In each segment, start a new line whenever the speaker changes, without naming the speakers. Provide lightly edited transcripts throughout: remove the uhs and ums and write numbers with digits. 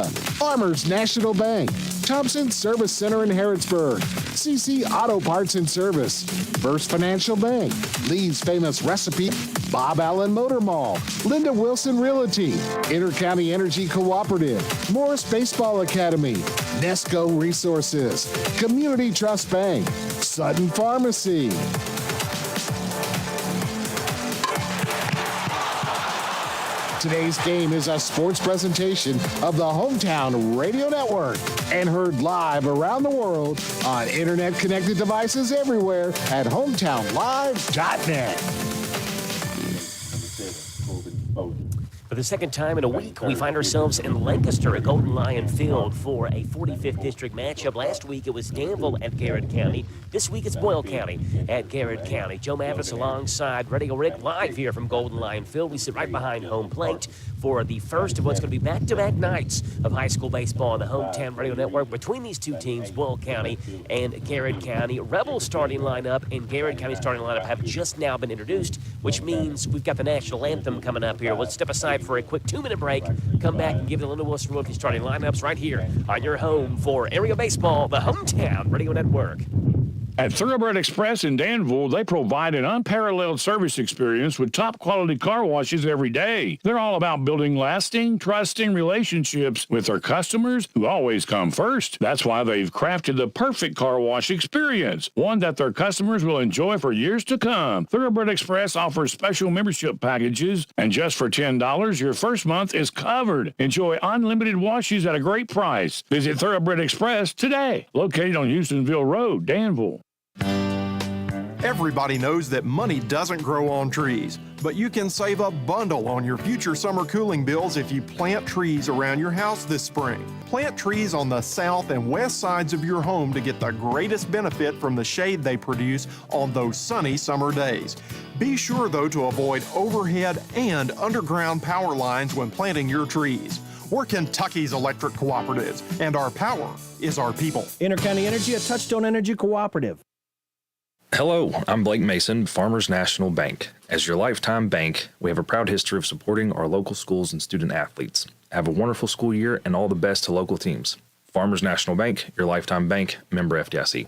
Farmers National Bank, Thompson Service Center in Harrodsburg, CC Auto Parts and Service, First Financial Bank, Lee's Famous Recipe, Bob Allen Motor Mall, Linda Wilson Realty, Intercounty Energy Cooperative, Morris Baseball Academy, Nesco Resources, Community Trust Bank, Sutton Pharmacy. Today's game is a sports presentation of the Hometown Radio Network and heard live around the world on internet-connected devices everywhere at hometownlive.net.
For the second time in a week, we find ourselves in Lancaster at Golden Lion Field for a 45th District matchup. Last week, it was Danville at Garrett County. This week, it's Boyle County at Garrett County. Joe Mavis alongside Radio Rick live here from Golden Lion Field. We sit right behind home plate for the first of what's going to be back-to-back nights of high school baseball on the Hometown Radio Network between these two teams, Boyle County and Garrett County. Rebels starting lineup and Garrett County starting lineup have just now been introduced, which means we've got the national anthem coming up here. Let's step aside for a quick 2-minute break, come back and give the Linda Wilson Realty starting lineups right here on your home for area baseball, the Hometown Radio Network.
At Thoroughbred Express in Danville, they provide an unparalleled service experience with top-quality car washes every day. They're all about building lasting, trusting relationships with their customers who always come first. That's why they've crafted the perfect car wash experience, one that their customers will enjoy for years to come. Thoroughbred Express offers special membership packages, and just for $10, your first month is covered. Enjoy unlimited washes at a great price. Visit Thoroughbred Express today, located on Houstonville Road, Danville.
Everybody knows that money doesn't grow on trees, but you can save a bundle on your future summer cooling bills if you plant trees around your house this spring. Plant trees on the south and west sides of your home to get the greatest benefit from the shade they produce on those sunny summer days. Be sure, though, to avoid overhead and underground power lines when planting your trees. We're Kentucky's electric cooperatives, and our power is our people.
Intercounty Energy, a Touchstone Energy Cooperative.
Hello, I'm Blake Mason, Farmers National Bank. As your lifetime bank, we have a proud history of supporting our local schools and student athletes. Have a wonderful school year and all the best to local teams. Farmers National Bank, your lifetime bank, member FDIC.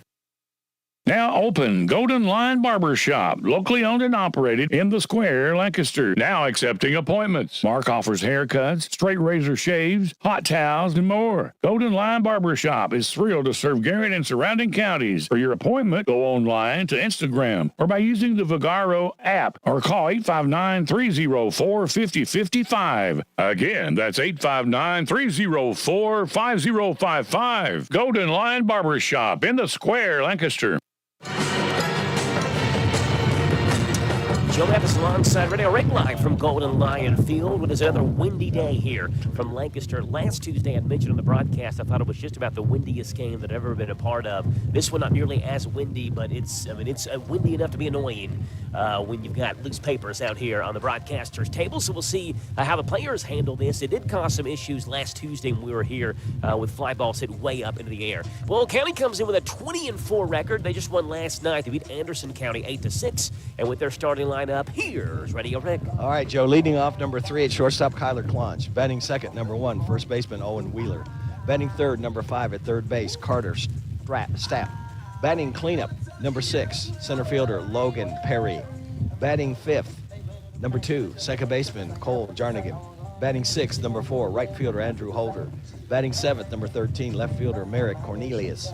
Now open, Golden Lion Barber Shop, locally owned and operated in the Square, Lancaster. Now accepting appointments. Mark offers haircuts, straight razor shaves, hot towels, and more. Golden Lion Barber Shop is thrilled to serve Garrett and surrounding counties. For your appointment, go online to Instagram or by using the Vigaro app or call 859-304-5055. Again, that's 859-304-5055. Golden Lion Barber Shop in the Square, Lancaster.
Joe Mavis alongside Radio Rick live from Golden Lion Field. It is another windy day here from Lancaster. Last Tuesday, I mentioned on the broadcast, I thought it was just about the windiest game that I've ever been a part of. This one not nearly as windy, but it's windy enough to be annoying when you've got loose papers out here on the broadcaster's table. So we'll see how the players handle this. It did cause some issues last Tuesday when we were here with fly balls hit way up into the air. Well, County comes in with a 20-4 record. They just won last night. They beat Anderson County 8-6, and with their starting line up, here's Radio Rick.
All right, Joe, leading off number 3 at shortstop, Kyler Clonch. Batting second, number 1, first baseman, Owen Wheeler. Batting third, number 5 at third base, Carter Stapp. Batting cleanup, number 6, center fielder, Logan Perry. Batting fifth, number 2, second baseman, Cole Jarnigan. Batting sixth, number 4, right fielder, Andrew Holder. Batting seventh, number 13, left fielder, Merrick Cornelius.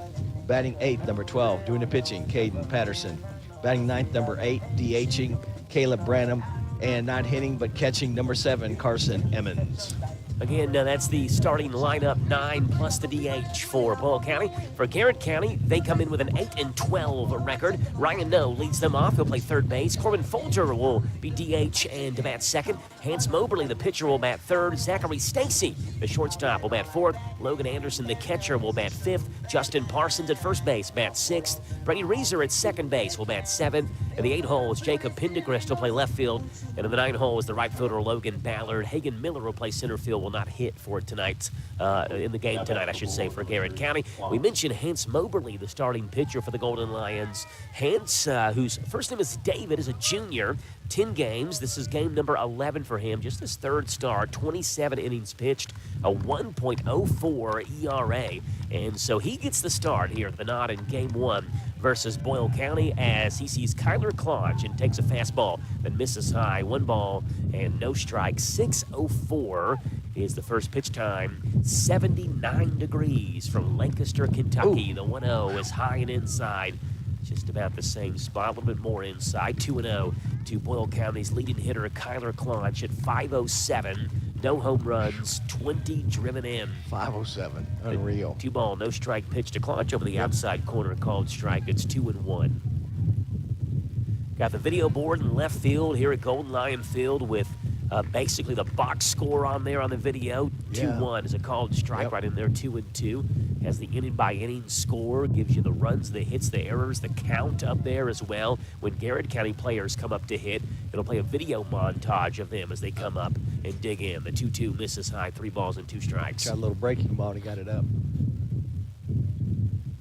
Batting eighth, number 12, doing the pitching, Caden Patterson. Batting ninth, number 8, DHing, Caleb Branham, and not hitting but catching, number 7, Carson Emmons.
Again, that's the starting lineup, 9 plus the DH for Boyle County. For Garrett County, they come in with an 8-12 record. Ryan No leads them off. He'll play third base. Corbin Folger will be DH and bat second. Hans Moberly, the pitcher, will bat third. Zachary Stacy, the shortstop, will bat fourth. Logan Anderson, the catcher, will bat fifth. Justin Parsons at first base, bat sixth. Brady Reeser at second base will bat seventh. In the 8 hole is Jacob Pendergrist will play left field. And in the 9 hole is the right fielder, Logan Ballard. Hagan Miller will play center field. Will will not hit for tonight, in the game tonight, I should say, for Garrett County. We mentioned Hans Moberly, the starting pitcher for the Golden Lions. Hans, whose first name is David, is a junior. 10 games. This is game number 11 for him. Just his third start, 27 innings pitched, a 1.04 ERA. And so he gets the start here at the Nod in game 1 versus Boyle County as he sees Kyler Claunch and takes a fastball that misses high. 1 ball and no strike. 6:04 is the first pitch time. 79 degrees from Lancaster, Kentucky. The 1-0 is high and inside. Just about the same spot, a little bit more inside. 2-0 to Boyle County's leading hitter, Kyler Claunch, at 5:07. No home runs, 20 driven in.
5:07, unreal.
2 ball, no strike pitch to Claunch over the outside corner, called strike. It's 2-1. Got the video board in left field here at Golden Lion Field with basically the box score on there on the video. 2-1 is a called strike right in there. 2-2 has the inning by inning score, gives you the runs, the hits, the errors, the count up there as well. When Garrett County players come up to hit, it'll play a video montage of them as they come up and dig in. The 2-2 misses high, 3 balls and 2 strikes.
Got a little breaking ball and he got it up.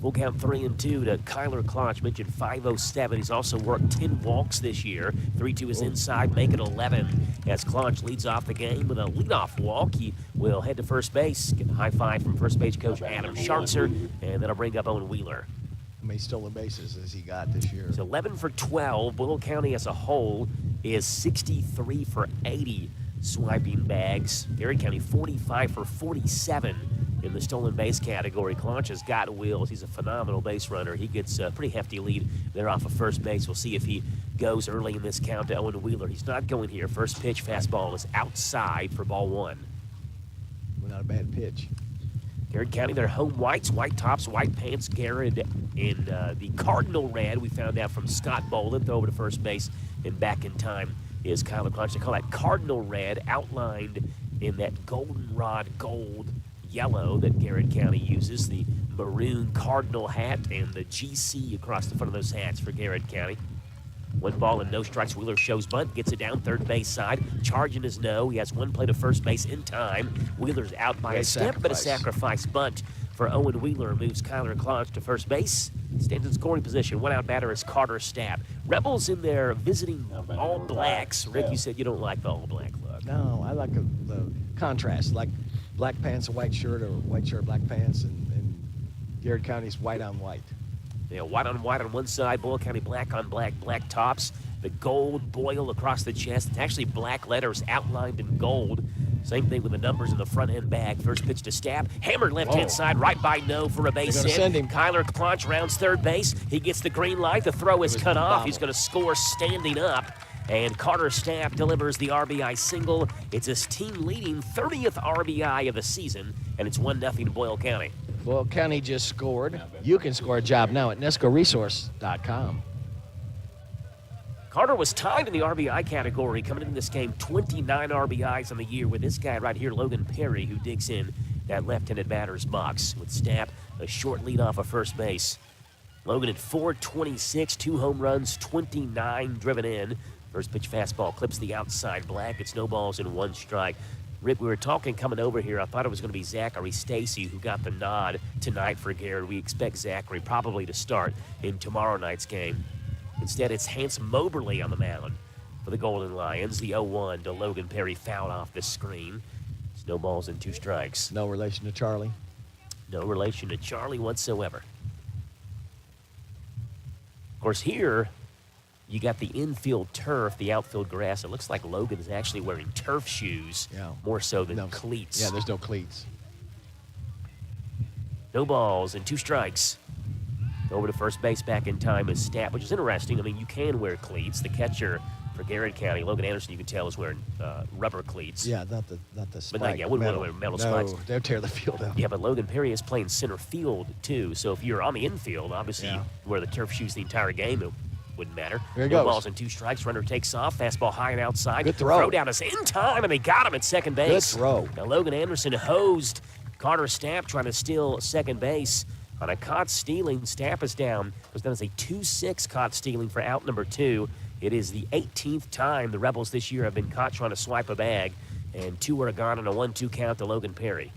Full count 3-2 to Kyler Claunch. Mentioned 5:07. He's also worked 10 walks this year. 3-2 is inside, make it 11. As Claunch leads off the game with a leadoff walk, he will head to first base. Get a high five from first base coach Adam Schartzer, and that'll bring up Owen Wheeler.
How many stolen bases has he got this year?
It's 11 for 12. Boyle County as a whole is 63 for 80 swiping bags. Garrett County 45 for 47. In the stolen base category. Claunch has got wheels. He's a phenomenal base runner. He gets a pretty hefty lead there off of first base. We'll see if he goes early in this count to Owen Wheeler. He's not going here. First pitch, fastball is outside for ball 1.
Well, not a bad pitch.
Garrett County, their home whites, white tops, white pants. Garrett in the cardinal red. We found out from Scott Boland. Throw over to first base and back in time is Kyler Claunch. They call that cardinal red, outlined in that goldenrod gold yellow that Garrett County uses, the maroon cardinal hat and the GC across the front of those hats for Garrett County. 1 ball and no strikes. Wheeler shows bunt, gets it down third base side. Charging is no. He has 1 play to first base in time. Wheeler's out by a step, but a sacrifice bunt for Owen Wheeler moves Kyler Claunch to first base. Stands in scoring position. 1 out batter is Carter Stapp. Rebels in there visiting All Blacks. Rick, you said you don't like the All Black look.
No, I like the contrast, like black pants, a white shirt, or white shirt, black pants, and Garrett County's white on white.
Yeah, white on one side, Boyle County black on black, black tops. The gold Boyle across the chest. It's actually black letters outlined in gold. Same thing with the numbers in the front end bag. First pitch to Stapp. Hammered left-hand side, right by no for a base hit.
Send him.
Kyler Claunch rounds third base. He gets the green light. The throw is cut off. He's going to score standing up. And Carter Stapp delivers the RBI single. It's his team-leading 30th RBI of the season, and it's 1-0 to Boyle County.
Boyle County just scored. You can score a job now at nescoresource.com.
Carter was tied in the RBI category coming into this game, 29 RBIs on the year with this guy right here, Logan Perry, who digs in that left-handed batter's box with Stapp, a short lead off of first base. Logan at .426, 2 home runs, 29 driven in. First pitch fastball clips the outside black. It's no balls and 1 strike. Rip, we were talking coming over here. I thought it was going to be Zachary Stacy who got the nod tonight for Garrett. We expect Zachary probably to start in tomorrow night's game. Instead, it's Hans Moberly on the mound for the Golden Lions. The 0-1 to Logan Perry fouled off the screen. It's no balls and 2 strikes.
No relation to Charlie.
No relation to Charlie whatsoever. Of course, here you got the infield turf, the outfield grass. It looks like Logan is actually wearing turf shoes, more so than cleats.
Yeah, there's no cleats.
No balls and 2 strikes. Over to first base back in time is Stapp, which is interesting. I mean, you can wear cleats. The catcher for Garrett County, Logan Anderson, you can tell, is wearing rubber cleats.
Yeah, not the spike.
But wouldn't want to wear metal spikes.
No, they'll tear the field up.
Yeah, but Logan Perry is playing center field, too. So if you're on the infield, obviously you wear the turf shoes the entire game. It wouldn't matter.
Here he
no
goes.
Balls and 2 strikes. Runner takes off. Fastball high and outside.
Good throw.
Throw down is in time, and they got him at second base.
Good throw.
Now Logan Anderson hosed Carter Stapp trying to steal second base. On a caught stealing, Stapp is down. It was done as a 2-6 caught stealing for out number 2. It is the 18th time the Rebels this year have been caught trying to swipe a bag. and 2 are gone on a 1-2 count to Logan Perry.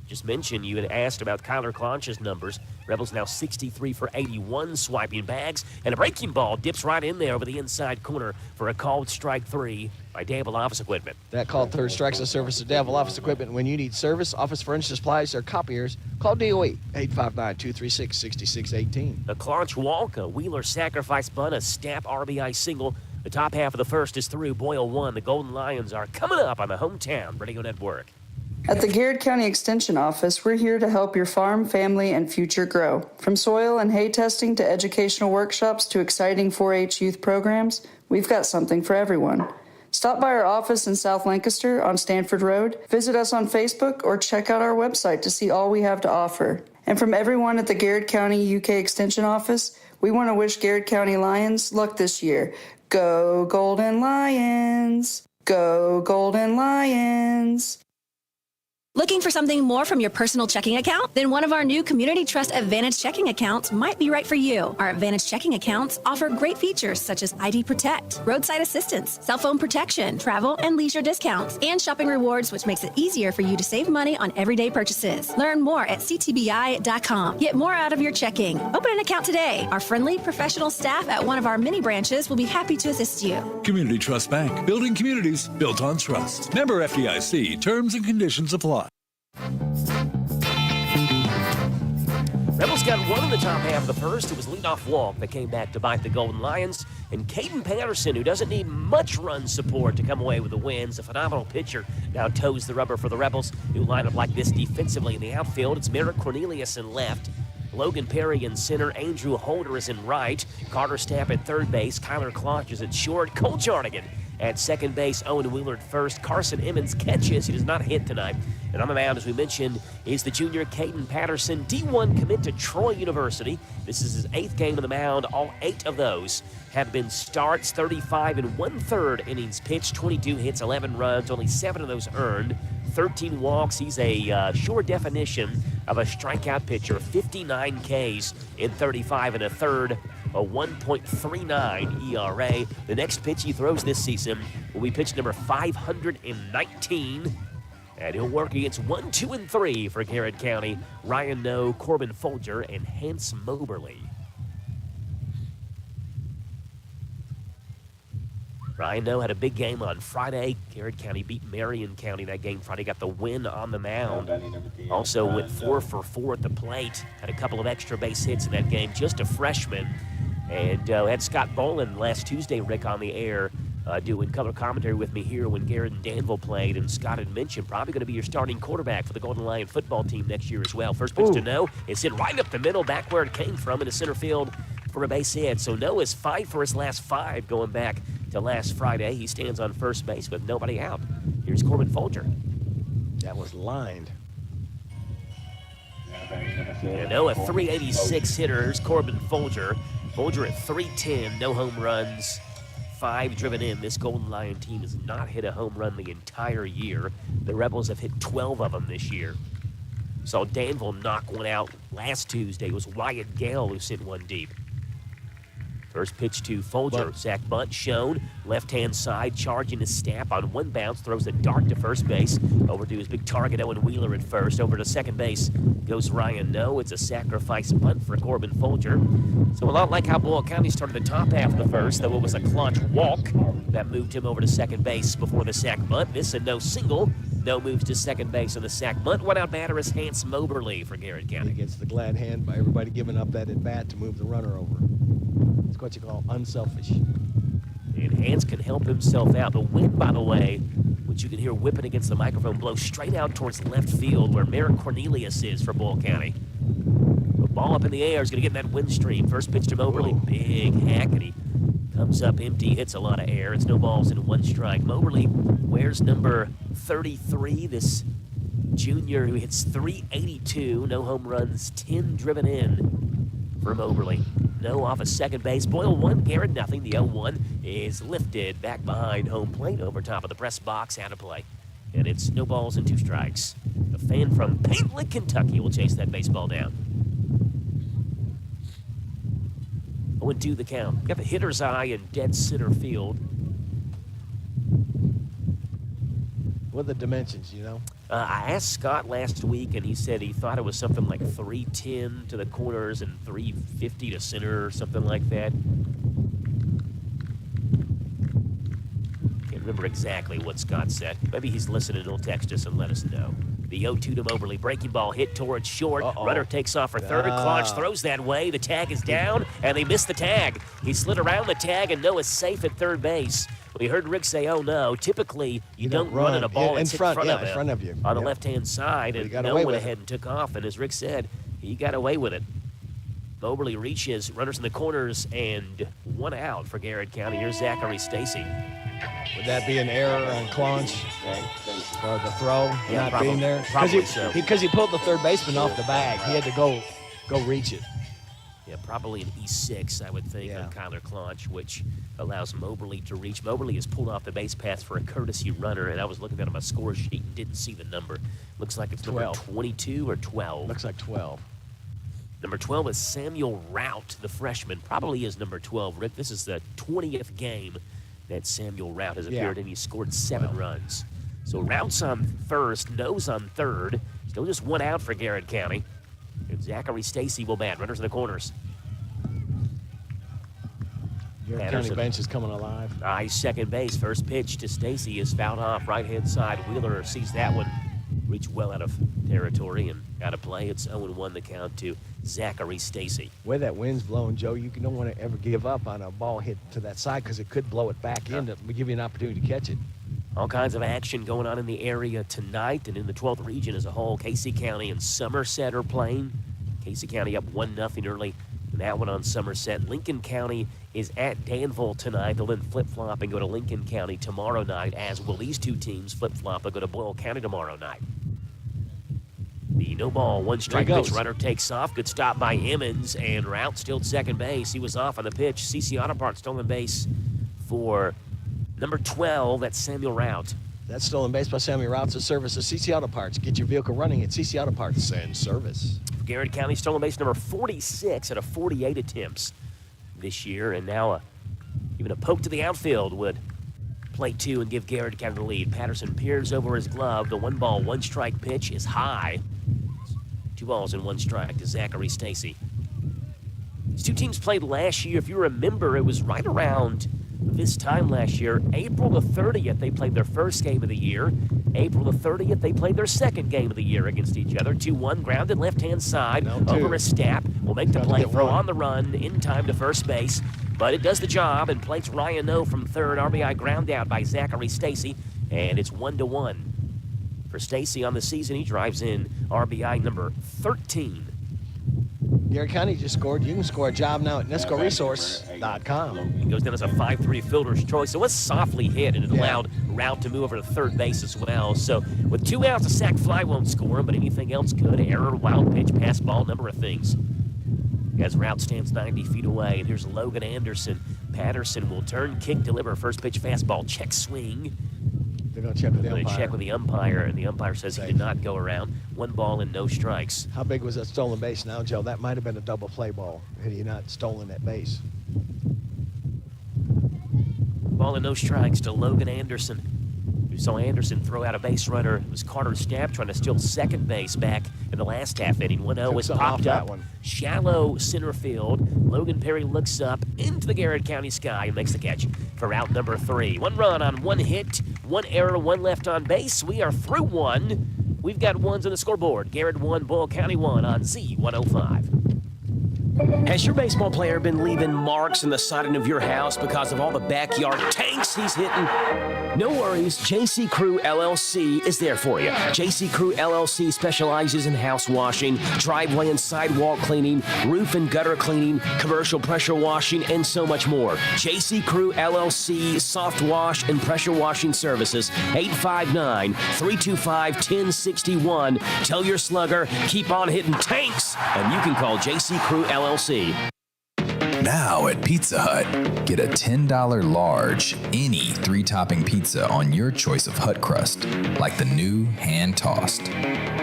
Just mentioned, you had asked about Kyler Clonch's numbers. Rebels now 63 for 81 swiping bags, and a breaking ball dips right in there over the inside corner for a called strike 3 by Danville Office Equipment.
That called third strike's the service of Danville Office Equipment. When you need service, office furniture supplies, or copiers, call DOE 859-236-6618.
A Clonch walk, a Wheeler sacrifice bunt, a Stapp RBI single. The top half of the first is through. Boyle 1. The Golden Lions are coming up on the Hometown Radio Network.
At the Garrett County Extension Office, we're here to help your farm, family, and future grow. From soil and hay testing to educational workshops to exciting 4-H youth programs, we've got something for everyone. Stop by our office in South Lancaster on Stanford Road, visit us on Facebook, or check out our website to see all we have to offer. And from everyone at the Garrett County UK Extension Office, we want to wish Garrett County Lions luck this year. Go Golden Lions! Go Golden Lions!
Looking for something more from your personal checking account? Then one of our new Community Trust Advantage checking accounts might be right for you. Our Advantage checking accounts offer great features such as ID Protect, roadside assistance, cell phone protection, travel and leisure discounts, and shopping rewards, which makes it easier for you to save money on everyday purchases. Learn more at ctbi.com. Get more out of your checking. Open an account today. Our friendly, professional staff at one of our mini branches will be happy to assist you.
Community Trust Bank, building communities built on trust. Member FDIC, terms and conditions apply.
Rebels got one in the top half of the first. It was leadoff walk that came back to bite the Golden Lions. And Caden Patterson, who doesn't need much run support to come away with the wins, a phenomenal pitcher, now toes the rubber for the Rebels, who line up like this defensively in the outfield. It's Merrick Cornelius in left, Logan Perry in center, Andrew Holder is in right, Carter Stapp at third base, Kyler Clonch is at short, Cole Jarnigan at second base, Owen Wheeler at first, Carson Emmons catches. He does not hit tonight. And on the mound, as we mentioned, is the junior Caden Patterson, D1 commit to Troy University. This is his 8th game on the mound. All 8 of those have been starts, 35 1/3 innings pitched, 22 hits, 11 runs, only 7 of those earned, 13 walks. He's a sure definition of a strikeout pitcher, 59 Ks in 35 1/3. A 1.39 ERA. The next pitch he throws this season will be pitch number 519. And he'll work against 1, 2, and 3 for Garrett County. Ryan No, Corbin Folger, and Hance Moberly. Ryan No had a big game on Friday. Garrett County beat Marion County that game Friday. Got the win on the mound. Also went 4 for 4 at the plate. Had a couple of extra base hits in that game. Just a freshman. And had Scott Boland last Tuesday, Rick, on the air doing color commentary with me here when Garrett and Danville played. And Scott had mentioned probably going to be your starting quarterback for the Golden Lion football team next year as well. First pitch to No. It's hit right up the middle, back where it came from in the center field for a base hit. So No is 5 for his last 5 going back to last Friday. He stands on first base with nobody out. Here's Corbin Folger.
That was lined.
And No at 386 hitters, Corbin Folger. Folger at 310, no home runs, 5 driven in. This Golden Lion team has not hit a home run the entire year. The Rebels have hit 12 of them this year. Saw Danville knock one out last Tuesday. It was Wyatt Gale who sent one deep. First pitch to Folger. Zach Bunt shown. Left-hand side, charging his Stapp on one bounce. Throws a dart to first base. Over to his big target, Owen Wheeler at first. Over to second base goes Ryan No. It's a sacrifice bunt for Corbin Folger. So a lot like how Boyle County started the top half of the first, though it was a clutch walk that moved him over to second base before the sac bunt. This a No single. No moves to second base on the sac bunt. One out batter is Hance Moberly for Garrett County.
He gets the glad hand by everybody giving up that at-bat to move the runner over. It's what you call unselfish.
And Hance can help himself out. The wind, by the way, which you can hear whipping against the microphone, blows straight out towards left field where Merrick Cornelius is for Boyle County. The ball up in the air is going to get in that wind stream. First pitch to Moberly, big hack, and he comes up empty, hits a lot of air. It's no balls and 1 strike. Moberly wears number 33, this junior who hits 382, no home runs, 10 driven in for Moberly. No off of second base. Boyle 1, Garrett nothing. The 0-1 is lifted back behind home plate over top of the press box, out of play. And it's no balls and 2 strikes. A fan from Paint Lick, Kentucky will chase that baseball down. 0-2 the count. Got the hitter's eye in dead center field.
What are the dimensions, you know?
I asked Scott last week, and he said he thought it was something like 310 to the corners and 350 to center or something like that. Can't remember exactly what Scott said. Maybe he's listening. He'll text us and let us know. The 0-2 to Moberly. Breaking ball hit towards short. Runner takes off for third. Claunch throws that way. The tag is down, and they missed the tag. He slid around the tag, and Noah's safe at third base. We heard Rick say, oh, no. Typically, you don't run at a ball that's in front of you. On the left-hand side, and Noah went ahead and took off. And as Rick said, he got away with it. Moberly reaches, runners in the corners, and one out for Garrett County. Here's Zachary Stacy.
Would that be an error on Claunch or the throw not
probably,
being there?
Probably so.
Because he pulled the third baseman off the bag. He had to go reach it.
Yeah, probably an E6, I would think, on Kyler Claunch, which allows Moberly to reach. Moberly is pulled off the base path for a courtesy runner, and I was looking at my score sheet and didn't see the number. Looks like it's
12.
Number 22 or 12.
Looks like 12.
Number 12 is Samuel Rout, the freshman. Probably is number 12, Rick. This is the 20th game that Samuel Rout has appeared in. He scored 7 runs. So Rout's on first, No's on third. Still just one out for Garrett County. And Zachary Stacy will bat. Runners in the corners.
Garrett County bench is coming alive.
He's second base. First pitch to Stacy is fouled off. Right-hand side. Wheeler sees that one. Reached well out of territory and out of play. It's 0-1 the count to Zachary Stacy.
Where that wind's blowing, Joe, you don't want to ever give up on a ball hit to that side because it could blow it back in to give you an opportunity to catch it.
All kinds of action going on in the area tonight and in the 12th region as a whole. Casey County and Somerset are playing. Casey County up 1-0 early. And that one on Somerset. Lincoln County is at Danville tonight. They'll then flip-flop and go to Lincoln County tomorrow night, as will these two teams flip-flop and go to Boyle County tomorrow night. The no-ball, one-strike pitch runner takes off. Good stop by Emmons, and Rout still at second base. He was off on the pitch. CC Auto Parts stolen base for number 12. That's Samuel Rout.
That's stolen base by Samuel Rout's a service of CC Auto Parts. Get your vehicle running at CC Auto Parts and service.
Garrett County stolen base number 46 out of 48 attempts this year, and now even a poke to the outfield would play 2 and give Garrett County the lead. Patterson peers over his glove. The 1-ball, 1-strike pitch is high. 2 balls and 1 strike to Zachary Stacy. These two teams played last year. If you remember, it was right around this time last year. April the 30th, they played their first game of the year. April the 30th, they played their second game of the year against each other. 2-1, grounded left-hand side over a step. Will make the play, throw on the run, in time to first base. But it does the job and plates Ryan No from third. RBI ground out by Zachary Stacy, and it's 1-1. For Stacy on the season, he drives in RBI number 13.
Garrett County just scored. You can score a job now at NESCOresource.com.
He goes down as a 5-3 fielder's choice. It was softly hit, and it allowed Rout to move over to third base as well. So with 2 outs, a sac fly won't score him, but anything else could. Error, wild pitch, pass ball, number of things. As Rout stands 90 feet away, and here's Logan Anderson. Patterson will turn, kick, deliver, first pitch fastball, check swing.
They're going to check with the umpire.
Check with the umpire, and the umpire says he did not go around. 1 ball and no strikes.
How big was that stolen base now, Joe? That might have been a double play ball had he not stolen that base.
Ball and no strikes to Logan Anderson. We saw Anderson throw out a base runner. It was Carter Stapp trying to steal second base back in the last half inning. 1-0 was popped up. Shallow center field. Logan Perry looks up into the Garrett County sky and makes the catch for out number 3. 1 run on 1 hit, 1 error, 1 left on base. We are through 1. We've got 1s on the scoreboard. Garrett 1, Boyle County 1 on Z105. Has your baseball player been leaving marks in the siding of your house because of all the backyard tanks he's hitting? No worries, JC Crew LLC is there for you. JC Crew LLC specializes in house washing, driveway and sidewalk cleaning, roof and gutter cleaning, commercial pressure washing, and so much more. JC Crew LLC soft wash and pressure washing services, 859-325-1061. Tell your slugger, keep on hitting tanks, and you can call JC Crew LLC.
Now at Pizza Hut, get a $10 large, any 3-topping pizza on your choice of hut crust, like the new hand-tossed.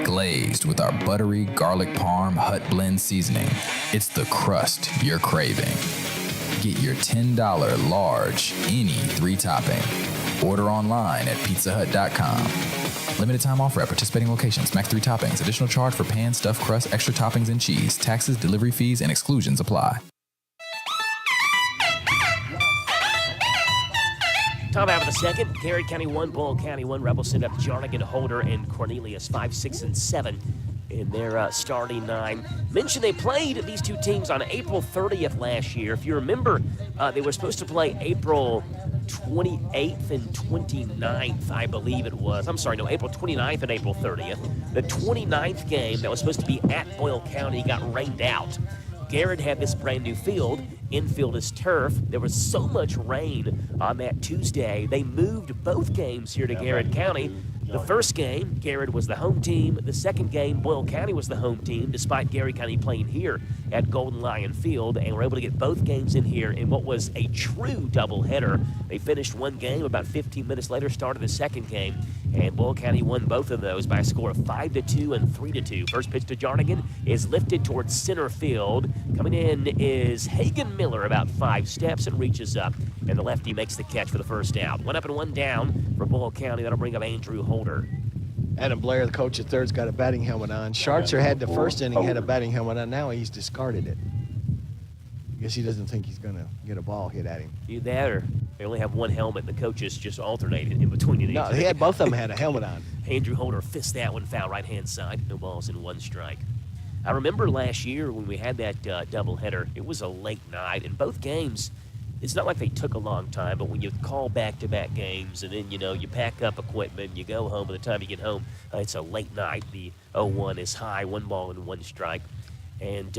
Glazed with our buttery garlic parm hut blend seasoning, it's the crust you're craving. Get your $10 large, any 3-topping. Order online at pizzahut.com. Limited time offer at participating locations. Max 3 toppings. Additional charge for pan, stuffed crust, extra toppings, and cheese. Taxes, delivery fees, and exclusions apply.
Top half of the second, Garrett County 1, Boyle County 1. Rebels send up Jarnigan, Holder, and Cornelius 5, 6, and 7 in their starting 9. Mentioned they played these two teams on April 30th last year. If you remember, they were supposed to play April 28th and 29th, I believe it was. I'm sorry, no, April 29th and April 30th. The 29th game that was supposed to be at Boyle County got rained out. Garrett had this brand new field. Infield is turf. There was so much rain on that Tuesday, they moved both games here to Garrett County. The first game, Garrett was the home team. The second game, Boyle County was the home team, despite Garrett County playing here at Golden Lion Field, and were able to get both games in here in what was a true doubleheader. They finished one game. About 15 minutes later, started the second game, and Boyle County won both of those by a score of 5-2 and 3-2. First pitch to Jarnigan is lifted towards center field. Coming in is Hagan Miller, about 5 steps, and reaches up, and the lefty makes the catch for the first out. 1 up and 1 down for Boyle County. That'll bring up Andrew Holder.
Adam Blair, the coach at third's got a batting helmet on. Schartzer had the first inning, had a batting helmet on. Now he's discarded it. I guess he doesn't think he's going to get a ball hit at him.
Either that or they only have one helmet. The coaches just alternated in between innings.
No, they had both of them had a helmet on.
Andrew Holder fists that one foul right-hand side. No balls and 1 strike. I remember last year when we had that doubleheader, it was a late night. In both games, it's not like they took a long time, but when you call back-to-back games and then, you pack up equipment and you go home, by the time you get home, it's a late night. The 0-1 is high, 1 ball and 1 strike. And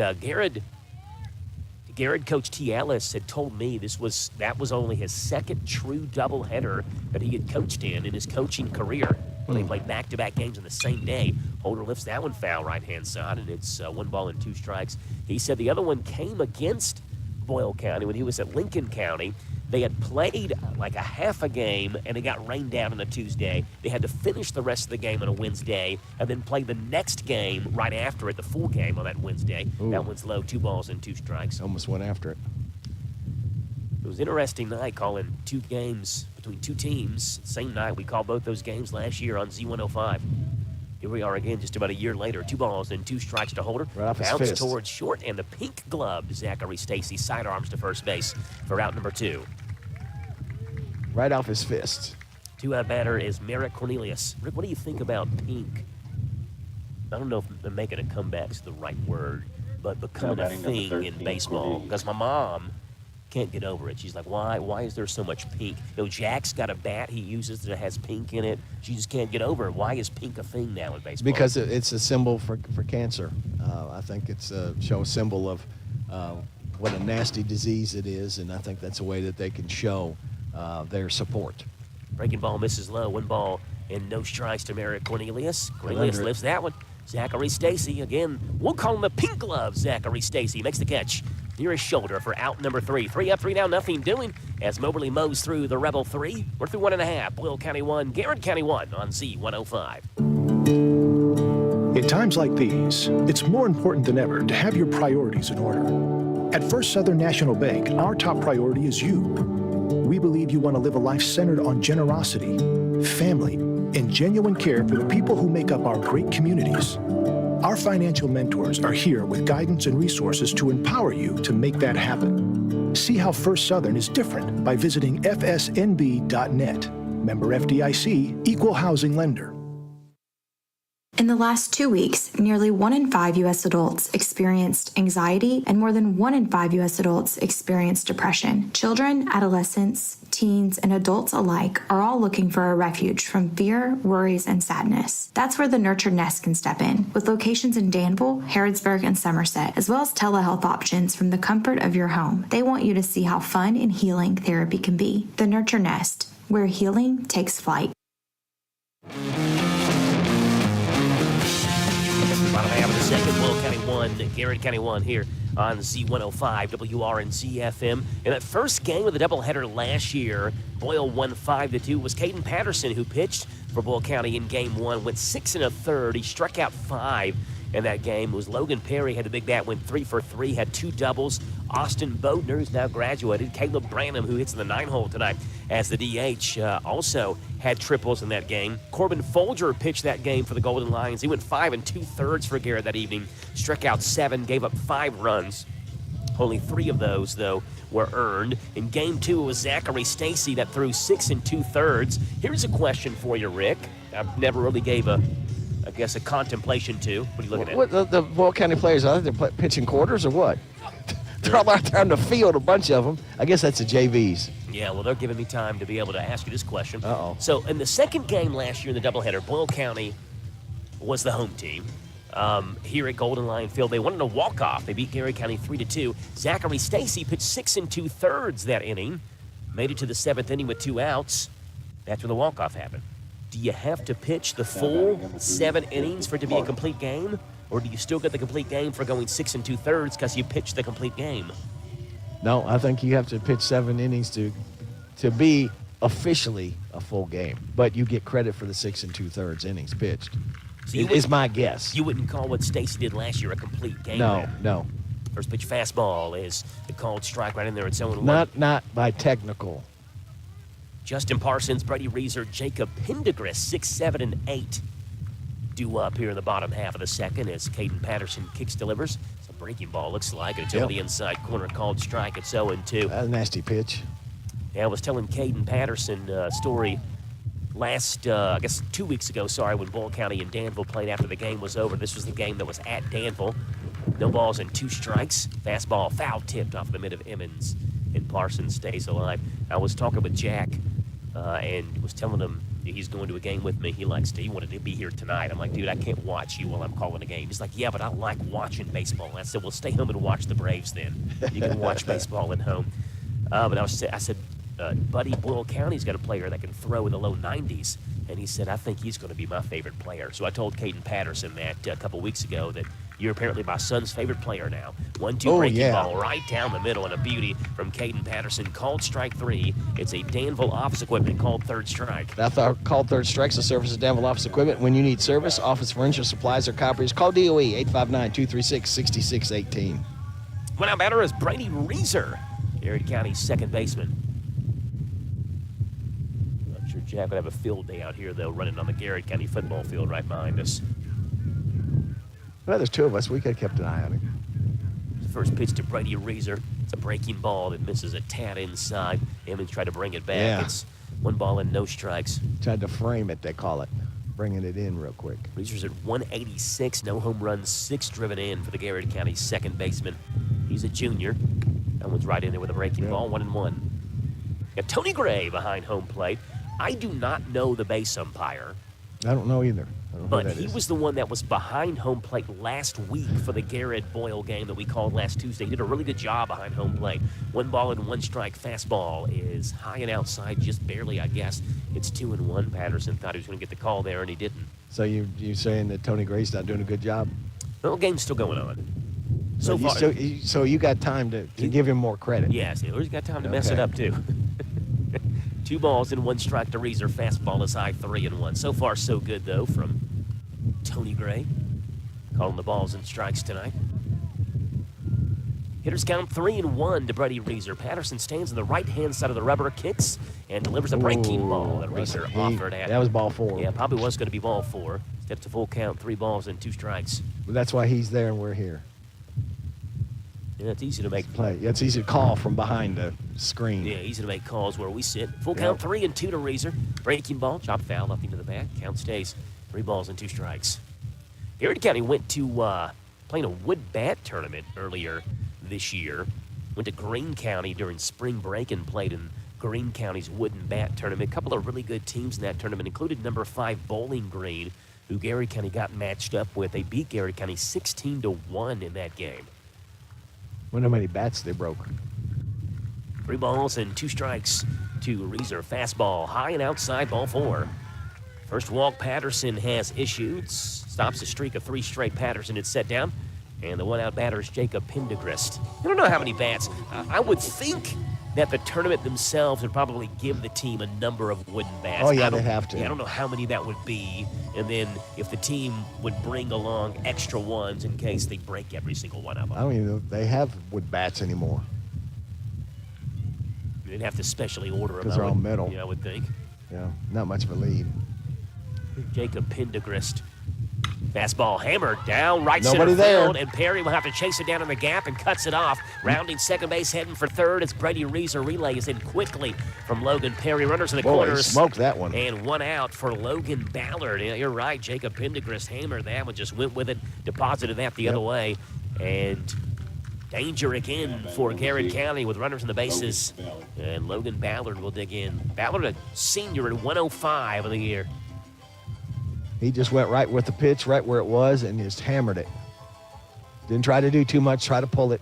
Garrett Coach T. Ellis had told me that was only his second true doubleheader that he had coached in his coaching career. When they played back-to-back games on the same day. Holder lifts that one foul right-hand side, and it's 1 ball and 2 strikes. He said the other one came against Boyle County when he was at Lincoln County. They had played like a half a game, and it got rained out on a Tuesday. They had to finish the rest of the game on a Wednesday, and then play the next game right after it, the full game on that Wednesday. Ooh. That one's low, 2 balls and 2 strikes.
Almost went after it.
It was an interesting night calling 2 games between 2 teams. Same night, we called both those games last year on Z105. Here we are again just about a year later. 2 balls and 2 strikes to Holder.
Right off his
Bounce
fist.
towards short, and the pink gloved Zachary Stacy sidearms to first base for out number 2.
Right off his fist.
2-out batter is Merrick Cornelius. Rick, what do you think about pink? I don't know if making a comeback's the right word, but becoming a thing in baseball. Because my mom can't get over it. She's like, why is there so much pink? Jack's got a bat he uses that has pink in it. She just can't get over it. Why is pink a thing now in baseball?
Because it's a symbol for cancer. I think it's a symbol of what a nasty disease it is, and I think that's a way that they can show their support.
Breaking ball misses low. 1 ball and no strikes to Merrick Cornelius. Cornelius lifts that one. Zachary Stacy, again, we'll call him the pink glove. Zachary Stacy makes the catch near his shoulder for out number 3. 3 up, 3 down, nothing doing as Moberly mows through the Rebel 3. We're through 1.5. Boyle County 1, Garrett County 1 on Z105.
In times like these, it's more important than ever to have your priorities in order. At First Southern National Bank, our top priority is you. We believe you want to live a life centered on generosity, family, and genuine care for the people who make up our great communities. Our financial mentors are here with guidance and resources to empower you to make that happen. See how First Southern is different by visiting fsnb.net. Member FDIC, Equal Housing Lender.
In the last 2 weeks, nearly 1 in 5 U.S. adults experienced anxiety, and more than 1 in 5 U.S. adults experienced depression. Children, adolescents, teens, and adults alike are all looking for a refuge from fear, worries, and sadness. That's where the Nurture Nest can step in, with locations in Danville, Harrodsburg, and Somerset, as well as telehealth options from the comfort of your home. They want you to see how fun and healing therapy can be. The Nurture Nest, where healing takes flight.
Bottom half of the second, Boyle County 1, Garrett County 1 here on Z105 WRNZ FM. In that first game of the doubleheader last year, Boyle won 5-2. It was Caden Patterson who pitched for Boyle County in Game 1, went 6 1/3. He struck out 5 in that game. It was Logan Perry had the big bat, went 3 for 3, had 2 doubles. Austin Bodner, who's now graduated. Caleb Branham, who hits in the 9-hole tonight as the DH, also had triples in that game. Corbin Folger pitched that game for the Golden Lions. He went 5 2/3 for Garrett that evening, struck out 7, gave up 5 runs. Only 3 of those, though, were earned. In Game 2, it was Zachary Stacy that threw 6 2/3. Here's a question for you, Rick. I never really gave a contemplation to. What are you looking at?
What, the Boyle County players, are they pitching quarters or what? They're all out there on the field, a bunch of them. I guess that's the JVs.
Yeah, well, they're giving me time to be able to ask you this question.
Uh-oh.
So, in the second game last year in the doubleheader, Boyle County was the home team. Here at Golden Lion Field, they wanted a walk-off. They beat Gary County 3-2. Zachary Stacy pitched 6 2/3 that inning, made it to the 7th inning with 2 outs. That's when the walk-off happened. Do you have to pitch the full 7 innings for it to be a complete game? Or do you still get the complete game for going 6 2/3 because you pitched the complete game?
No, I think you have to pitch 7 innings to be officially a full game. But you get credit for the 6 2/3 innings pitched. So is my guess.
You wouldn't call what Stacy did last year a complete game?
No.
First pitch fastball is the called strike right in there at 0-1.
Not by technical.
Justin Parsons, Brady Reeser, Jacob Pendergrass, 6, 7, and 8 due up here in the bottom half of the second as Caden Patterson kicks, delivers. It's a breaking ball, looks like, and it's over the inside corner, called strike at 0-2.
That's a nasty pitch.
Yeah, I was telling Caden Patterson a story last, 2 weeks ago, when Boyle County and Danville played after the game was over. This was the game that was at Danville. No balls and 2 strikes. Fastball foul tipped off the mid of Emmons, and Parsons stays alive. I was talking with Jack and was telling him he's going to a game with me. He wanted to be here tonight. I'm like, dude, I can't watch you while I'm calling a game. He's like, yeah, but I like watching baseball. I said, well, stay home and watch the Braves then. You can watch baseball at home. But I said, buddy, Boyle County's got a player that can throw in the low 90s. And he said, I think he's going to be my favorite player. So I told Caden Patterson that a couple weeks ago that you're apparently my son's favorite player now. 1-2 breaking ball right down the middle and a beauty from Caden Patterson. Called strike 3. It's a Danville office equipment called third strike.
That's our called third strike's a service of Danville office equipment. When you need service, office furniture, supplies, or copiers, call DOE 859-236-6618.
One out batter is Brady Reeser, Gary County's second baseman. I'm sure Jack would have a field day out here, though, running on the Garrett County football field right behind us.
Well, there's 2 of us. We could have kept an eye on him.
First pitch to Brady Reeser. It's a breaking ball that misses a tad inside. Emmons tried to bring it back.
Yeah.
It's 1 ball and no strikes.
Tried to frame it, they call it. Bringing it in real quick.
Reeser's at 186. No home runs, 6 driven in for the Garrett County second baseman. He's a junior. That one's right in there with a breaking ball, 1-1. Got Tony Gray behind home plate. I do not know the base umpire.
I don't know either.
But he was the one that was behind home plate last week for the Garrett-Boyle game that we called last Tuesday. He did a really good job behind home plate. 1 ball and 1 strike. Fastball is high and outside, just barely, I guess. It's 2-1. Patterson thought he was going to get the call there, and he didn't.
So you saying that Tony Gray's not doing a good job?
Well, game's still going on. So far.
So you got time to give him more credit.
Yes, he's got time to mess it up, too. 2 balls and 1 strike to Reeser. Fastball is high, 3-1. So far, so good, though, from Tony Gray. Calling the balls and strikes tonight. Hitters count 3-1 to Brady Reeser. Patterson stands on the right-hand side of the rubber, kicks, and delivers a breaking ball that Reeser offered at.
That was ball 4.
Yeah, probably was going to be ball 4. Steps to full count, 3 balls and 2 strikes.
Well, that's why he's there and we're here.
Yeah, it's easy to make
play. Yeah, it's easy to call from behind the screen.
Yeah, easy to make calls where we sit. Full count, 3-2 to Reeser. Breaking ball, chop foul up into the back. Count stays. 3 balls and 2 strikes. Garrett County went to playing a wood bat tournament earlier this year. Went to Greene County during spring break and played in Greene County's wooden bat tournament. A couple of really good teams in that tournament, included number 5 Bowling Green, who Garrett County got matched up with. They beat Garrett County 16-1 in that game.
Wonder how many bats they broke.
3 balls and 2 strikes to Reeser. Fastball high and outside, ball 4. First walk Patterson has issued. Stops a streak of 3 straight. Patterson is set down. And the 1-out batter is Jacob Pendergrass. I don't know how many bats. I would think that the tournament themselves would probably give the team a number of wooden bats.
Oh, yeah, they'd have to.
Yeah, I don't know how many that would be. And then if the team would bring along extra ones in case they break every single one of them.
I don't even know if they have wood bats anymore.
You'd have to specially order them.
Because they're all metal.
Yeah, I would think.
Yeah, not much of a lead.
Jacob Pendergrist. Fastball hammered down right
Nobody
center
there.
field, and Perry will have to chase it down in the gap and cuts it off. Rounding second base, heading for third. It's Brady Reeser relays in quickly from Logan Perry. Runners in the corners.
Smoked that one.
And one out for Logan Ballard. Yeah, you're right. Jacob Pendergrist hammered that one, just went with it, deposited that the other way. And danger again for Garrett County with runners in the bases. And Logan Ballard will dig in. Ballard, a senior at 105 of the year.
He just went right with the pitch, right where it was, and just hammered it. Didn't try to do too much, try to pull it.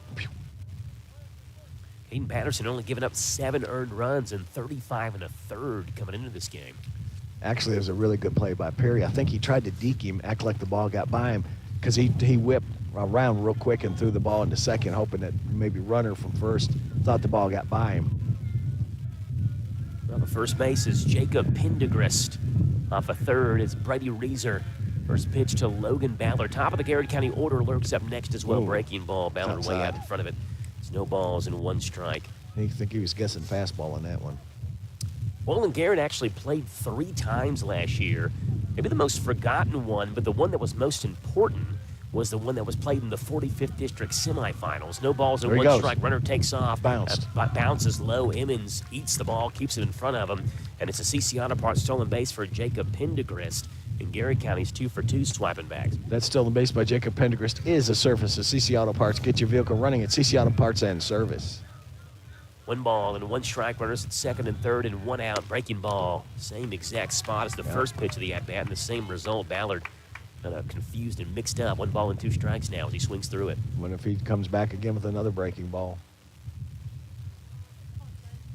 Hayden Patterson only giving up 7 earned runs and 35 and a third coming into this game.
Actually, it was a really good play by Perry. I think he tried to deke him, act like the ball got by him, because he whipped around real quick and threw the ball into second, hoping that maybe runner from first thought the ball got by him.
Well, the first base is Jacob Pendergrist. Off a third is Brady Reeser. First pitch to Logan Ballard. Top of the Garrett County order lurks up next as well.
Ooh.
Breaking ball. Ballard
Outside.
way out in front of it. It's no balls and 1 strike.
I think he was guessing fastball on that one.
Boyle and Garrett actually played 3 times last year. Maybe the most forgotten one, but the one that was most important was the one that was played in the 45th District semifinals. No balls and
There he
1
goes.
strike. Runner takes off.
Bounced.
Bounces low. Emmons eats the ball, keeps it in front of him. And it's a CC Auto Parts stolen base for Jacob Pendergrist. And Garrett County's 2 for 2 swiping bags.
That stolen base by Jacob Pendergrist is a service of CC Auto Parts. Get your vehicle running at CC Auto Parts and Service.
1 ball and 1 strike. Runners at second and third and 1 out. Breaking ball. Same exact spot as the first pitch of the at-bat and the same result. Ballard kind of confused and mixed up. 1 ball and 2 strikes now as he swings through it.
Wonder if he comes back again with another breaking ball.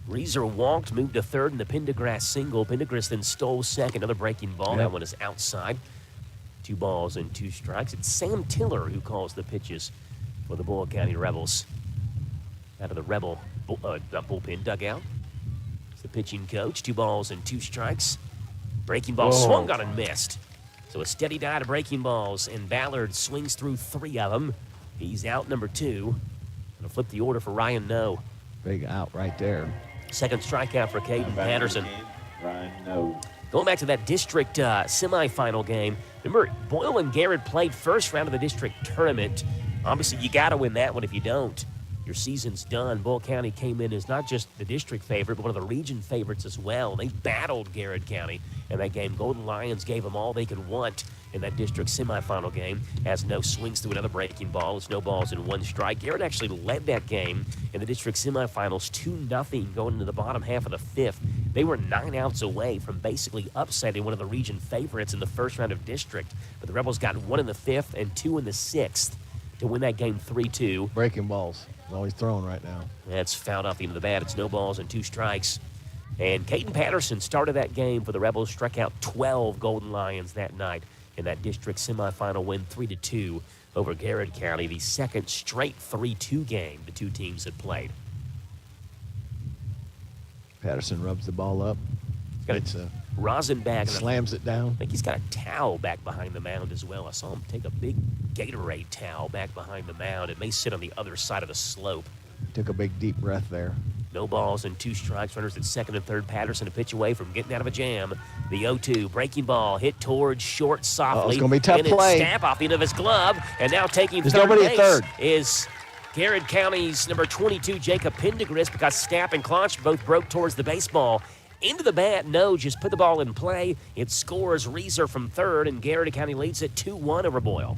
Reeser walked, moved to third in the Pendergrass single. Pendergrass then stole second. Another breaking ball.
Yep.
That one is outside. 2 balls and 2 strikes. It's Sam Tiller who calls the pitches for the Boyle County Rebels. Out of the Rebel bullpen dugout. It's the pitching coach. 2 balls and 2 strikes. Breaking ball swung on and missed. So a steady diet of breaking balls, and Ballard swings through 3 of them. He's out number 2. Gonna flip the order for Ryan No.
Big out right there.
Second strikeout for Caden Patterson. Going back to that district semifinal game, remember, Boyle and Garrett played first round of the district tournament. Obviously, you got to win that one. If you don't, your season's done. Boyle County came in as not just the district favorite, but one of the region favorites as well. They battled Garrett County in that game. Golden Lions gave them all they could want in that district semifinal game as No swings through another breaking ball. It's no balls and 1 strike. Garrett actually led that game in the district semifinals 2-0 going into the bottom half of the 5th. They were 9 outs away from basically upsetting one of the region favorites in the first round of district. But the Rebels got 1 in the 5th and 2 in the 6th to win that game 3-2.
Breaking balls. Always throwing right now.
That's fouled off the end of the bat. It's no balls and 2 strikes. And Caden Patterson started that game for the Rebels, struck out 12 Golden Lions that night in that district semifinal win 3-2 over Garrett County, the second straight 3-2 game the 2 teams had played.
Patterson rubs the ball up.
Got a rosin bag.
Slams it down.
I think he's got a towel back behind the mound as well. I saw him take a big Gatorade towel back behind the mound. It may sit on the other side of the slope.
Took a big deep breath there.
No balls and 2 strikes. Runners at second and third. Patterson a pitch away from getting out of a jam. The 0-2 breaking ball hit towards short softly.
It's going to be a tough
and
play.
Snap off the end of his glove. And now taking
There's
third
nobody at
base
third.
is Garrett County's number 22, Jacob Pendergrist, because Stapp and Clonch both broke towards the baseball. Into the bat, No just put the ball in play. It scores Reeser from third, and Garrett County leads it 2-1 over Boyle.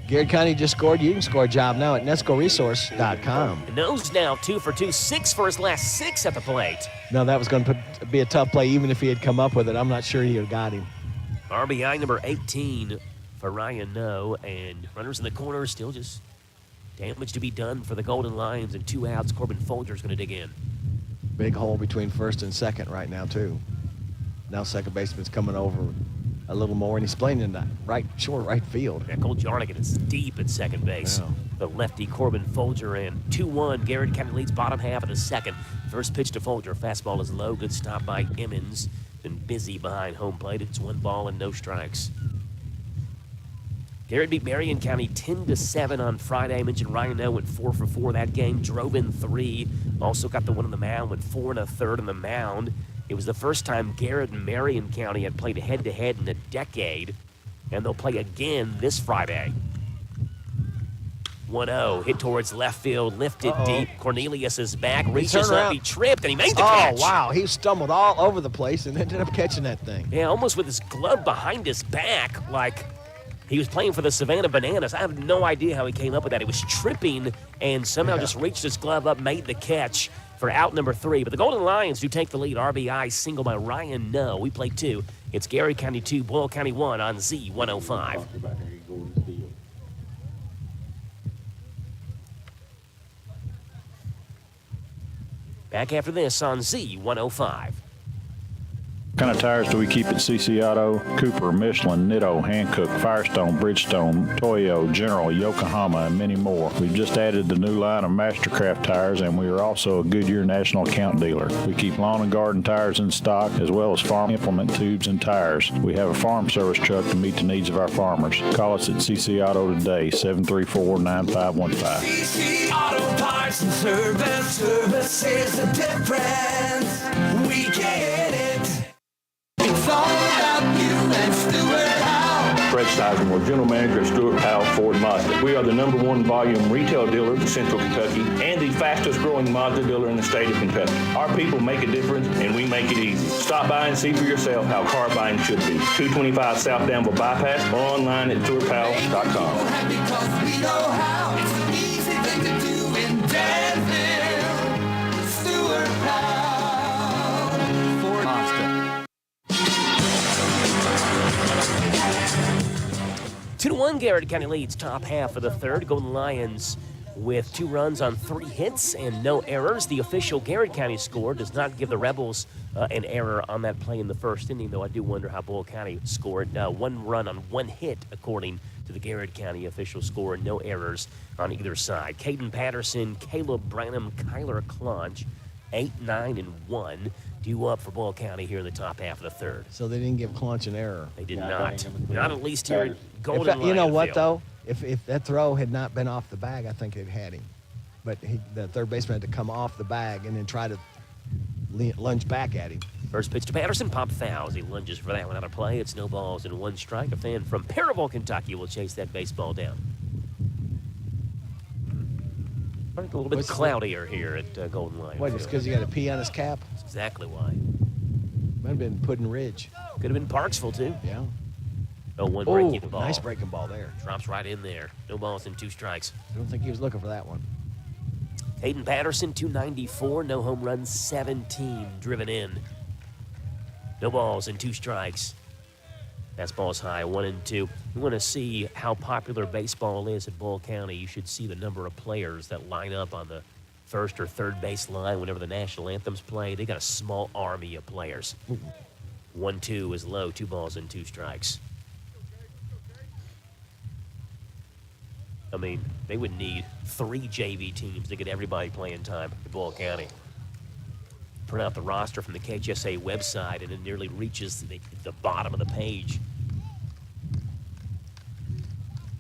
Garrett County just scored. You can score a job now at nescoresource.com.
And No's now 2 for 2, 6 for his last 6 at the plate.
No, that was going to be a tough play, even if he had come up with it. I'm not sure he would have got him.
RBI number 18 for Ryan No, and runners in the corner still just damage to be done for the Golden Lions, and 2 outs. Corbin Folger's going to dig in.
Big hole between first and second right now, too. Now second baseman's coming over a little more, and he's playing in the short right field.
Yeah, Cole Jarnigan is deep at second base.
Yeah.
The lefty Corbin Folger in. 2-1. Garrett County leads bottom half of the second. First pitch to Folger. Fastball is low. Good stop by Emmons. Been busy behind home plate. It's 1 ball and no strikes. Garrett beat Marion County 10-7 on Friday. I mentioned Ryan Noe went 4 for 4 that game. Drove in 3. Also got the one on the mound. Went 4 1/3 on the mound. It was the first time Garrett and Marion County had played head-to-head in a decade. And they'll play again this Friday. 1-0, hit towards left field, lifted deep. Cornelius is back, reaches up, he tripped, and he made the catch.
Oh, wow, he stumbled all over the place and ended up catching that thing.
Yeah, almost with his glove behind his back, like he was playing for the Savannah Bananas. I have no idea how he came up with that. He was tripping and somehow just reached his glove up, made the catch for out number 3. But the Golden Lions do take the lead. RBI single by Ryan Noe. We play 2. It's Garrett County 2, Boyle County 1 on Z105. Back after this on Z105.
What kind of tires do we keep at CC Auto? Cooper, Michelin, Nitto, Hankook, Firestone, Bridgestone, Toyo, General, Yokohama, and many more. We've just added the new line of Mastercraft tires, and we are also a Goodyear National Account dealer. We keep lawn and garden tires in stock, as well as farm implement tubes and tires. We have a farm service truck to meet the needs of our farmers. Call us at CC Auto today, 734-9515.
CC Auto Parts and Service. Service is the difference. We get it. It's all about you and Stuart Howell.
Fred Sizemore, General Manager at Stuart Howell Ford Mazda. We are the #1 volume retail dealer in Central Kentucky and the fastest growing Mazda dealer in the state of Kentucky. Our people make a difference and we make it easy. Stop by and see for yourself how car buying should be. 225 South Danville Bypass or online at stuarthowell.com.
Because we know how. It's an easy thing to do in Danville. Stuart Howell Ford Mazda.
2-1, Garrett County leads top half of the third. Golden Lions with 2 runs on 3 hits and no errors. The official Garrett County score does not give the Rebels an error on that play in the first inning, though I do wonder how Boyle County scored. 1 run on 1 hit, according to the Garrett County official score. No errors on either side. Caden Patterson, Caleb Branham, Kyler Clunch, 8, 9, and 1. Due up for Boyle County here in the top half of the third.
So they didn't give Clunch an error.
They did not. Not at least here at Golden Lion.
You know what,
Field.
though? If that throw had not been off the bag, I think it had him. But the third baseman had to come off the bag and then try to lunge back at him.
First pitch to Patterson, pop foul as he lunges for that one out of play. It's no balls and 1 strike. A fan from Perryville, Kentucky will chase that baseball down. I think a little bit cloudier here at Golden Lion.
What, just because he got a P on his cap?
That's exactly why.
Might have been Puddin' Ridge.
Could have been Parksville, too.
Yeah.
0-1 breaking ball.
Nice breaking ball there.
Drops right in there. No balls and 2 strikes.
I don't think he was looking for that one.
Hayden Patterson, 294, no home runs, 17 driven in. No balls and 2 strikes. Fastball's high, 1-2. We want to see how popular baseball is at Boyle County. You should see the number of players that line up on the first or third base line whenever the national anthems play. They got a small army of players. 1-2 is low, 2 balls and 2 strikes. I mean, they would need 3 JV teams to get everybody playing time at Boyle County. Print out the roster from the KHSA website, and it nearly reaches the bottom of the page.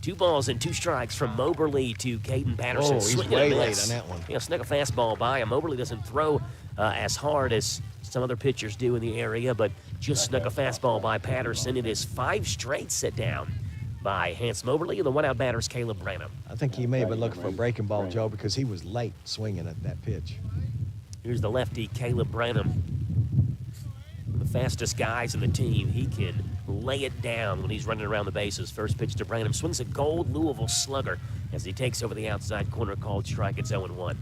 2 balls and 2 strikes from Moberly to Caden Patterson.
Oh, he's way late on that one.
Yeah, snuck a fastball by him. Moberly doesn't throw as hard as some other pitchers do in the area, but just snuck a fastball by Patterson. It is 5 straight set down by Hans Moberly, and the one-out batter is Caleb Branham.
I think he may have been looking for a breaking ball, Joe, because he was late swinging at that pitch.
Here's the lefty, Caleb Branham. One of the fastest guys in the team. He can lay it down when he's running around the bases. First pitch to Branham. Swings a gold Louisville slugger as he takes over the outside corner, called strike. It's 0-1.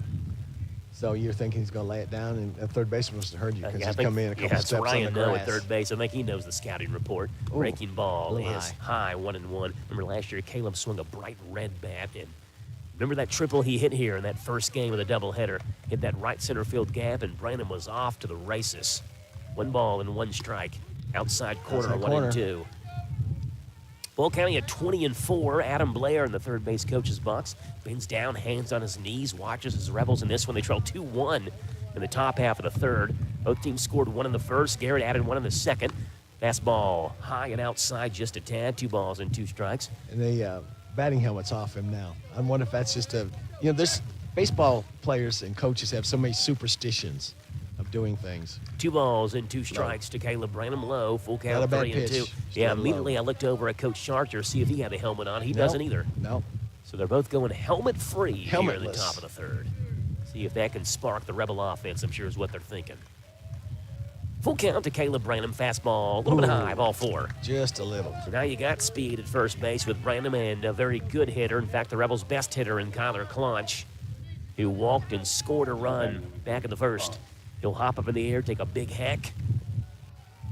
So you're thinking he's going to lay it down, and the third baseman must have heard you because he's come in a couple steps on the
Ryan Noe
grass.
at third base. I think he knows the scouting report. Breaking ball is high, 1-1. Remember last year, Caleb swung a bright red bat, and remember that triple he hit here in that first game of the doubleheader? Hit that right center field gap, and Branham was off to the races. 1 ball and 1 strike. Outside corner, 1-2. Boyle County at 20-4. Adam Blair in the third base coach's box bends down, hands on his knees, watches his Rebels in this one. They trail 2-1 in the top half of the third. Both teams scored one in the first. Garrett added one in the second. Fastball high and outside just a tad. 2 balls and 2 strikes.
And the batting helmet's off him now. I wonder if that's just there's baseball players and coaches have so many superstitions of doing things.
2 balls and 2 strikes to Caleb Branham. Low, full count, 3-2. Yeah, immediately I looked over at Coach Charger, see if he had the helmet on. He doesn't either.
No.
So they're both going helmet-free here in the
Helmetless.
top of the third. See if that can spark the Rebel offense, I'm sure is what they're thinking. Full count to Caleb Branham. Fastball, a little bit high, ball 4.
Just a little.
So now you got speed at first base with Branham and a very good hitter. In fact, the Rebels' best hitter in Kyler Claunch, who walked and scored a run back in the first. He'll hop up in the air, take a big hack,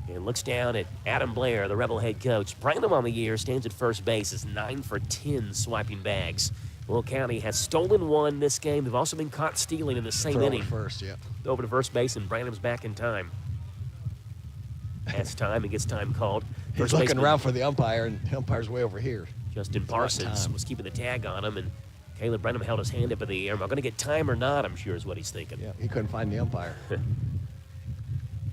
and looks down at Adam Blair, the Rebel head coach. Branham on the year stands at first base, is 9 for 10 swiping bags. Boyle County has stolen 1 this game. They've also been caught stealing in the same inning.
First, yeah.
Over to first base, and Branham's back in time. Has time and gets time called.
He's looking around for the umpire, and the umpire's way over here.
Justin Parsons was keeping the tag on him, and Caleb Branham held his hand up in the air. Am I going to get time or not? I'm sure is what he's thinking.
Yeah, he couldn't find the umpire.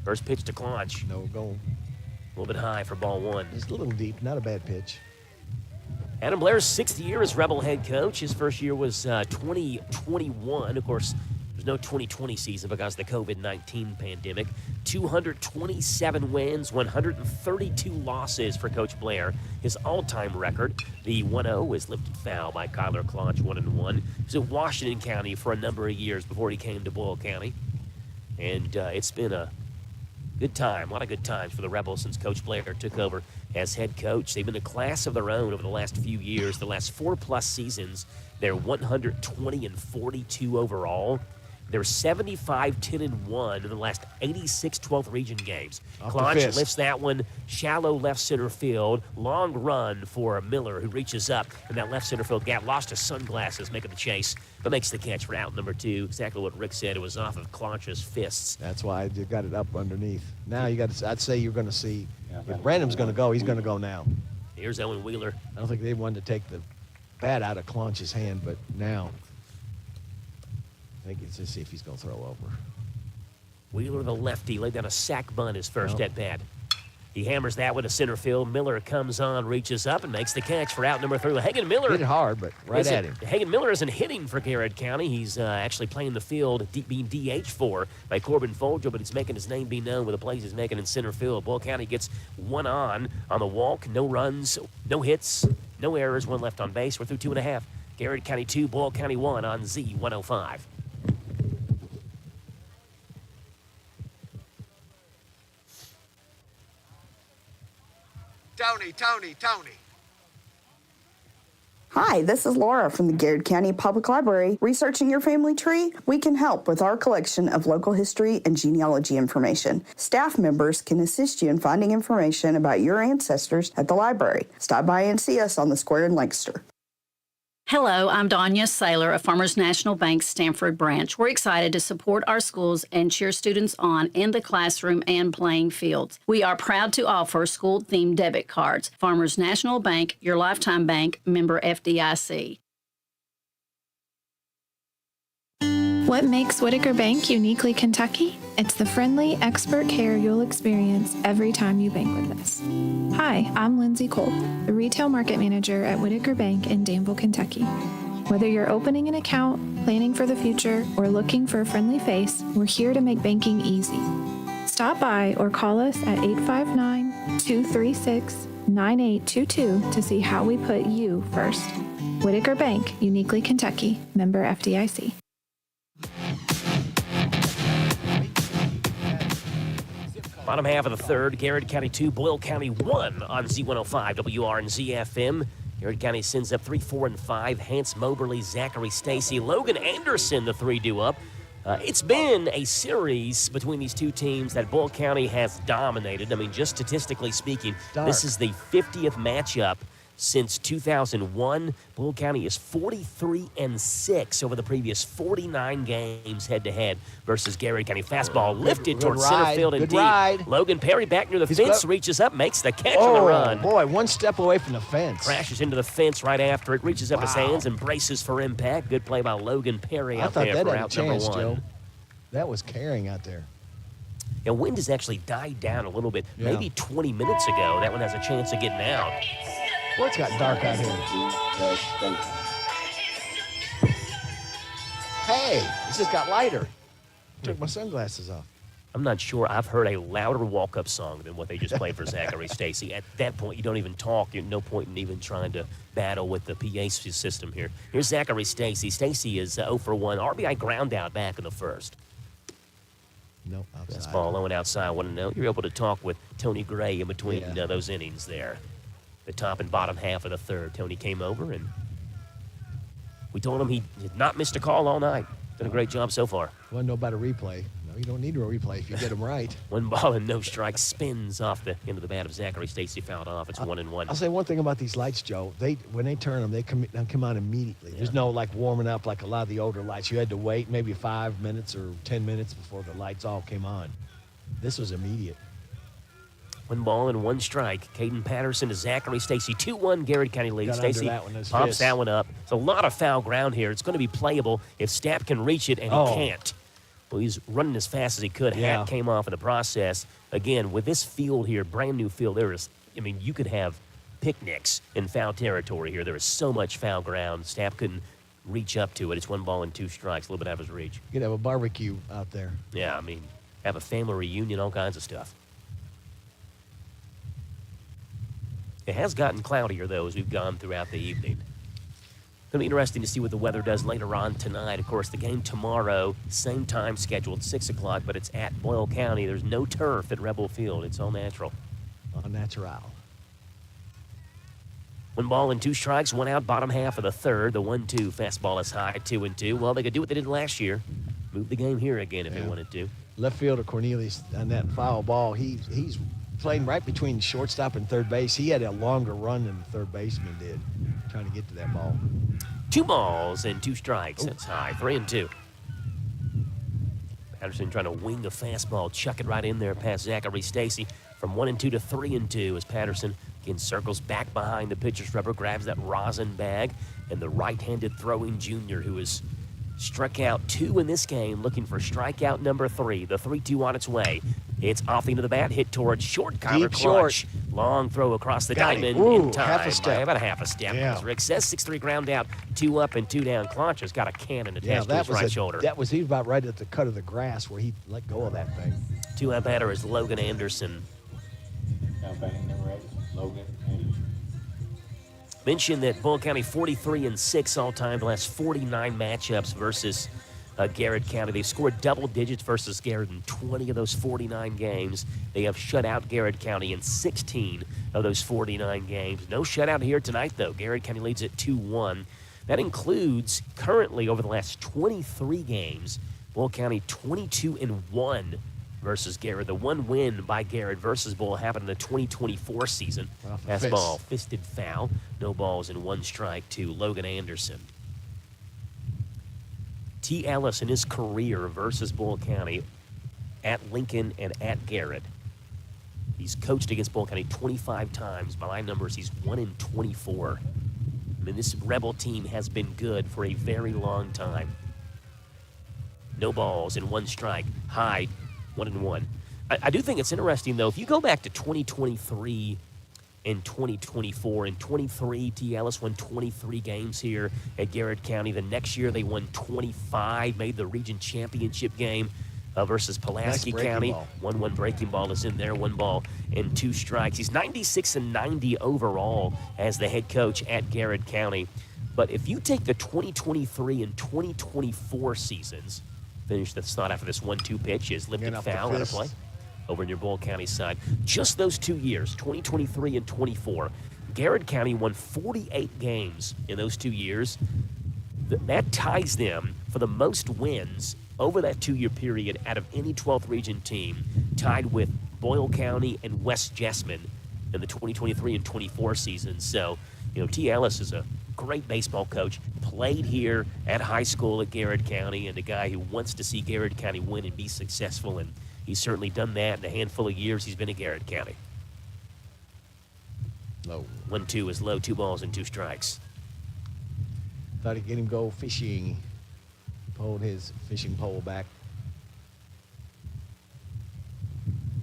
First pitch to Claunch.
No goal.
A little bit high for ball 1.
It's a little deep, not a bad pitch.
Adam Blair's 6th year as Rebel head coach. His first year was 2021. Of course, there's no 2020 season because of the COVID-19 pandemic. 227 wins, 132 losses for Coach Blair. His all-time record, the 1-0, is lifted foul by Kyler Claunch, 1-1. He was at Washington County for a number of years before he came to Boyle County. And it's been a good time, a lot of good times for the Rebels since Coach Blair took over as head coach. They've been a class of their own over the last few years. The last 4+ seasons, they're 120-42 overall. They're 75-10-1 in the last 86 12th region games. Claunch lifts that one, shallow left center field, long run for Miller, who reaches up in that left center field gap, lost his sunglasses making the chase, but makes the catch for out number 2. Exactly what Rick said. It was off of Claunch's fists.
That's why you got it up underneath. Now you got to. I'd say you're going to see. If Branham's going to go, he's going to go now.
Here's Owen Wheeler.
I don't think they wanted to take the bat out of Claunch's hand, but now I think it's to see if he's going to throw over.
Wheeler, the lefty, laid down a sac bunt his first at bat. He hammers that one to center field. Miller comes on, reaches up, and makes the catch for out number 3. Hagen Miller
hit it hard, but right at him.
Hagen Miller isn't hitting for Garrett County. He's actually playing the field, being DH for by Corbin Folger, but he's making his name be known with the plays he's making in center field. Boyle County gets 1 on the walk, no runs, no hits, no errors, 1 left on base. We're through 2.5. Garrett County 2, Boyle County 1 on Z105.
Tony.
Hi, this is Laura from the Garrett County Public Library. Researching your family tree? We can help with our collection of local history and genealogy information. Staff members can assist you in finding information about your ancestors at the library. Stop by and see us on the square in Lancaster.
Hello, I'm Danya Saylor of Farmers National Bank's Stanford branch. We're excited to support our schools and cheer students on in the classroom and playing fields. We are proud to offer school-themed debit cards. Farmers National Bank, your lifetime bank, member FDIC.
What makes Whitaker Bank uniquely Kentucky? It's the friendly, expert care you'll experience every time you bank with us. Hi, I'm Lindsay Cole, the Retail Market Manager at Whitaker Bank in Danville, Kentucky. Whether you're opening an account, planning for the future, or looking for a friendly face, we're here to make banking easy. Stop by or call us at 859-236-9822 to see how we put you first. Whitaker Bank, uniquely Kentucky, member FDIC.
Bottom half of the third, Garrett County 2, Boyle County 1 on Z105 WRNZ FM. Garrett County sends up 3, 4, and 5. Hance Moberly, Zachary Stacy, Logan Anderson, the 3 due up. It's been a series between these two teams that Boyle County has dominated. I mean, just statistically speaking, this is the 50th matchup since 2001. Bull County is 43-6 over the previous 49 games head-to-head versus Garrett County. Fastball lifted towards center field and deep.
Ride.
Logan Perry back near the fence, reaches up, makes the catch on the run.
Boy, one step away from the fence.
Crashes into the fence right after it, reaches up his hands and braces for impact. Good play by Logan Perry out there for out number one.
Joe. That was carrying out there.
And wind has actually died down a little bit. Maybe 20 minutes ago, that one has a chance of getting out.
Boy, it's got dark out here. Hey, this just got lighter. Took my sunglasses off.
I'm not sure I've heard a louder walk-up song than what they just played for Zachary Stacy. At that point, you don't even talk. There's no point in even trying to battle with the PA system here. Here's Zachary Stacy. Stacy is 0 for 1. RBI ground out back in the first.
No, outside.
Fastball low and outside. 1-0. You're able to talk with Tony Gray in between those innings there. The top and bottom half of the third. Tony came over, and we told him he had not missed a call all night. Done a great job so far.
Wasn't nobody replay. No, you don't need a replay if you get them right.
1 ball and no strike, spins off the end of the bat of Zachary Stacy, fouled off. It's 1-1.
I'll say one thing about these lights, Joe. When they turn them, they come on immediately. There's no like warming up like a lot of the older lights. You had to wait maybe 5 minutes or 10 minutes before the lights all came on. This was immediate.
1 ball and 1 strike. Caden Patterson to Zachary Stacy. 2-1 Garrett County lead.
Got
Stacy pops that one up. It's a lot of foul ground here. It's going to be playable if Stapp can reach it, and he can't. Well, he's running as fast as he could. Hat came off in the process. Again, with this field here, brand new field, you could have picnics in foul territory here. There is so much foul ground. Stapp couldn't reach up to it. It's 1 ball and 2 strikes, a little bit out of his reach.
You could have a barbecue out there.
Yeah, have a family reunion, all kinds of stuff. It has gotten cloudier, though, as we've gone throughout the evening. It's going to be interesting to see what the weather does later on tonight. Of course, the game tomorrow, same time scheduled, 6 o'clock, but it's at Boyle County. There's no turf at Rebel Field. It's all natural.
All natural.
1 ball and 2 strikes, 1 out, bottom half of the third. The 1-2 fastball is high, 2-2. Well, they could do what they did last year. Move the game here again if they wanted to.
Left fielder Cornelius on that foul ball, he's playing right between shortstop and third base. He had a longer run than the third baseman did, trying to get to that ball.
2 balls and 2 strikes. That's high, 3-2. Patterson trying to wing a fastball, chuck it right in there past Zachary Stacy. From 1-2 to 3-2 as Patterson again circles back behind the pitcher's rubber, grabs that rosin bag, and the right-handed throwing junior who is struck out 2 in this game, looking for strikeout number 3. The 3-2 on its way. It's off into the bat, hit towards short. Kyler Clutch. Long throw across the diamond in time.
Half a step.
About a half a step. As Rick says, 6-3 ground out, 2 up and 2 down. Clutch has got a cannon attached to his right shoulder.
He was about right at the cut of the grass where he let go of that thing.
2-out batter is Logan Anderson.
Logan.
Mentioned that Bull County 43-6 all time, the last 49 matchups versus Garrett County. They've scored double digits versus Garrett in 20 of those 49 games. They have shut out Garrett County in 16 of those 49 games. No shutout here tonight, though. Garrett County leads at 2-1. That includes currently over the last 23 games, Bull County 22-1 versus Garrett. The 1 win by Garrett versus Bull happened in the 2024 season. Fastball, fisted foul. No balls and 1 strike to Logan Anderson. T. Ellis in his career versus Bull County at Lincoln and at Garrett. He's coached against Bull County 25 times. By my numbers, he's 1-24. This Rebel team has been good for a very long time. No balls and 1 strike. High, 1-1. I do think it's interesting, though, if you go back to 2023 and 2024, in 23, T. Ellis won 23 games here at Garrett County. The next year, they won 25, made the region championship game versus Pulaski County. 1-1 breaking ball is in there, 1 ball and 2 strikes. He's 96-90 overall as the head coach at Garrett County. But if you take the 2023 and 2024 seasons, finish the snot after this 1-2 pitch is lifted foul out of play over in your Bull County side. Just those 2 years, 2023 and 24, Garrett County won 48 games in those 2 years. That ties them for the most wins over that 2-year period out of any 12th region team, tied with Boyle County and West Jessamine in the 2023 and 24 seasons. So You know, T. Ellis is a great baseball coach, played here at high school at Garrett County, and a guy who wants to see Garrett County win and be successful, and he's certainly done that in a handful of years he's been at Garrett County.
Low.
1-2 is low, 2 balls and 2 strikes.
Thought he'd get him go fishing. Pulled his fishing pole back.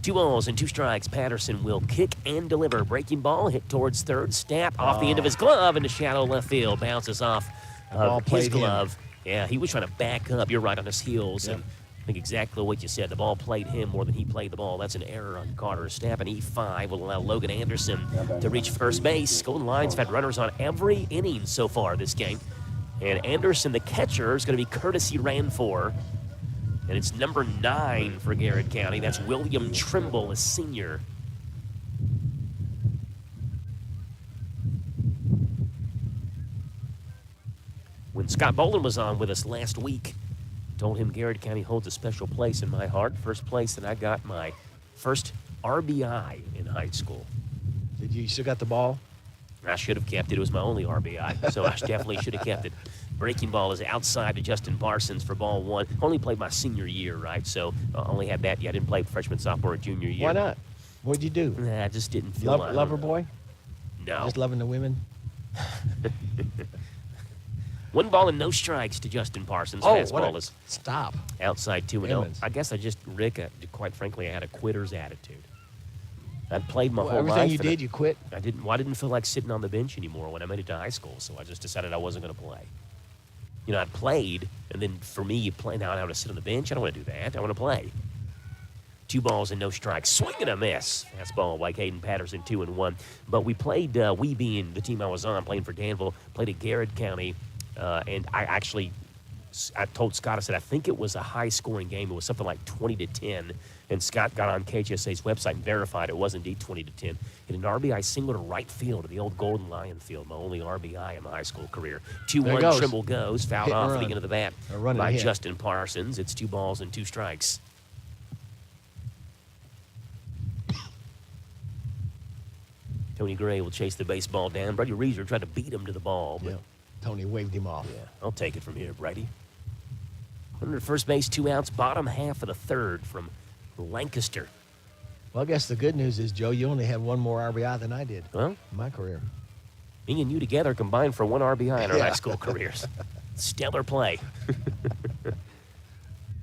2 balls and 2 strikes. Patterson will kick and deliver. Breaking ball hit towards third. Snap off the end of his glove into shallow left field. Bounces off his glove. Yeah, he was trying to back up. You're right, on his heels. Yep. And I think exactly what you said. The ball played him more than he played the ball. That's an error on Carter. Snap an E5 will allow Logan Anderson to reach first base. Golden Lions have had runners on every inning so far this game. And Anderson, the catcher, is going to be courtesy ran for. And it's number 9 for Garrett County. That's William Trimble, a senior. When Scott Boland was on with us last week, told him Garrett County holds a special place in my heart. First place that I got my first RBI in high school.
Did you still got the ball?
I should have kept it. It was my only RBI, so I definitely should have kept it. Breaking ball is outside to Justin Parsons for ball 1. Only played my senior year, right? So I only had that. Yeah, I didn't play freshman, sophomore, or junior year.
Why not? What'd you do?
Nah, I just didn't feel like
Lover boy?
No.
Just loving the women?
1 ball and no strikes to Justin Parsons.
Oh,
fastball is
stop.
Outside 2-0. I guess Rick, quite frankly, I had a quitter's attitude. I'd played my whole life.
Everything you did, you quit?
I didn't feel like sitting on the bench anymore when I made it to high school, so I just decided I wasn't going to play. You know, I played, and then for me, you play now. I want to sit on the bench. I don't want to do that. I want to play. 2 balls and no strikes. Swing and a miss. Fastball by Caden Patterson, 2-1. But we played, we being the team I was on, playing for Danville, played at Garrett County, and I told Scott, I said, I think it was a high-scoring game. It was something like 20-10. And Scott got on KHSA's website and verified it was indeed 20-10. Hit an RBI single to right field to the old Golden Lion field, my only RBI in my high school career. 2-1, Trimble goes, fouled off at the end of the bat by Justin Parsons. It's 2 balls and 2 strikes. Tony Gray will chase the baseball down. Brady Reeser tried to beat him to the ball, but
Tony waved him off.
Yeah, I'll take it from here, Brady. Under first base, 2 outs, bottom half of the third from Lancaster.
Well, I guess the good news is, Joe, you only had 1 more RBI than I did
in
my career.
Me and you together combined for 1 RBI in our high school careers. Stellar play.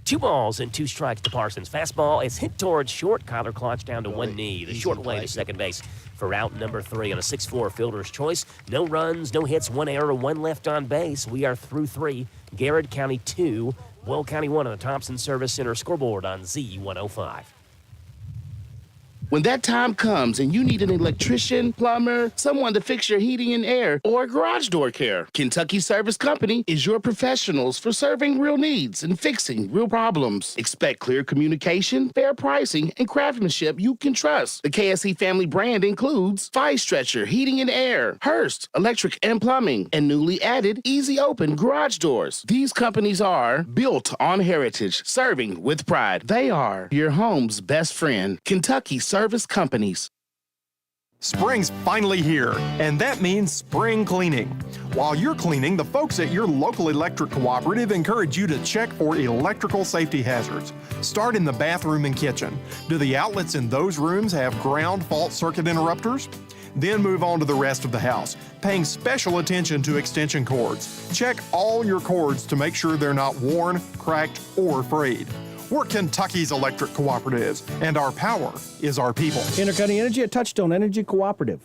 2 balls and 2 strikes to Parsons. Fastball is hit towards short. Kyler Klotz down to one knee. The short way to second base for out number 3 on a 6-4 fielder's choice. No runs, no hits, 1 error, 1 left on base. We are through 3. Garrett County 2, Boyle County 1 on the Thompson Service Center scoreboard on Z105.
When that time comes and you need an electrician, plumber, someone to fix your heating and air, or garage door care, Kentucky Service Company is your professionals for serving real needs and fixing real problems. Expect clear communication, fair pricing, and craftsmanship you can trust. The KSE family brand includes Fire Stretcher Heating and Air, Hearst Electric and Plumbing, and newly added Easy Open Garage Doors. These companies are built on heritage, serving with pride. They are your home's best friend, Kentucky Service Companies.
Spring's finally here, and that means spring cleaning. While you're cleaning, the folks at your local electric cooperative encourage you to check for electrical safety hazards. Start in the bathroom and kitchen. Do the outlets in those rooms have ground fault circuit interrupters? Then move on to the rest of the house, paying special attention to extension cords. Check all your cords to make sure they're not worn, cracked, or frayed. We're Kentucky's electric cooperatives, and our power is our people.
Intercounty Energy, a Touchstone Energy Cooperative.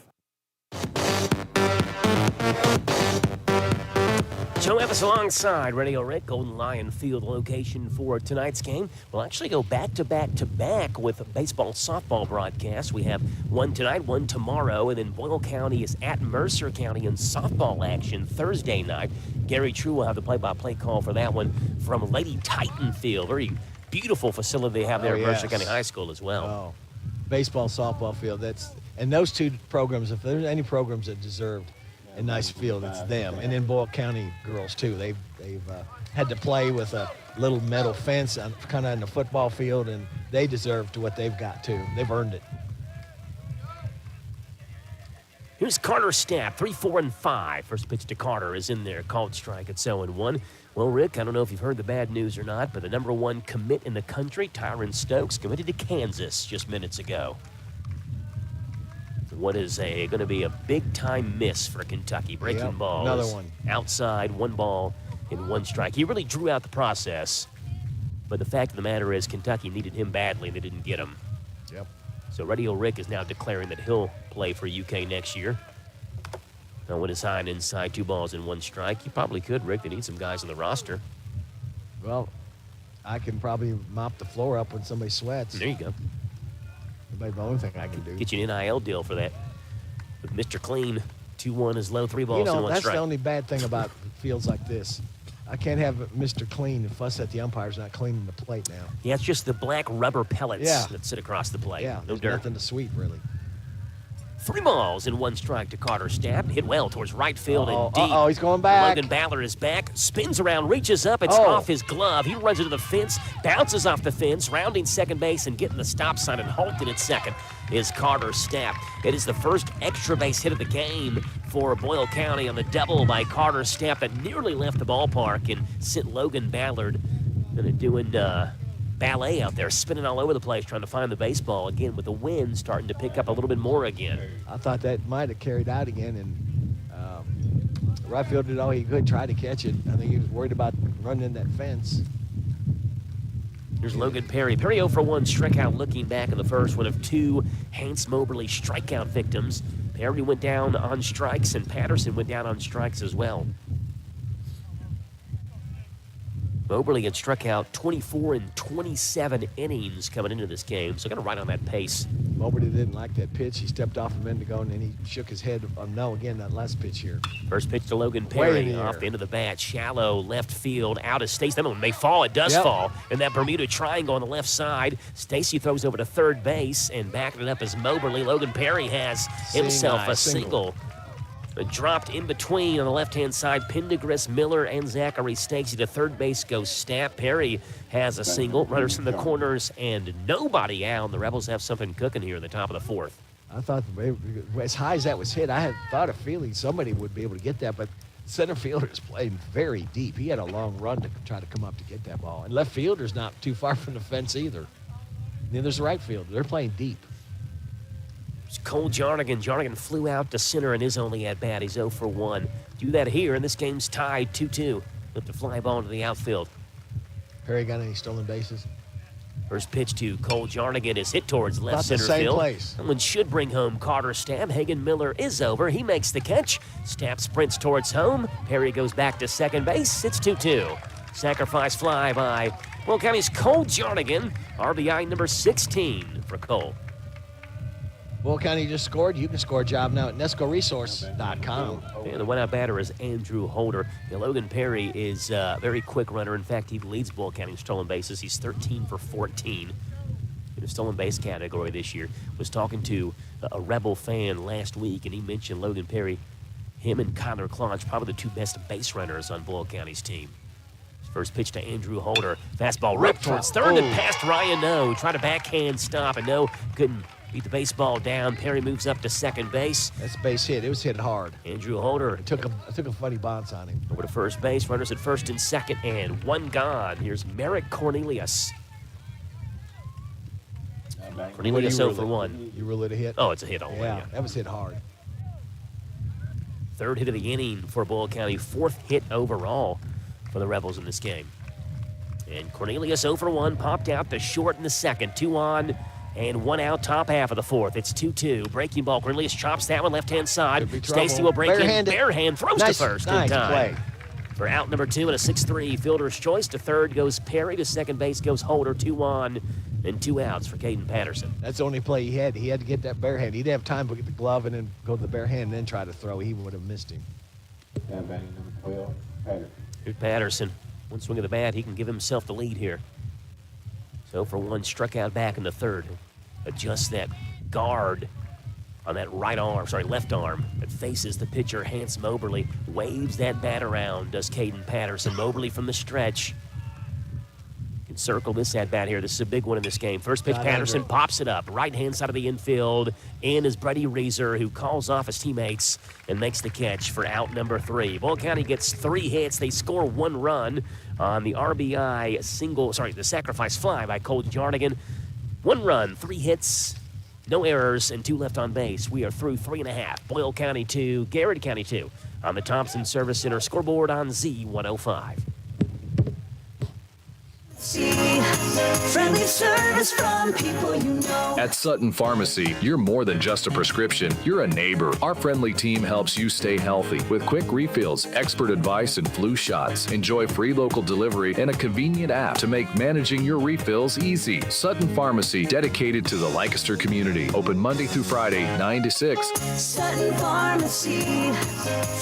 Joe Evans alongside Radio Rick, Golden Lion Field location for tonight's game. We'll actually go back to back with a baseball softball broadcast. We have one tonight, one tomorrow, and then Boyle County is at Mercer County in softball action Thursday night. Gary True will have the play-by-play call for that one from Lady Titan Field. Very beautiful facility they have there at Mercer County High School as well.
Oh, baseball, softball field. And those 2 programs, if there's any programs that deserved a nice field, it's them. And then Boyle County girls too. They've had to play with a little metal fence kind of in the football field, and they deserve to what they've got too. They've earned it.
Here's Carter Stapp, 3, 4, and 5. First pitch to Carter is in there. Called strike at 0-1. Well, Rick, I don't know if you've heard the bad news or not, but the number 1 commit in the country, Tyron Stokes, committed to Kansas just minutes ago. What is going to be a big-time miss for Kentucky. Breaking balls.
Another one.
Outside, 1 ball and 1 strike. He really drew out the process. But the fact of the matter is Kentucky needed him badly, and they didn't get him.
Yep.
So Radio Rick is now declaring that he'll play for UK next year. Now, with his high and inside, 2 balls and 1 strike, you probably could, Rick. They need some guys on the roster.
Well, I can probably mop the floor up when somebody sweats.
There you go.
That's the only thing I can do.
Get you an NIL deal for that. With Mr. Clean, 2-1 is low, 3 balls and 1
that's
strike.
the only bad thing about fields like this. I can't have Mr. Clean and fuss at the umpires not cleaning the plate now.
Yeah, it's just the black rubber pellets that sit across the plate.
Yeah,
no
there's
dirt.
nothing to sweep, really.
3 balls and 1 strike to Carter Stapp. Hit well towards right field and deep.
Uh-oh, he's going back.
Logan Ballard is back, spins around, reaches up. It's off his glove. He runs into the fence, bounces off the fence, rounding second base and getting the stop sign and halting at second is Carter Stapp. It is the first extra base hit of the game for Boyle County on the double by Carter Stapp that nearly left the ballpark and sent Logan Ballard doing ballet out there, spinning all over the place, trying to find the baseball again with the wind starting to pick up a little bit more again.
I thought that might have carried out again, and right field did all he could, try to catch it. I think he was worried about running in that fence.
Here's Logan Perry. Perry 0 for 1 strikeout looking back in the first, one of 2 Hance Moberly strikeout victims. Perry went down on strikes, and Patterson went down on strikes as well. Moberly had struck out 24 in 27 innings coming into this game, so kind of right on that pace.
Moberly didn't like that pitch. He stepped off a minute ago, and then he shook his head no again that last pitch here.
First pitch to Logan
Way in
Perry
the
off
air.
the end of the bat. Shallow left field, out of Stacy. That one may fall. It does fall. And that Bermuda triangle on the left side. Stacy throws over to third base, and backing it up is Moberly. Logan Perry has himself a single. Dropped in between on the left-hand side, Pendergrass, Miller, and Zachary Stacy. To third base goes Stapp. Perry has a single. Runners in the corners and nobody out. The Rebels have something cooking here in the top of the 4th.
I thought as high as that was hit, I had thought a feeling somebody would be able to get that, but center fielder's playing very deep. He had a long run to try to come up to get that ball. And left fielder's not too far from the fence either. Neither's the right fielder. They're playing deep.
Cole Jarnigan. Jarnigan flew out to center in his only at-bat. He's 0 for 1. Do that here, and this game's tied 2-2. With the fly ball into the outfield.
Perry got any stolen bases?
First pitch to Cole Jarnigan is hit towards left
About the
center
same
field.
place.
That one should bring home Carter Stapp. Hagan Miller is over. He makes the catch. Stapp sprints towards home. Perry goes back to second base. It's 2-2. Sacrifice fly by Will County's Cole Jarnigan. RBI number 16 for Cole.
Will County just scored. You can score a job now at NESCOresource.com.
And the one-out batter is Andrew Holder. Now, Logan Perry is a very quick runner. In fact, he leads Boyle County in stolen bases. He's 13 for 14 in the stolen base category this year. Was talking to a Rebel fan last week, and he mentioned Logan Perry. Him and Kyler Claunch, probably the 2 best base runners on Boyle County's team. First pitch to Andrew Holder. Fastball ripped towards third and past Ryan No. Tried a backhand stop, and No couldn't beat the baseball down. Perry moves up to second base.
That's a base hit. It was hit hard.
Andrew Holder
I took a funny bounce on him.
over to first base. Runners at first and second, and 1 gone. Here's Merrick Cornelius. Cornelius 0 for 1.
You rule it a hit?
Oh, it's a hit all the way.
Yeah, that was hit hard.
Third hit of the inning for Boyle County. 4th hit overall for the Rebels in this game. And Cornelius 0 for 1, popped out to short in the second. 2 on and 1 out, top half of the 4th. It's 2-2. Breaking ball. Cornelius chops that one left-hand side. Stacy will break in. Barehand throws to first in time.
Play.
For out number 2 and a 6-3 fielder's choice. To third goes Perry. To second base goes Holder. 2 on and 2 outs for Caden Patterson.
That's the only play he had. He had to get that bare hand. He didn't have time to get the glove and then go to the bare hand and then try to throw. He would have missed him.
Batting number 12, Patterson.
Here's Patterson. One swing of the bat, he can give himself the lead here. So for 1, struck out back in the third. Adjusts that guard on that left arm that faces the pitcher, Hance Moberly. Waves that bat around, does Caden Patterson. Moberly from the stretch. can circle this at bat here. This is a big one in this game. First pitch, Patterson pops it up. Right-hand side of the infield. In is Brady Reeser, who calls off his teammates and makes the catch for out number 3. Boyle County gets 3 hits. They score 1 run on the the sacrifice fly by Cole Jarnigan. 1 run, 3 hits, no errors, and 2 left on base. We are through 3.5. Boyle County 2, Garrett County 2 on the Thompson Service Center scoreboard on Z105.
Friendly service from people you know.
At Sutton Pharmacy, you're more than just a prescription. You're a neighbor. Our friendly team helps you stay healthy with quick refills, expert advice, and flu shots. Enjoy free local delivery and a convenient app to make managing your refills easy. Sutton Pharmacy, dedicated to the Lancaster community. Open Monday through Friday, 9 to 6.
Sutton Pharmacy.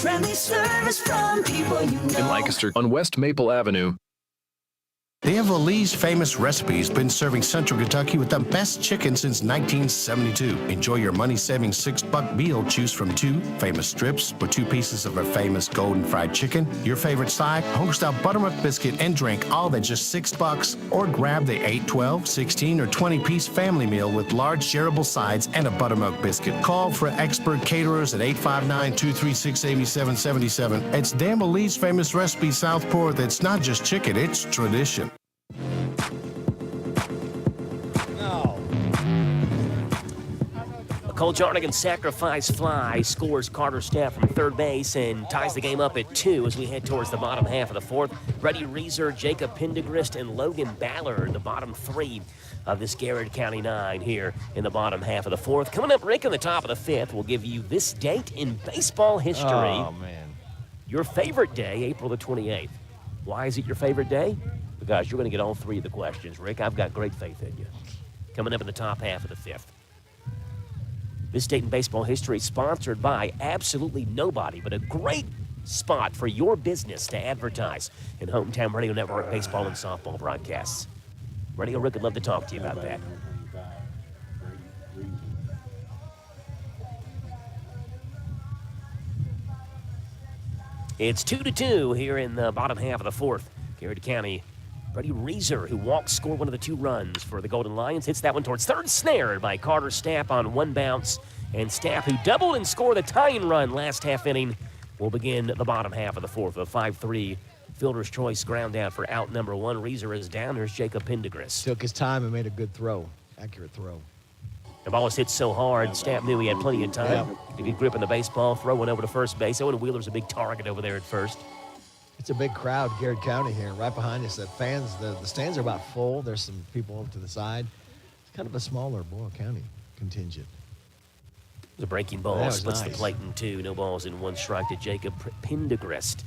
Friendly service from people you know.
In Lancaster on West Maple Avenue.
Danville Lee's famous recipe has been serving Central Kentucky with the best chicken since 1972. Enjoy your money-saving $6 meal. Choose from 2 famous strips or 2 pieces of our famous golden fried chicken, your favorite side, homestyle buttermilk biscuit, and drink, all at just $6. Or grab the 8, 12, 16, or 20-piece family meal with large shareable sides and a buttermilk biscuit. Call for expert caterers at 859-236-8777. It's Danville Lee's famous recipe, Southport. That's not just chicken, it's tradition.
Cole Jarnigan sacrifice fly scores Carter Stapp from third base and ties the game up at 2 as we head towards the bottom half of the 4th. Brady Reeser, Jacob Pendergrist, and Logan Ballard, the bottom 3 of this Garrett County 9 here in the bottom half of the 4th. Coming up, Rick, in the top of the 5th, we'll give you this date in baseball history.
Oh, man.
Your favorite day, April the 28th. Why is it your favorite day? Because you're going to get all 3 of the questions, Rick. I've got great faith in you. Coming up in the top half of the 5th. This date in baseball history is sponsored by absolutely nobody, but a great spot for your business to advertise in Hometown Radio Network baseball and softball broadcasts. Radio Rick would love to talk to you about that. It's 2-2 here in the bottom half of the 4th. Garrett County. Brady Reeser, who walks, scored one of the 2 runs for the Golden Lions, hits that one towards third, snared by Carter Stapp on 1 bounce. And Stapp, who doubled and scored the tying run last half inning, will begin the bottom half of the 4th. A 5-3 fielder's choice ground out for out number 1. Reeser is down. There's Jacob Pendergrist.
Took his time and made a good throw, accurate throw.
The ball was hit so hard, Stapp knew he had plenty of time to get grip on the baseball, throw one over to first base. Owen Wheeler's a big target over there at first.
It's a big crowd, Garrett County here. Right behind us, the fans, the stands are about full. There's some people over to the side. It's kind of a smaller Boyle County contingent.
The breaking ball splits the plate in 2. No balls in 1 strike to Jacob Pendergrist.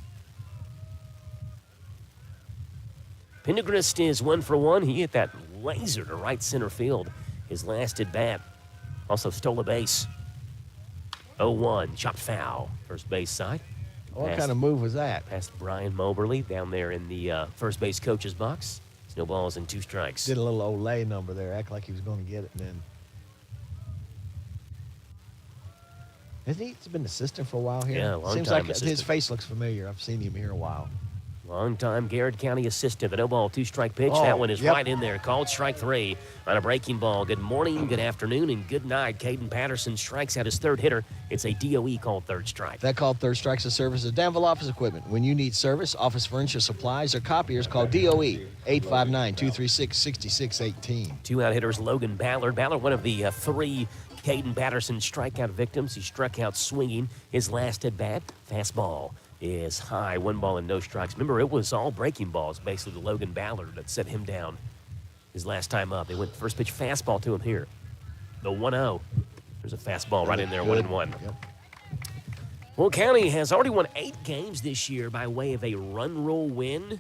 Pendergrist is 1 for 1. He hit that laser to right center field his last at bat. Also stole a base. 0-1, chopped foul, first base side.
What kind of move was that?
Past Brian Moberly down there in the first base coach's box. No balls and 2 strikes.
Did a little Olay number there, act like he was going to get it, and then. Hasn't he been assistant for a while here?
Yeah, a long
Seems
time
like
assistant.
his face looks familiar. I've seen him here a while.
Long-time Garrett County assistant. The no-ball 2-strike pitch. That one is right in there. Called strike 3 on a breaking ball. Good morning, good afternoon, and good night. Caden Patterson strikes out his 3rd hitter. It's a DOE called 3rd strike.
That called 3rd strike's a service of Danville Office Equipment. When you need service, office furniture, supplies, or copiers, call DOE 859-236-6618.
2 out hitters, Logan Ballard. Ballard, one of the 3 Caden Patterson strikeout victims. He struck out swinging his last at bat. Fastball is high, 1 ball and no strikes. Remember, it was all breaking balls, basically, the Logan Ballard that set him down his last time up. They went first pitch fastball to him here. The 1-0. There's a fastball right in there, 1-1. Boyle County has already won 8 games this year by way of a run rule win.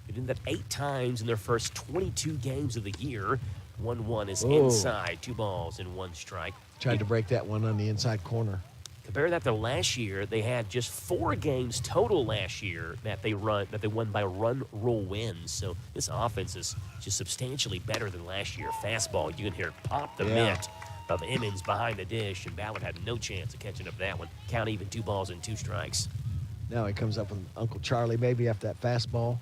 They did that 8 times in their first 22 games of the year. 1-1 is inside, 2 balls and 1 strike.
Tried to break that one on the inside corner.
Compare that to last year. They had just 4 games total last year that they won by run rule wins. So this offense is just substantially better than last year. Fastball, you can hear it pop the mitt of Emmons behind the dish, and Ballard had no chance of catching up that one. Count even 2 balls and 2 strikes.
Now he comes up with Uncle Charlie maybe after that fastball.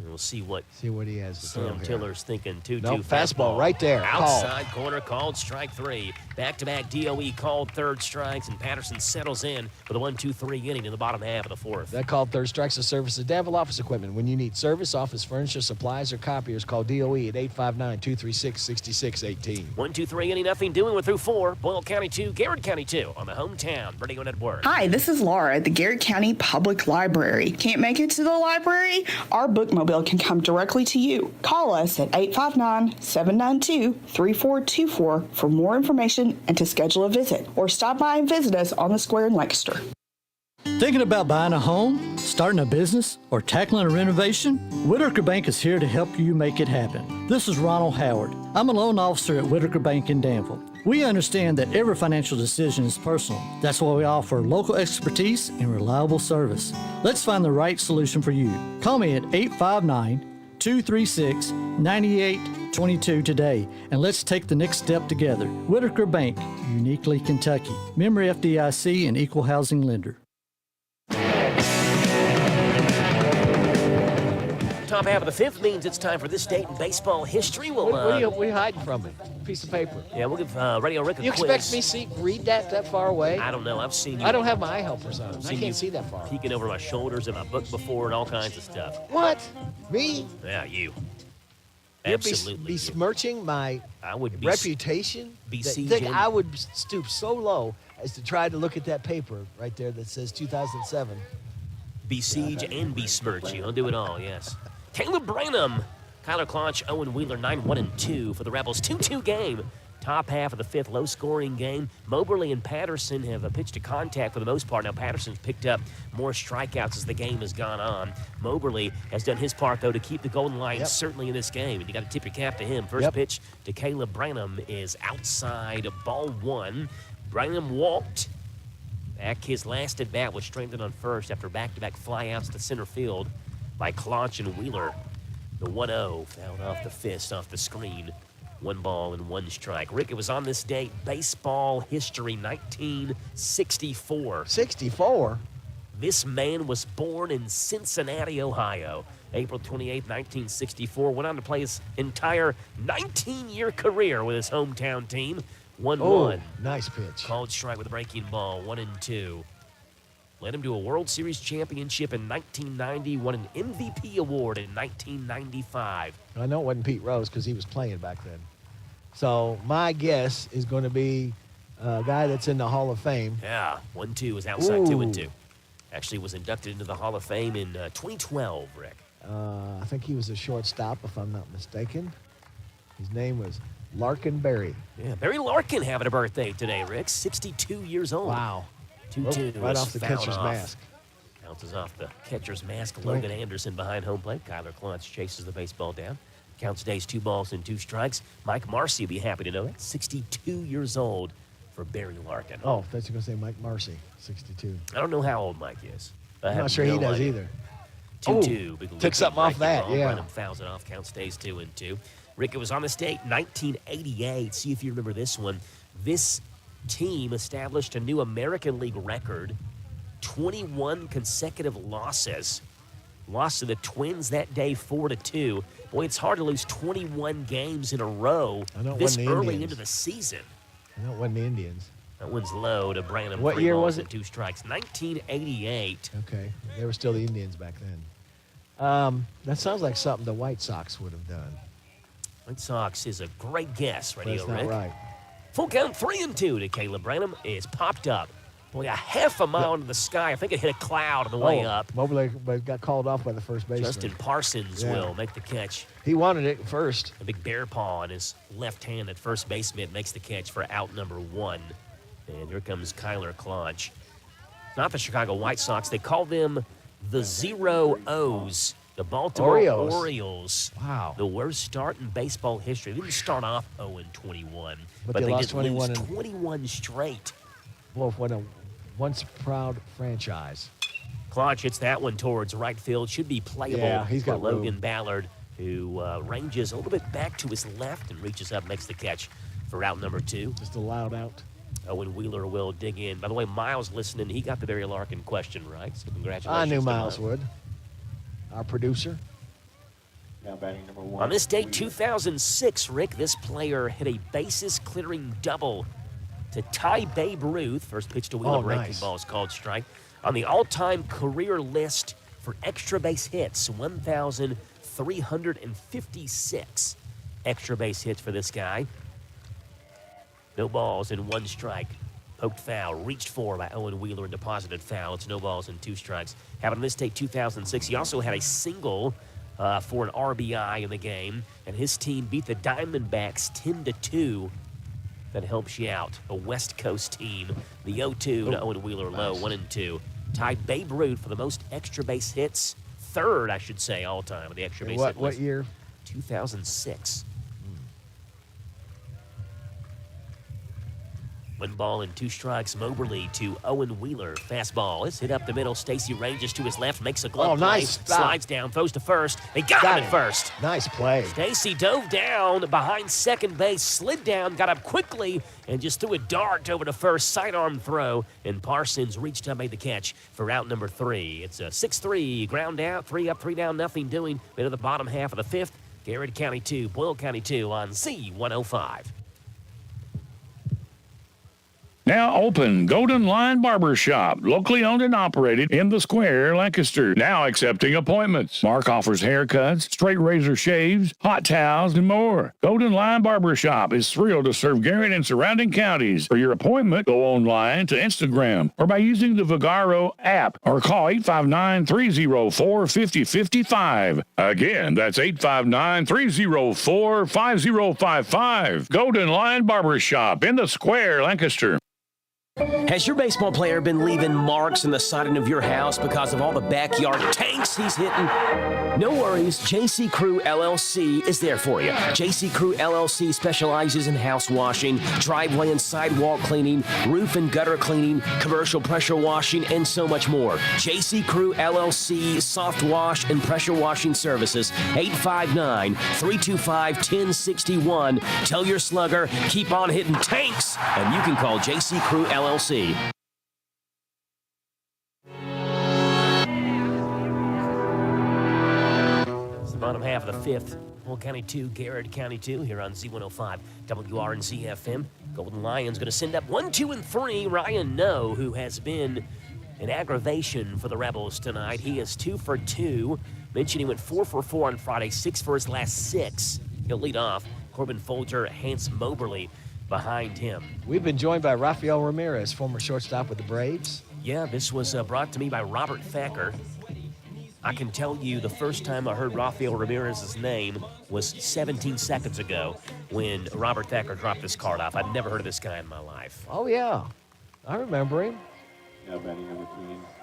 We'll see what
he has to throw
Sam
here.
Tiller's thinking. 2-2
Nope, fastball right there.
Outside corner called strike 3. Back-to-back DOE called third strikes, and Patterson settles in for the 1-2-3 inning in the bottom half of the 4th.
That called third strikes of service of Danville Office Equipment. When you need service, office furniture, supplies, or copiers, call DOE at 859-236-6618.
1-2-3 inning, nothing doing. We're through 4. Boyle County 2, Garrett County 2 on the hometown Radio Network.
Hi, this is Laura at the Garrett County Public Library. Can't make it to the library? Our bookmobile can come directly to you. Call us at 859-792-3424 for more information and to schedule a visit, or stop by and visit us on the square in Lancaster.
Thinking about buying a home, starting a business, or tackling a renovation? Whitaker Bank is here to help you make it happen. This is Ronald Howard. I'm a loan officer at Whitaker Bank in Danville. We understand that every financial decision is personal. That's why we offer local expertise and reliable service. Let's find the right solution for you. Call me at 859-236-9822 today, and let's take the next step together. Whitaker Bank, uniquely Kentucky. Member FDIC and equal housing lender.
Top half of the 5th means it's time for this date in baseball history. We'll,
What are you hiding from me? Piece of paper.
Yeah, we'll give Radio Rick a
You
quiz.
expect me to read that far away?
I don't know. I've seen you.
I don't have my eye helpers on. I
seen
can't
you
see that far.
peeking over my shoulders in my book before and all kinds of stuff.
What? Me?
Yeah, you.
You're
Absolutely.
besmirching my reputation?
besieging.
Think I would stoop so low as to try to look at that paper right there that says 2007.
Besiege and besmirch you. I'll do it all, yes. Caleb Branham, Kyler Klotch, Owen Wheeler, 9-1-2 for the Rebels. 2-2 game. Top half of the 5th, low-scoring game. Moberly and Patterson have pitched to contact for the most part. Now, Patterson's picked up more strikeouts as the game has gone on. Moberly has done his part, though, to keep the Golden Lions certainly in this game. And you got to tip your cap to him. First pitch to Caleb Branham is outside, ball 1. Branham walked. Back his last at-bat was strengthened on first after back-to-back flyouts to center field by Klotch and Wheeler. The 1-0 fouled off the fist, off the screen. 1 ball and 1 strike. Rick, it was on this date, baseball history, 1964.
64?
This man was born in Cincinnati, Ohio. April 28, 1964. Went on to play his entire 19-year career with his hometown team. 1-1.
Oh, nice pitch.
Called strike with a breaking ball, 1-2. Led him to a World Series championship in 1990, won an MVP award in 1995.
I know it wasn't Pete Rose because he was playing back then. So my guess is going to be a guy that's in the Hall of Fame.
Yeah, 1-2 was outside, 2-2. Actually was inducted into the Hall of Fame in 2012, Rick.
I think he was a shortstop, if I'm not mistaken. His name was Larkin Berry.
Yeah, Barry Larkin having a birthday today, Rick. 62 years old.
Wow.
2-2.
Right off the
fouled
catcher's
off.
mask.
Bounces off the catcher's mask. Logan Anderson behind home plate. Kyler Klotch chases the baseball down. Count stays 2 balls and 2 strikes. Mike Marcy will be happy to know that. 62 years old for Barry Larkin.
Oh, that's going to say Mike Marcy, 62.
I don't know how old Mike is.
I'm not sure he does either.
2-2.
Took something off that,
ball.
yeah.
Branham fouls it off. Count stays 2-2. Rick, it was on this date, 1988. See if you remember this one. This team established a new American League record, 21 consecutive losses. Lost to the Twins that day, 4-2. Boy, it's hard to lose 21 games in a row this early into the season.
I know it wasn't the Indians.
That one's low to Branham.
What
3
year
balls
was
and
it?
2 strikes. 1988.
Okay. They were still the Indians back then. That sounds like something the White Sox would have done.
White Sox is a great guess,
But
Radio
it's not
Rick.
right.
Full count 3-2 to Caleb Branham is popped up. Boy, a half a mile into the sky. I think it hit a cloud on the way up.
Mobley got called off by the first baseman.
Justin Parsons will make the catch.
He wanted it first.
A big bear paw on his left hand at first baseman makes the catch for out number 1. And here comes Kyler Klotch. Not the Chicago White Sox. They call them the 0 O's. The Baltimore Orioles.
Wow.
The worst start in baseball history. They didn't start off 0-21.
But
But
they
they
lost
did lose
21
21 straight.
Boy, what a once proud franchise.
Klotch hits that one towards right field. Should be playable
Yeah, he's
for
got
Logan
room.
Ballard, who ranges a little bit back to his left and reaches up, makes the catch for out number 2.
Just a loud out.
Owen Wheeler will dig in. By the way, Miles listening, he got the Barry Larkin question right, so congratulations.
I knew
to
Miles would. Our producer.
Now batting number 1.
On this date, 2006, Rick, this player hit a bases-clearing double to tie Babe Ruth. First pitch to Wheeler, breaking ball is called strike. On the all-time career list for extra base hits, 1,356 extra base hits for this guy. No balls and 1 strike. Poked foul, reached for by Owen Wheeler and deposited foul. It's no balls and 2 strikes. Happened on this date, 2006. He also had a single for an RBI in the game, and his team beat the Diamondbacks 10-2. That helps you out. A West Coast team. The 0-2 to Owen Wheeler low, 1-2. Tied Babe Ruth for the most extra base hits. Third, I should say, all time with the extra base hit.
What year?
2006. 1 ball and 2 strikes. Moberly to Owen Wheeler. Fastball. It's hit up the middle. Stacy ranges to his left, makes a glove play.
Nice.
Slides down, throws to first. They got him at first.
Nice play.
Stacy dove down behind second base, slid down, got up quickly, and just threw a dart over to first. Sidearm throw, and Parsons reached up, made the catch for out number 3. It's a 6-3 ground out, 3 up, 3 down, nothing doing. Bit of the bottom half of the 5th. Garrett County 2, Boyle County 2 on Z105.
Now open, Golden Line Barber Shop, locally owned and operated in the Square, Lancaster. Now accepting appointments. Mark offers haircuts, straight razor shaves, hot towels, and more. Golden Line Barber Shop is thrilled to serve Garrett and surrounding counties. For your appointment, go online to Instagram or by using the Vigaro app or call 859-304-5055. Again, that's 859-304-5055. Golden Line Barber Shop in the Square, Lancaster.
Has your baseball player been leaving marks in the siding of your house because of all the backyard tanks he's hitting? No worries, JC Crew LLC is there for you. JC Crew LLC specializes in house washing, driveway and sidewalk cleaning, roof and gutter cleaning, commercial pressure washing, and so much more. JC Crew LLC soft wash and pressure washing services, 859-325-1061. Tell your slugger, keep on hitting tanks, and you can call JC Crew LLC. It's the bottom half of the 5th. Boyle County 2, Garrett County 2 here on Z105 WRNZ FM. Golden Lions going to send up 1, 2, and 3. Ryan No, who has been an aggravation for the Rebels tonight. He is 2 for 2. Mentioned he went 4 for 4 on Friday, 6 for his last 6. He'll lead off. Corbin Folger, Hans Moberly behind him.
We've been joined by Rafael Ramirez, former shortstop with the Braves.
Yeah, this was brought to me by Robert Thacker. I can tell you the first time I heard Rafael Ramirez's name was 17 seconds ago when Robert Thacker dropped this card off. I'd never heard of this guy in my life.
Oh, yeah. I remember him.
Now batting number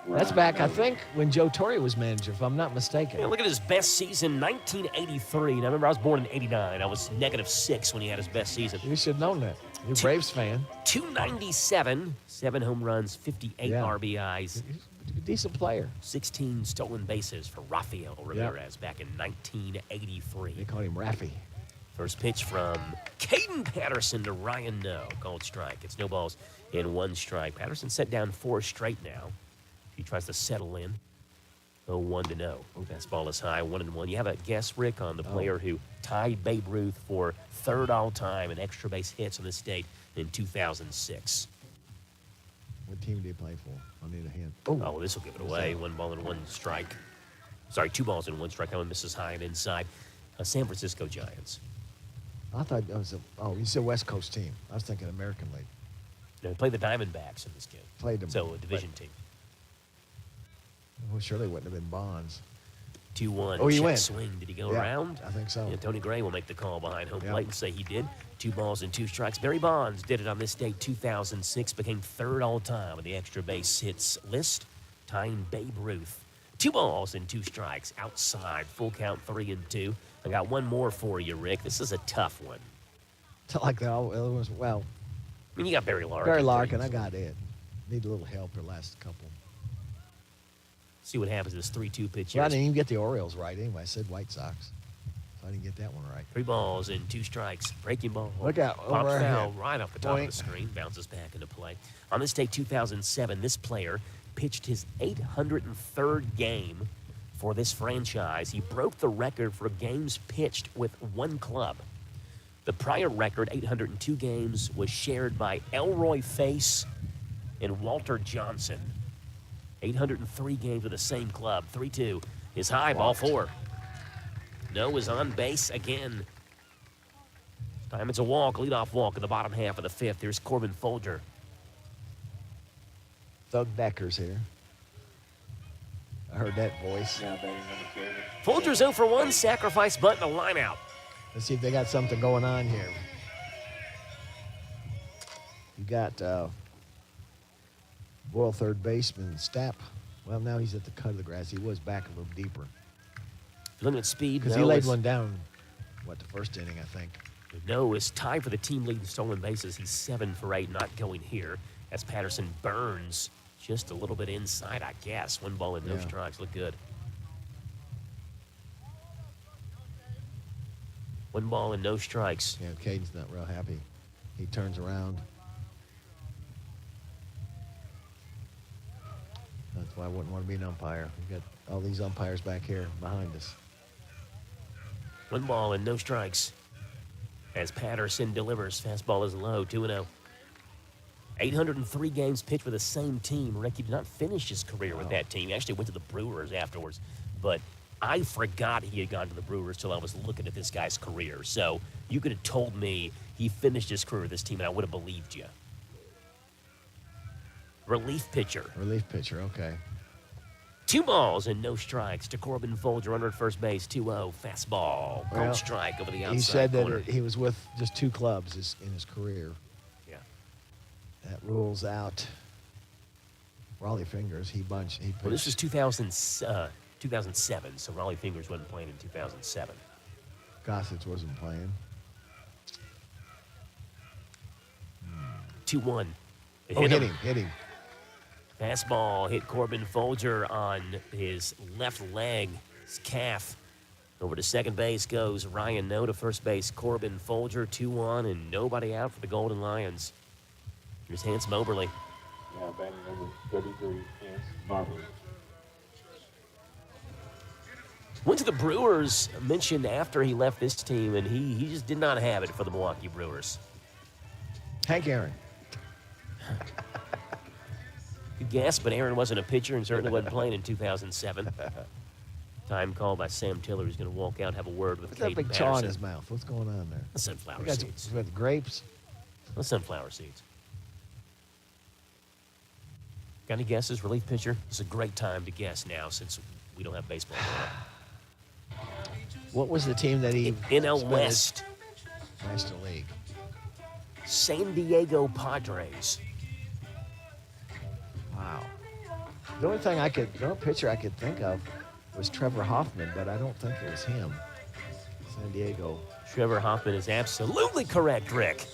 3.
That's back, I think, when Joe Torre was manager, if I'm not mistaken.
Yeah, look at his best season, 1983. And I remember I was born in 89. I was -6 when he had his best season.
You should have known that. You're a Braves fan.
297, 7 home runs, 58
Yeah.
RBIs.
He's a decent player.
16 stolen bases for Rafael Ramirez back in 1983.
They called him Raffy.
First pitch from Caden Patterson to Ryan No. Called strike. It's no balls and 1 strike. Patterson set down 4 straight now. He tries to settle in. 0-1-0. Fastball is high, 1-1. You have a guess, Rick, on the player who tied Babe Ruth for 3rd all-time in extra base hits on this date in 2006.
What team did he play for? I need a hint.
Oh, this will give it away. 1 ball and 1 strike. Sorry, 2 balls and 1 strike. That one misses high and inside. San Francisco Giants.
I thought that was you said West Coast team. I was thinking American League.
No, he played the Diamondbacks in this game.
Played them.
So a division team.
Well, surely it wouldn't have been Bonds.
2-1.
Oh, he
check
went.
Swing. Did he go
Yeah,
around?
I think so.
Yeah, Tony Gray will make the call behind home plate and say he did. 2 balls and 2 strikes. Barry Bonds did it on this date, 2006. Became 3rd all-time on the extra base hits list, tying Babe Ruth. 2 balls and 2 strikes outside. Full count, 3-2. I got one more for you, Rick. This is a tough one.
Like the other ones. Well,
I mean, you got Barry Larkin.
Barry Larkin, I got it. Need a little help the last couple.
See what happens in this 3-2 pitch
Well,
here.
I didn't even get the Orioles right anyway. I said White Sox. So I didn't get that one right.
3 balls and 2 strikes. Breaking ball.
Look out.
Pops
Over
foul
ahead.
right off the top
Point.
of the screen. Bounces back into play. On this day, 2007, this player pitched his 803rd game for this franchise. He broke the record for games pitched with one club. The prior record, 802 games, was shared by Elroy Face and Walter Johnson. 803 games with the same club. 3-2 is high, ball 4. No is on base again. This time it's a walk, leadoff walk in the bottom half of the 5th. Here's Corbin Folger.
Doug Becker's here. I heard that voice.
Folger's 0 for 1, sacrifice bunt and a line out.
Let's see if they got something going on here. You got Boyle, third baseman, Stapp. Well, now he's at the cut of the grass. He was back a little deeper.
Looking at speed.
Because he laid one down, the first inning, I think.
No is tied for the team lead in stolen bases. He's 7 for 8, not going here. As Patterson burns just a little bit inside, I guess. 1 ball and no strikes. Look good. 1 ball and no strikes.
Yeah, Caden's not real happy. He turns around. That's why I wouldn't want to be an umpire. We've got all these umpires back here behind us.
1 ball and no strikes. As Patterson delivers, fastball is low, 2-0. 803 games pitched with the same team. Ricky did not finish his career with that team. He actually went to the Brewers afterwards. But I forgot he had gone to the Brewers till I was looking at this guy's career. So you could have told me he finished his career with this team, and I would have believed you. Relief pitcher.
Relief pitcher, okay.
2 balls and no strikes to Corbin Folger, under at first base, 2-0, fastball, cold strike over the outside
He said
corner.
that he was with just 2 clubs in his career.
Yeah.
That rules out Raleigh Fingers. He pitched.
Well, this was 2007, so Raleigh Fingers wasn't playing in 2007.
Gossage wasn't playing.
2-1.
Hit him.
Fastball hit Corbin Folger on his left leg, his calf. Over to second base goes Ryan No to first base. Corbin Folger, 2-1, and nobody out for the Golden Lions. Here's Hans Moberly.
Yeah, batting number 33, Hans Moberly.
Went to the Brewers, mentioned after he left this team, and he just did not have it for the Milwaukee Brewers.
Hank Aaron.
Good guess, but Aaron wasn't a pitcher and certainly wasn't playing in 2007. Time called by Sam Tiller, who's going to walk out and have a word with
What's that
Caden
big
Patterson.
chaw in his mouth? What's going on there?
The sunflower
We got
seeds.
We got grapes.
The sunflower seeds. Got any guesses? Relief pitcher? It's a great time to guess now since we don't have baseball going on.
What was the team that he
NL
spent
West.
his National League?
San Diego Padres.
Wow. The only pitcher I could think of was Trevor Hoffman, but I don't think it was him. San Diego.
Trevor Hoffman is absolutely correct, Rick.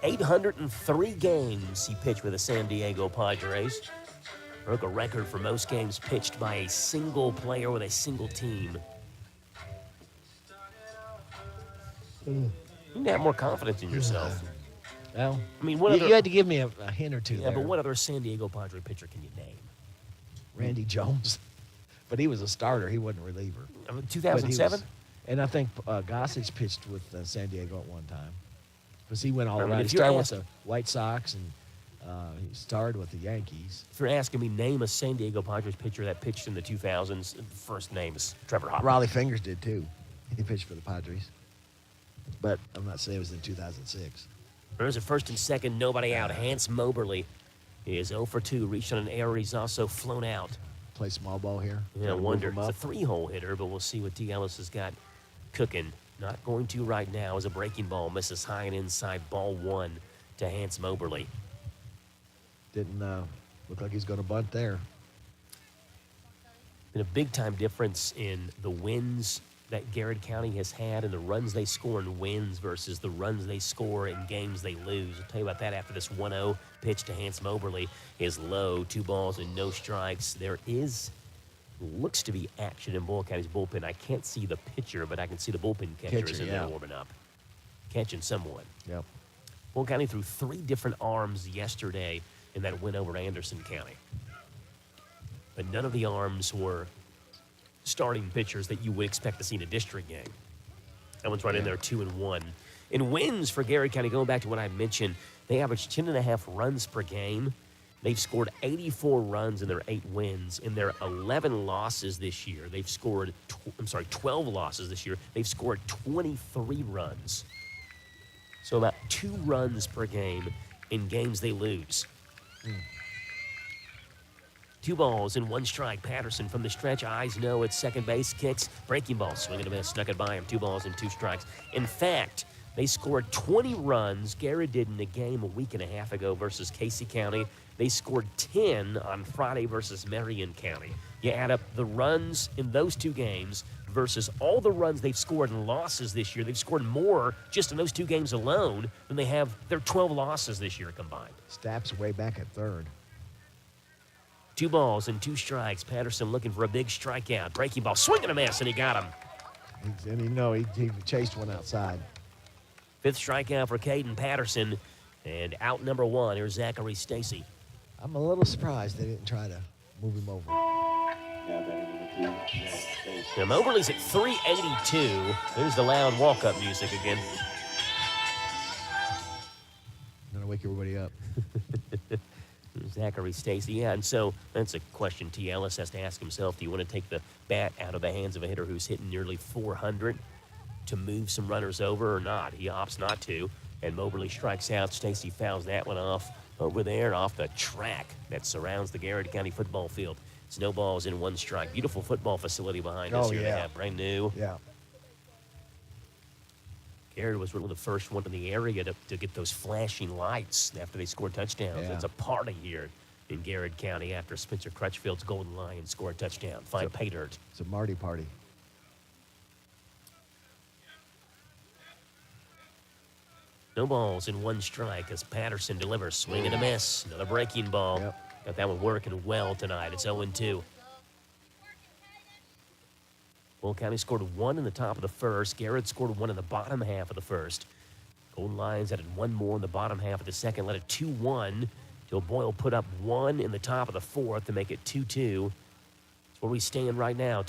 803 games he pitched with the San Diego Padres. Broke a record for most games pitched by a single player with a single team. You need to have more confidence in yourself.
Well,
I mean,
you had to give me a hint or two
Yeah,
there.
but what other San Diego Padre pitcher can you name?
Randy Jones. But he was a starter. He wasn't a reliever.
2007?
And I think Gossage pitched with San Diego at one time. Because he went all
I mean,
around.
if
He
you're
started with
asking-
the White Sox, and he started with the Yankees.
If you're asking me, name a San Diego Padres pitcher that pitched in the 2000s, the first name is Trevor Hoffman.
Raleigh Fingers did, too. He pitched for the Padres. But I'm not saying it was in 2006.
There's a first and second, nobody out. Hans Moberly is 0 for 2, reached on an error. He's also flown out.
Play small ball here.
Yeah, I
Try to move
wonder.
him
It's a
up.
3-hole hitter, but we'll see what T. Ellis has got cooking. Not going to right now as a breaking ball misses high and inside, ball 1 to Hans Moberly.
Didn't look like he's going to bunt there.
Been a big-time difference in the wins that Garrett County has had and the runs they score in wins versus the runs they score in games they lose. I'll tell you about that after this 1-0 pitch to Hans Moberly is low, 2 balls and no strikes. There looks to be action in Boyle County's bullpen. I can't see the pitcher, but I can see the bullpen catchers in there warming up, catching someone.
Yep.
Boyle County threw 3 different arms yesterday in that win over Anderson County. But none of the arms were starting pitchers that you would expect to see in a district game. That one's right in there, 2-1. In wins for Garrett County, going back to what I mentioned, they averaged 10.5 runs per game. They've scored 84 runs in their 8 wins. In their 11 losses this year, they've scored, 12 losses this year, they've scored 23 runs. So about 2 runs per game in games they lose. 2 balls and 1 strike. Patterson from the stretch, eyes no at second base, kicks, breaking ball, swing and a miss, snuck it by him. 2 balls and 2 strikes. In fact, they scored 20 runs. Garrett did in a game a week and a half ago versus Casey County. They scored 10 on Friday versus Marion County. You add up the runs in those 2 games versus all the runs they've scored in losses this year. They've scored more just in those 2 games alone than they have their 12 losses this year combined.
Stapp's way back at third.
2 balls and 2 strikes. Patterson looking for a big strikeout. Breaking ball, swing and a miss, and he got him.
He chased one outside.
5th strikeout for Caden Patterson. And out number 1, here's Zachary Stacy.
I'm a little surprised they didn't try to move him over.
Now Moberly's at 382. There's the loud walk-up music again.
I'm gonna wake everybody up.
Zachary Stacy, yeah, and so that's a question T. Ellis has to ask himself. Do you want to take the bat out of the hands of a hitter who's hitting nearly 400 to move some runners over or not? He opts not to, and Moberly strikes out. Stacy fouls that one off over there off the track that surrounds the Garrett County football field. It's no balls in 1 strike. Beautiful football facility behind us here. They have brand new.
Yeah.
Garrett was one of the first one in the area to get those flashing lights after they scored touchdowns.
Yeah.
It's a party here in Garrett County after Spencer Crutchfield's Golden Lions scored a touchdown. Fine pay dirt.
It's a Marty party.
No balls in 1 strike as Patterson delivers. Swing and a miss. Another breaking ball. Got that one working well tonight. It's 0-2. Bull County scored 1 in the top of the first. Garrett scored 1 in the bottom half of the first. Golden Lions added 1 more in the bottom half of the second. Let it 2-1 till Boyle put up 1 in the top of the 4th to make it 2-2. That's where we stand right now.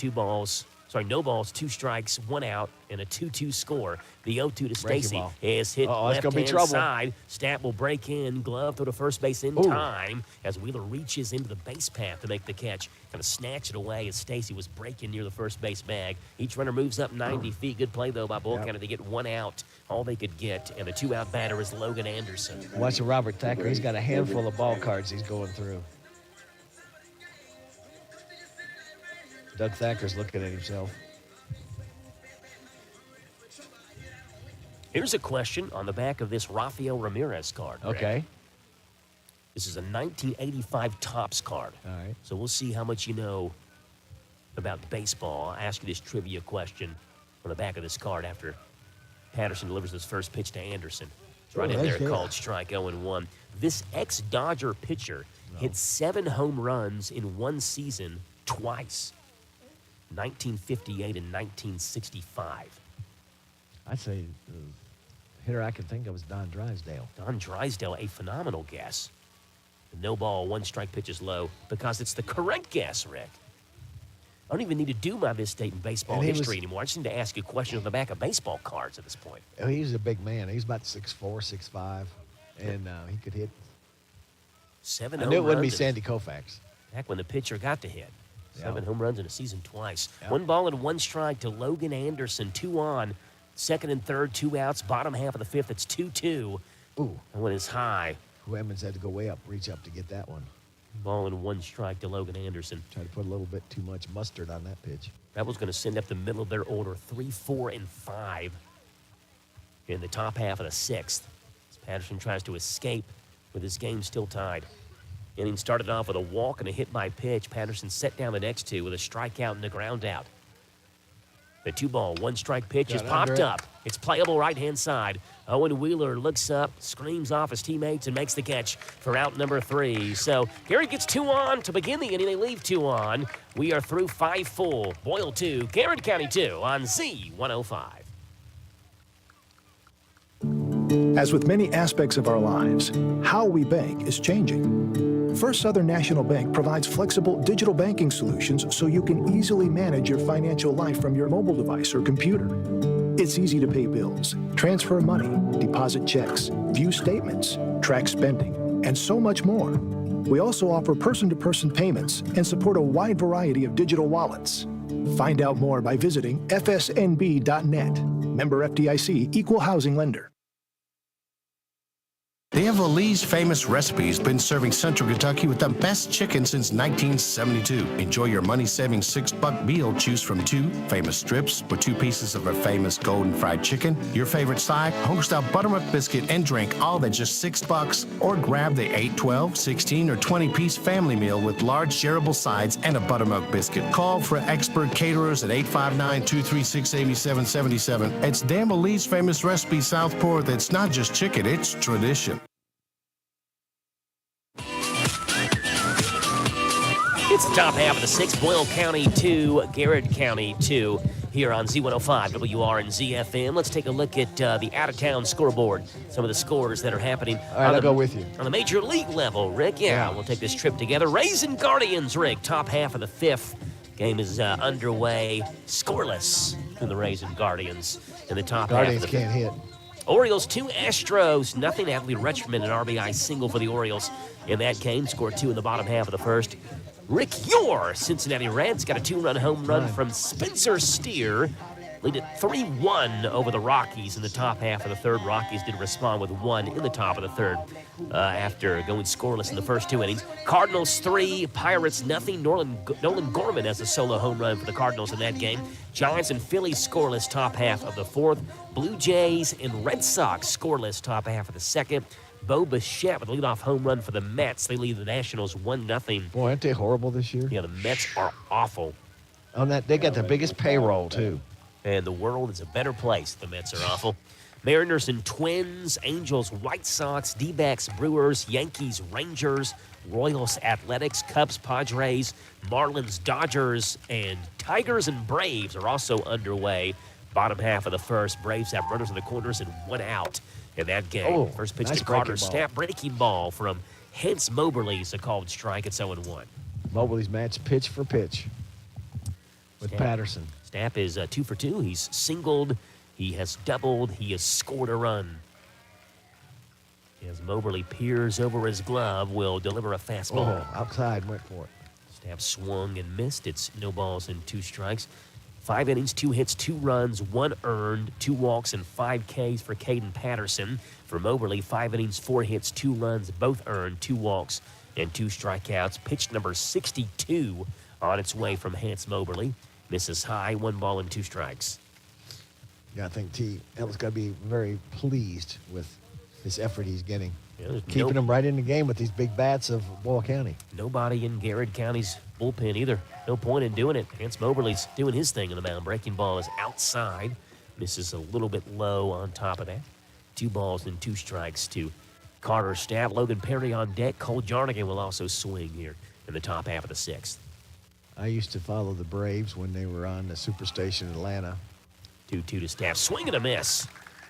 No balls, 2 strikes, 1 out, and a 2-2 score. The 0-2 to Stacy is hit left-hand side. Stapp will break in, glove through to first base in time as Wheeler reaches into the base path to make the catch. Kind of snatch it away as Stacy was breaking near the first base bag. Each runner moves up 90 feet. Good play, though, by Bull County to get 1 out. All they could get, and the 2-out batter is Logan Anderson.
Watching Robert Thacker, he's got a handful of ball cards he's going through. Doug Thacker's looking at himself.
Here's a question on the back of this Rafael Ramirez card. Rick.
Okay.
This is a 1985 Topps card.
All right.
So we'll see how much you know about baseball. I'll ask you this trivia question on the back of this card after Patterson delivers his first pitch to Anderson. It's right in there called strike 0-1. This ex-Dodger pitcher hit 7 home runs in 1 season twice. 1958 and 1965.
I'd say the hitter I can think of is Don Drysdale.
Don Drysdale, a phenomenal guess. No ball, 1 strike pitch is low because it's the correct guess, Rick. I don't even need to do my this date in baseball history anymore. I just need to ask you questions on the back of baseball cards at this point.
Oh, he's a big man. He's about 6'4", 6'5", and he could hit.
7
I
home
knew it wouldn't be
runs
Sandy Koufax.
Back when the pitcher got to hit. 7 home runs in a season twice.
Yep.
1 ball and 1 strike to Logan Anderson. 2 on. 2nd and 3rd, 2 outs. Bottom half of the 5th, it's 2-2.
Ooh.
And when it's high.
Emmons had to go way up, reach up to get that one.
Ball and 1 strike to Logan Anderson.
Tried to put a little bit too much mustard on that pitch.
That was going to send up the middle of their order 3, 4, and 5 in the top half of the 6th. As Patterson tries to escape with his game still tied. Inning started off with a walk and a hit by pitch. Patterson set down the next 2 with a strikeout and a ground out. The 2-ball, 1 strike pitch is popped up. It's playable right-hand side. Owen Wheeler looks up, screams off his teammates, and makes the catch for out number 3. So Garrett gets 2 on to begin the inning. They leave 2 on. We are through 5 full. Boyle 2, Garrett County 2 on Z105.
As with many aspects of our lives, how we bank is changing. First Southern National Bank provides flexible digital banking solutions so you can easily manage your financial life from your mobile device or computer. It's easy to pay bills, transfer money, deposit checks, view statements, track spending, and so much more. We also offer person-to-person payments and support a wide variety of digital wallets. Find out more by visiting fsnb.net. Member FDIC, Equal Housing Lender.
Danville Lee's famous recipes been serving Central Kentucky with the best chicken since 1972. Enjoy your money-saving $6 meal. Choose from 2 famous strips with 2 pieces of our famous golden fried chicken, your favorite side, homestyle buttermilk biscuit, and drink, all at just $6. Or grab the 8, 12, 16, or 20-piece family meal with large shareable sides and a buttermilk biscuit. Call for expert caterers at 859-236-8777. It's Danville Lee's famous recipe, Southport. That's not just chicken, it's tradition.
It's the top half of the 6th, Boyle County 2, Garrett County 2, here on Z105 WRNZ FM. Let's take a look at the out-of-town scoreboard, some of the scores that are happening.
All right, I'll go with you.
On the major league level, Rick, yeah, we'll take this trip together. Rays and Guardians, Rick, top half of the 5th. Game is underway, scoreless in the Rays and Guardians in the top
Guardians
half of the 5th.
can't hit.
Orioles 2, Astros nothing. Adley Rutschman, an RBI single for the Orioles in that game, scored 2 in the bottom half of the 1st. Rick Yor, Cincinnati Reds, got a 2-run home run from Spencer Steer. Lead it 3-1 over the Rockies in the top half of the 3rd. Rockies did respond with 1 in the top of the 3rd after going scoreless in the first 2 innings. Cardinals 3, Pirates nothing. Nolan Gorman has a solo home run for the Cardinals in that game. Giants and Phillies scoreless top half of the 4th. Blue Jays and Red Sox scoreless top half of the 2nd. Bo Bichette with a leadoff home run for the Mets. They lead the Nationals 1-0.
Boy, aren't they horrible this year?
Yeah, the Mets are awful.
On that, they got the biggest payroll, too.
And the world is a better place. The Mets are awful. Mariners and Twins, Angels, White Sox, D-backs, Brewers, Yankees, Rangers, Royals, Athletics, Cubs, Padres, Marlins, Dodgers, and Tigers and Braves are also underway. Bottom half of the 1st, Braves have runners in the corners and 1 out in that game. First pitch
nice
to Carter
breaking
Stapp, breaking ball from Hence Moberly is a called strike. It's 0-1.
Moberly's match pitch for pitch with Patterson.
Stapp is 2 for 2. He's singled, he has doubled, he has scored a run. As Moberly peers over his glove, will deliver a fastball.
Outside, went for it.
Stapp swung and missed. It's no balls and 2 strikes. 5 innings, 2 hits, 2 runs, 1 earned, 2 walks, and 5 Ks for Caden Patterson. For Moberly, 5 innings, 4 hits, 2 runs, both earned, 2 walks, and 2 strikeouts. Pitch number 62 on its way from Hance Moberly. Misses high, 1 ball and 2 strikes.
Yeah, I think T. Ellis got to be very pleased with this effort he's getting.
Yeah,
keeping him right in the game with these big bats of Boyle County.
Nobody in Garrett County's bullpen either. No point in doing it. Hance Moberly's doing his thing in the mound. Breaking ball is outside. Misses a little bit low on top of that. 2 balls and 2 strikes to Carter Stapp. Logan Perry on deck. Cole Jarnigan will also swing here in the top half of the 6th.
I used to follow the Braves when they were on the Superstation in Atlanta.
2-2 to Stapp. Swing and a miss.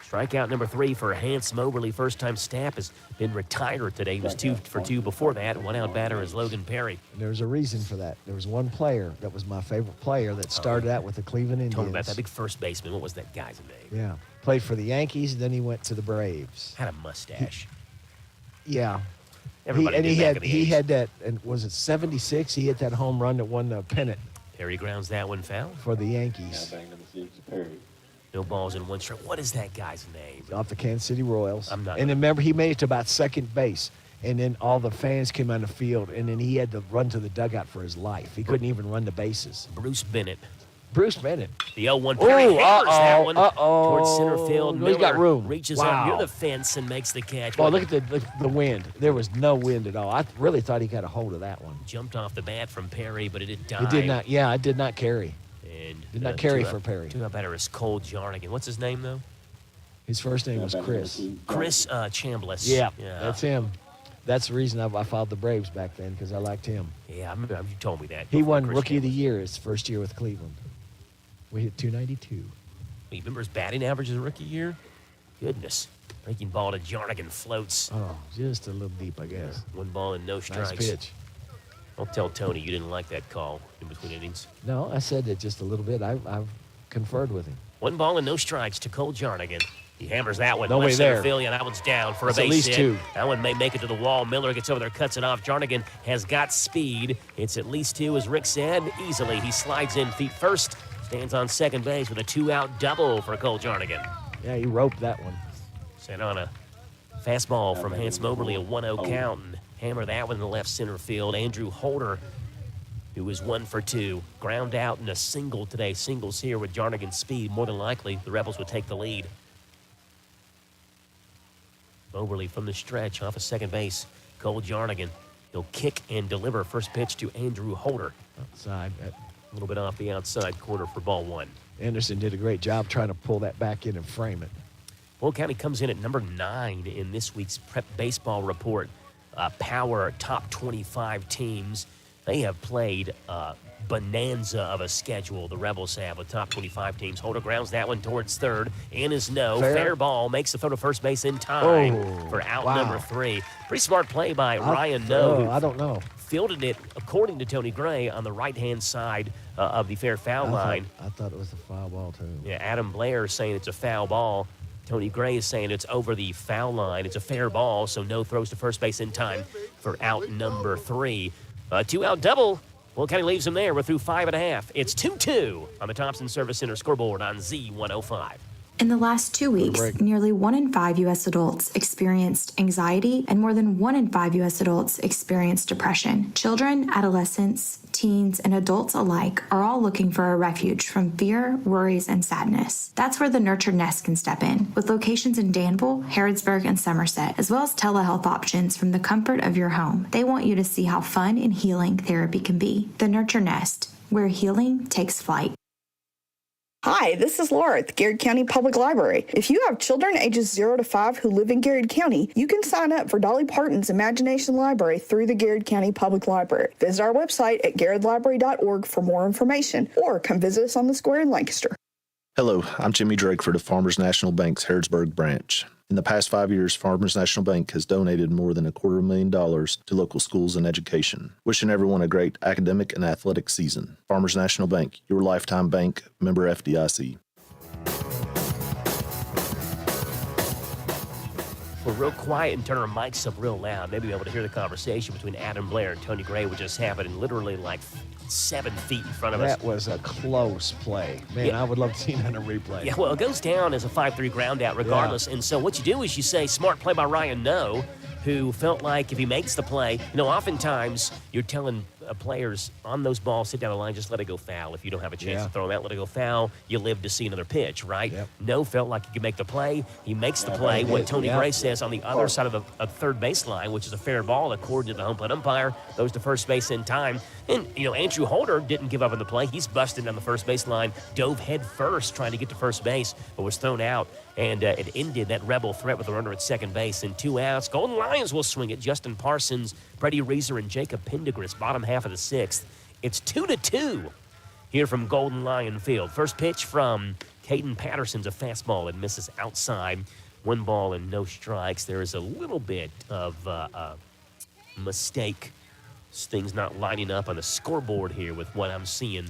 Strikeout number 3 for Hance Moberly. First time Stapp has been retired today. He was 2 for 2 before that. 1 out batter is Logan Perry.
There's a reason for that. There was one player that was my favorite player that started out with the Cleveland Indians.
Talking about that big first baseman. What was that guy's name?
Yeah. Played for the Yankees, then he went to the Braves.
Had a mustache.
Yeah.
Everybody
He had that, and was it 76? He hit that home run that won the pennant.
Perry grounds that one foul.
For the Yankees.
No balls in 1 strike. What is that guy's name?
Off the Kansas City Royals.
I'm not.
And remember, he made it to about second base. And then all the fans came on the field, and then he had to run to the dugout for his life. He couldn't even run the bases.
Bruce Bennett.
Bruce Bennett.
The 0-1. Perry hammers that one towards center field.
He's got room.
Reaches up near the fence and makes the catch.
Well, look at the wind. There was no wind at all. I really thought he got a hold of that one.
Jumped off the bat from Perry, but it did die.
It did not. Yeah, it did not carry.
And
did not carry for Perry.
2 out batter is Cole Jarnigan. What's his name, though?
His first name was Chris.
Chris Chambliss.
Yeah, that's him. That's the reason I followed the Braves back then, because I liked him.
Yeah, I remember you told me that.
He won Rookie of the Year his first year with Cleveland. We hit 292.
You remember his batting average as a rookie year? Goodness. Breaking ball to Jarnigan, floats.
Oh, just a little deep, I guess.
1 ball and no strikes.
Nice pitch.
Don't tell Tony you didn't like that call in between innings.
No, I said it just a little bit. I've conferred with him.
1 ball and no strikes to Cole Jarnigan. He hammers that one.
No way
left center
there.
field. Yeah, that one's down for
That's
a
at
base
least
hit.
2.
That one may make it to the wall. Miller gets over there, cuts it off. Jarnigan has got speed. It's at least 2, as Rick said, easily. He slides in feet first, stands on second base with a 2-out double for Cole Jarnigan.
Yeah, he roped that one.
Sent on a fastball from Hans Moberly, a 1-0 count, and hammer that one in the left center field. Andrew Holder, who was 1 for 2, ground out in a single today. Singles here with Jarnigan's speed. More than likely, the Rebels would take the lead. Moberly from the stretch off of second base. Cole Jarnigan. He'll kick and deliver. First pitch to Andrew Holder.
Outside.
A little bit off the outside corner for ball 1.
Anderson did a great job trying to pull that back in and frame it.
Boyle County comes in at number 9 in this week's Prep Baseball Report. Power top 25 teams. They have played bonanza of a schedule, the Rebels have, with top 25 teams. Holder grounds that one towards third. In is no. Fair ball. Makes the throw to first base in time for out number 3. Pretty smart play by Ryan No.
I don't know.
Fielded it, according to Tony Gray, on the right-hand side of the fair foul line.
I thought it was a foul ball, too.
Yeah, Adam Blair is saying it's a foul ball. Tony Gray is saying it's over the foul line. It's a fair ball, so No throws to first base in time for out number 3. 2-out double. Boyle County leaves him there. We're through 5.5. It's 2-2 on the Thompson Service Center scoreboard on Z105.
In the last 2 weeks, nearly 1 in 5 U.S. adults experienced anxiety, and more than 1 in 5 U.S. adults experienced depression. Children, adolescents, teens, and adults alike are all looking for a refuge from fear, worries, and sadness. That's where the Nurture Nest can step in, with locations in Danville, Harrodsburg, and Somerset, as well as telehealth options from the comfort of your home. They want you to see how fun and healing therapy can be. The Nurture Nest, where healing takes flight.
Hi, this is Laura at the Garrett County Public Library. If you have children ages 0 to 5 who live in Garrett County, you can sign up for Dolly Parton's Imagination Library through the Garrett County Public Library. Visit our website at garrettlibrary.org for more information, or come visit us on the square in Lancaster.
Hello, I'm Jimmy Drake for the Farmers National Bank's Harrodsburg branch. In the past 5 years, Farmers National Bank has donated more than $250,000 to local schools and education. Wishing everyone a great academic and athletic season. Farmers National Bank, your lifetime bank, member FDIC.
We're real quiet and turn our mics up real loud. Maybe be able to hear the conversation between Adam Blair and Tony Gray, which just happened literally like 7 feet in front of us.
That was a close play. Man,
Yeah.
I would love to see that in a replay.
Yeah, well, it goes down as a 5-3 ground out regardless. And so what you do is you say, smart play by Ryan No, who felt like if he makes the play, oftentimes you're telling players on those balls, sit down the line, just let it go foul. If you don't have a chance to throw them out, let it go foul. You live to see another pitch, right? No felt like he could make the play. He makes the play. What Tony Gray says on the other side of the third baseline, which is a fair ball, according to the home plate umpire, goes to first base in time. And, Andrew Holder didn't give up on the play. He's busting down the first baseline, dove head first trying to get to first base, but was thrown out. And it ended that Rebel threat with a runner at second base and 2 outs. Golden Lions will swing it. Justin Parsons, Brady Reeser, and Jacob Pendergrass, bottom half of the 6th. It's 2-2 here from Golden Lion Field. First pitch from Caden Patterson's a fastball that misses outside. 1 ball and no strikes. There is a little bit of mistake. Things not lining up on the scoreboard here with what I'm seeing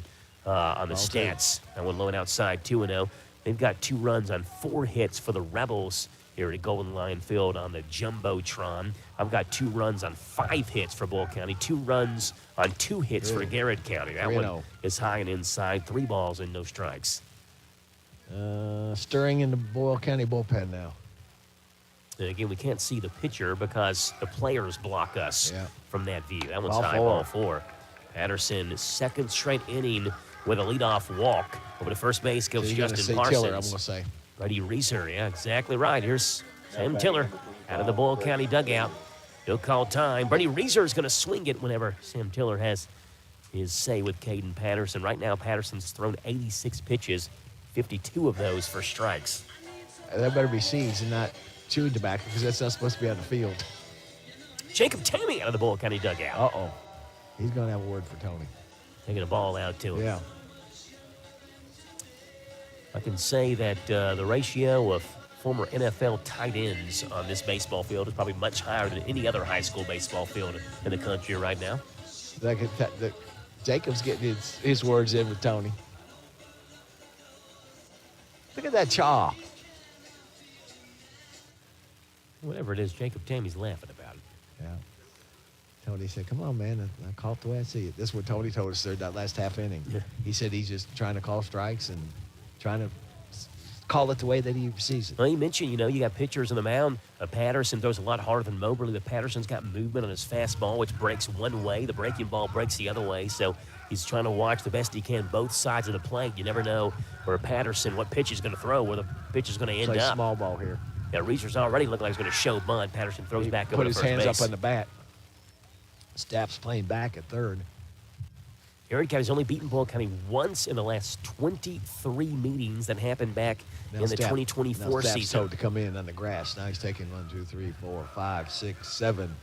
on the stats. That one low and outside, 2-0. They've got 2 runs on 4 hits for the Rebels here at Golden Lion Field on the Jumbotron. I've got 2 runs on 5 hits for Boyle County, 2 runs on 2 hits for Garrett County. That one is high and inside, 3 balls and no strikes.
Stirring in the Boyle County bullpen now.
And again, we can't see the pitcher because the players block us from that view. That one's
Ball
high,
4.
ball 4. Patterson, second straight inning with a leadoff walk. Over to first base goes Justin Parsons.
Tiller, I'm going to say.
Brady Reeser, yeah, exactly right. Here's Sam Tiller out of the Boyle County dugout. He'll call time. Brady Reeser is going to swing it whenever Sam Tiller has his say with Caden Patterson. Right now, Patterson's thrown 86 pitches, 52 of those for strikes.
That better be seeds and not chewing tobacco, because that's not supposed to be on the field.
Jacob Tammy out of the Boyle County dugout.
Uh-oh. He's going to have a word for Tony.
Taking a ball out to him.
Yeah.
I can say that the ratio of former NFL tight ends on this baseball field. It's probably much higher than any other high school baseball field in the country right now.
Jacob's getting his words in with Tony. Look at that chaw.
Whatever it is, Jacob Tammy's laughing about it.
Yeah. Tony said, come on, man. I call it the way I see it. This is what Tony told us there that last half inning.
Yeah.
He said he's just trying to call strikes and trying to call it the way that he sees it.
Well, you mentioned, you got pitchers on the mound. Patterson throws a lot harder than Moberly, but Patterson's got movement on his fastball, which breaks one way. The breaking ball breaks the other way, so he's trying to watch the best he can both sides of the plate. You never know where Patterson, what pitch he's going to throw, where the pitch is going to end
Play
up.
small ball here.
Yeah, Reeser's already looking like he's going to show bunt. Patterson throws back over to first base.
Put his hands up on the bat. Staff's playing back at third.
Garrett County's only beaten Boyle County once in the last 23 meetings that happened back in the 2024
Staff's
season.
told to come in on the grass. Now he's taking 1, 2, 3, 4, 5, 6, 7.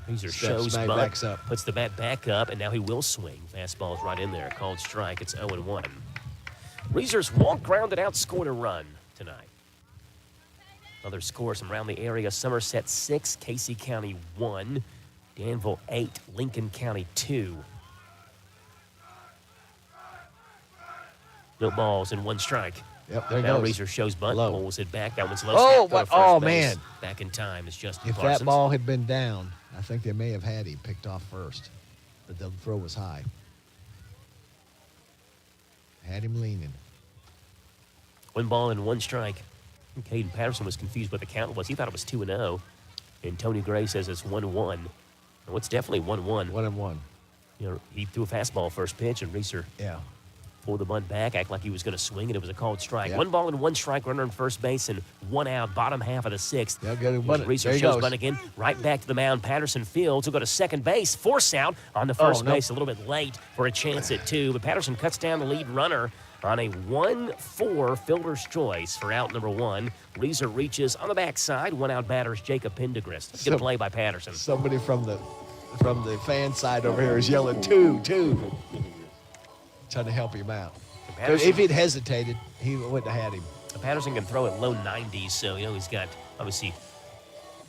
Reeser
Staff
shows
smack
bunt,
backs up.
puts the bat back up, and now he will swing. Fastball's right in there. Called strike. It's 0-1. Reeser's walk grounded out, scored a run tonight. Other scores from around the area: Somerset 6, Casey County 1, Danville 8, Lincoln County 2. No balls and 1 strike.
Yep, there
now
goes.
Reeser shows bunt,
Low.
pulls it back. That one's low.
Oh,
Snap
what?
to first
Oh,
base.
man.
Back in time is Justin
If
Parsons.
that ball had been down, I think they may have had him picked off first. But the throw was high. Had him leaning.
1 ball and 1 strike. Caden Patterson was confused what the count was. He thought it was 2-0. And Tony Gray says it's 1-1. Well, it's definitely 1-1.
1-1.
He threw a fastball first pitch, and Reeser pulled the bunt back, act like he was going to swing, and it was a called strike.
Yep.
1 ball and 1 strike, runner on first base, and 1 out, bottom half of the 6th.
Yeah, go to bunt.
Reeser
There he
shows
goes.
bunt again, right back to the mound. Patterson fields. He'll go to second base, force out on the first base, a little bit late for a chance at 2, but Patterson cuts down the lead runner on a 1-4 fielder's choice for out number 1. Reeser reaches on the backside. 1 out batters Jacob Pendergrast. Good play by Patterson.
Somebody from the fan side over here is yelling 2. Trying to help him out. If he'd hesitated, he wouldn't have had him.
Patterson can throw at low 90s, so he's got obviously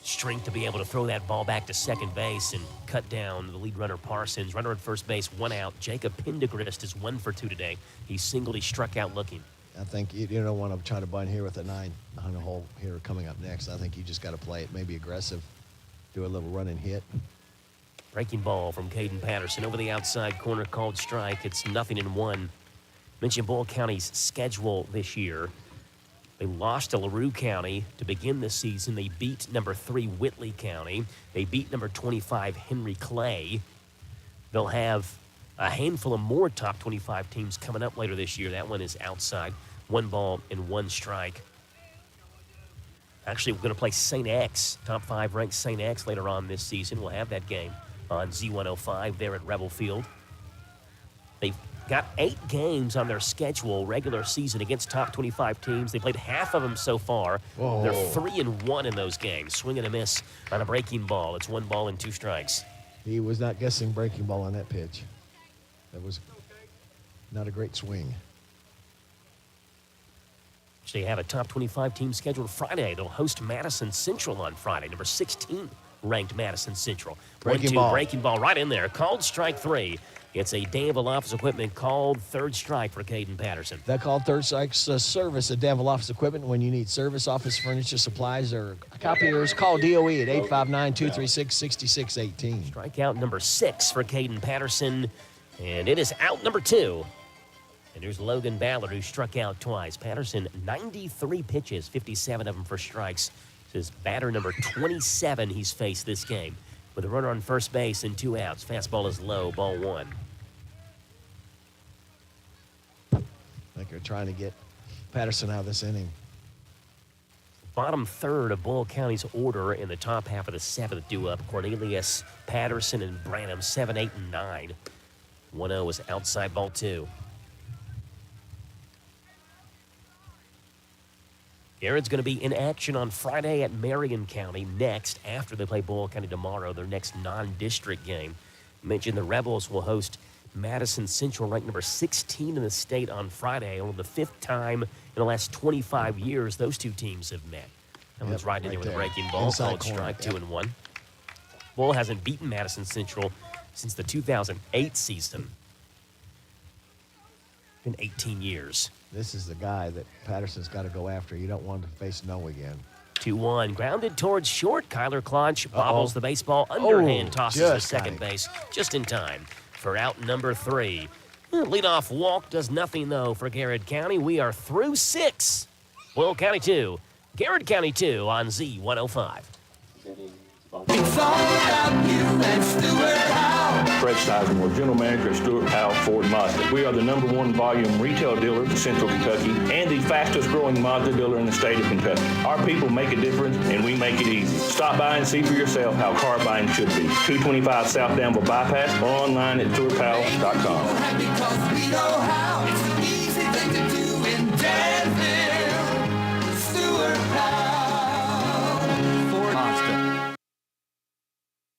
strength to be able to throw that ball back to second base and cut down the lead runner Parsons. Runner at first base, 1 out. Jacob Pendergrast is 1 for 2 today. He singled, he struck out looking.
I think you don't want to try to bunt here with a 9 on the hole here coming up next. I think you just got to play it, maybe aggressive, do a little run and hit.
Breaking ball from Caden Patterson over the outside corner, called strike. It's 0-1. Mentioned Boyle County's schedule this year. They lost to LaRue County to begin the season. They beat number 3 Whitley County. They beat number 25 Henry Clay. They'll have a handful of more top 25 teams coming up later this year. That one is outside. 1 ball and 1 strike. Actually, we're going to play St. X, top 5 ranked St. X later on this season. We'll have that game on Z105 there at Rebel Field. They've got 8 games on their schedule, regular season, against top 25 teams. They played half of them so far.
Whoa.
They're 3-1 in those games. Swing and a miss on a breaking ball. It's 1 ball and 2 strikes.
He was not guessing breaking ball on that pitch. That was not a great swing.
They have a top 25 team scheduled Friday. They'll host Madison Central on Friday, number 16 ranked Madison Central.
Breaking
1-2,
ball.
breaking ball right in there. Called strike 3. It's a Danville Office Equipment called 3rd strike for Caden Patterson.
That called 3rd strike's service at Danville Office Equipment. When you need service, office furniture, supplies, or copiers, call DOE at 859-236-6618.
Strikeout number 6 for Caden Patterson, and it is out number 2. And there's Logan Ballard, who struck out twice. Patterson, 93 pitches, 57 of them for strikes. This is batter number 27 he's faced this game. With a runner on first base and 2 outs. Fastball is low, ball 1.
I think they're trying to get Patterson out of this inning.
Bottom third of Boyle County's order in the top half of the 7th due up. Cornelius, Patterson, and Branham, 7, 8, and 9. 1-0 is outside, ball 2. Garrett's going to be in action on Friday at Marion County next after they play Boyle County tomorrow, their next non-district game. Mentioned the Rebels will host Madison Central ranked number 16 in the state on Friday. Only the 5th time in the last 25 years those two teams have met. That one's right in there with a breaking ball. Called strike, 2-1. Bull hasn't beaten Madison Central since the 2008 season. In 18 years.
This is the guy that Patterson's got to go after. You don't want to face no again.
2-1. Grounded towards short. Kyler Klotch bobbles the baseball. Underhand tosses to second base just in time for out number 3. Leadoff walk does nothing, though, for Garrett County. We are through 6. Will County 2. Garrett County 2 on Z105.
It's all about you and Stuart Howe.
Fred Sizemore, General Manager of Stuart Howe Ford Mazda. We are the #1 volume retail dealer in Central Kentucky and the fastest growing Mazda dealer in the state of Kentucky. Our people make a difference and we make it easy. Stop by and see for yourself how car buying should be. 225 South Danville Bypass or online at stuarthowe.com.
Because we know how. It's an easy thing to do in Danville. Stuart Howe. Ford Mazda.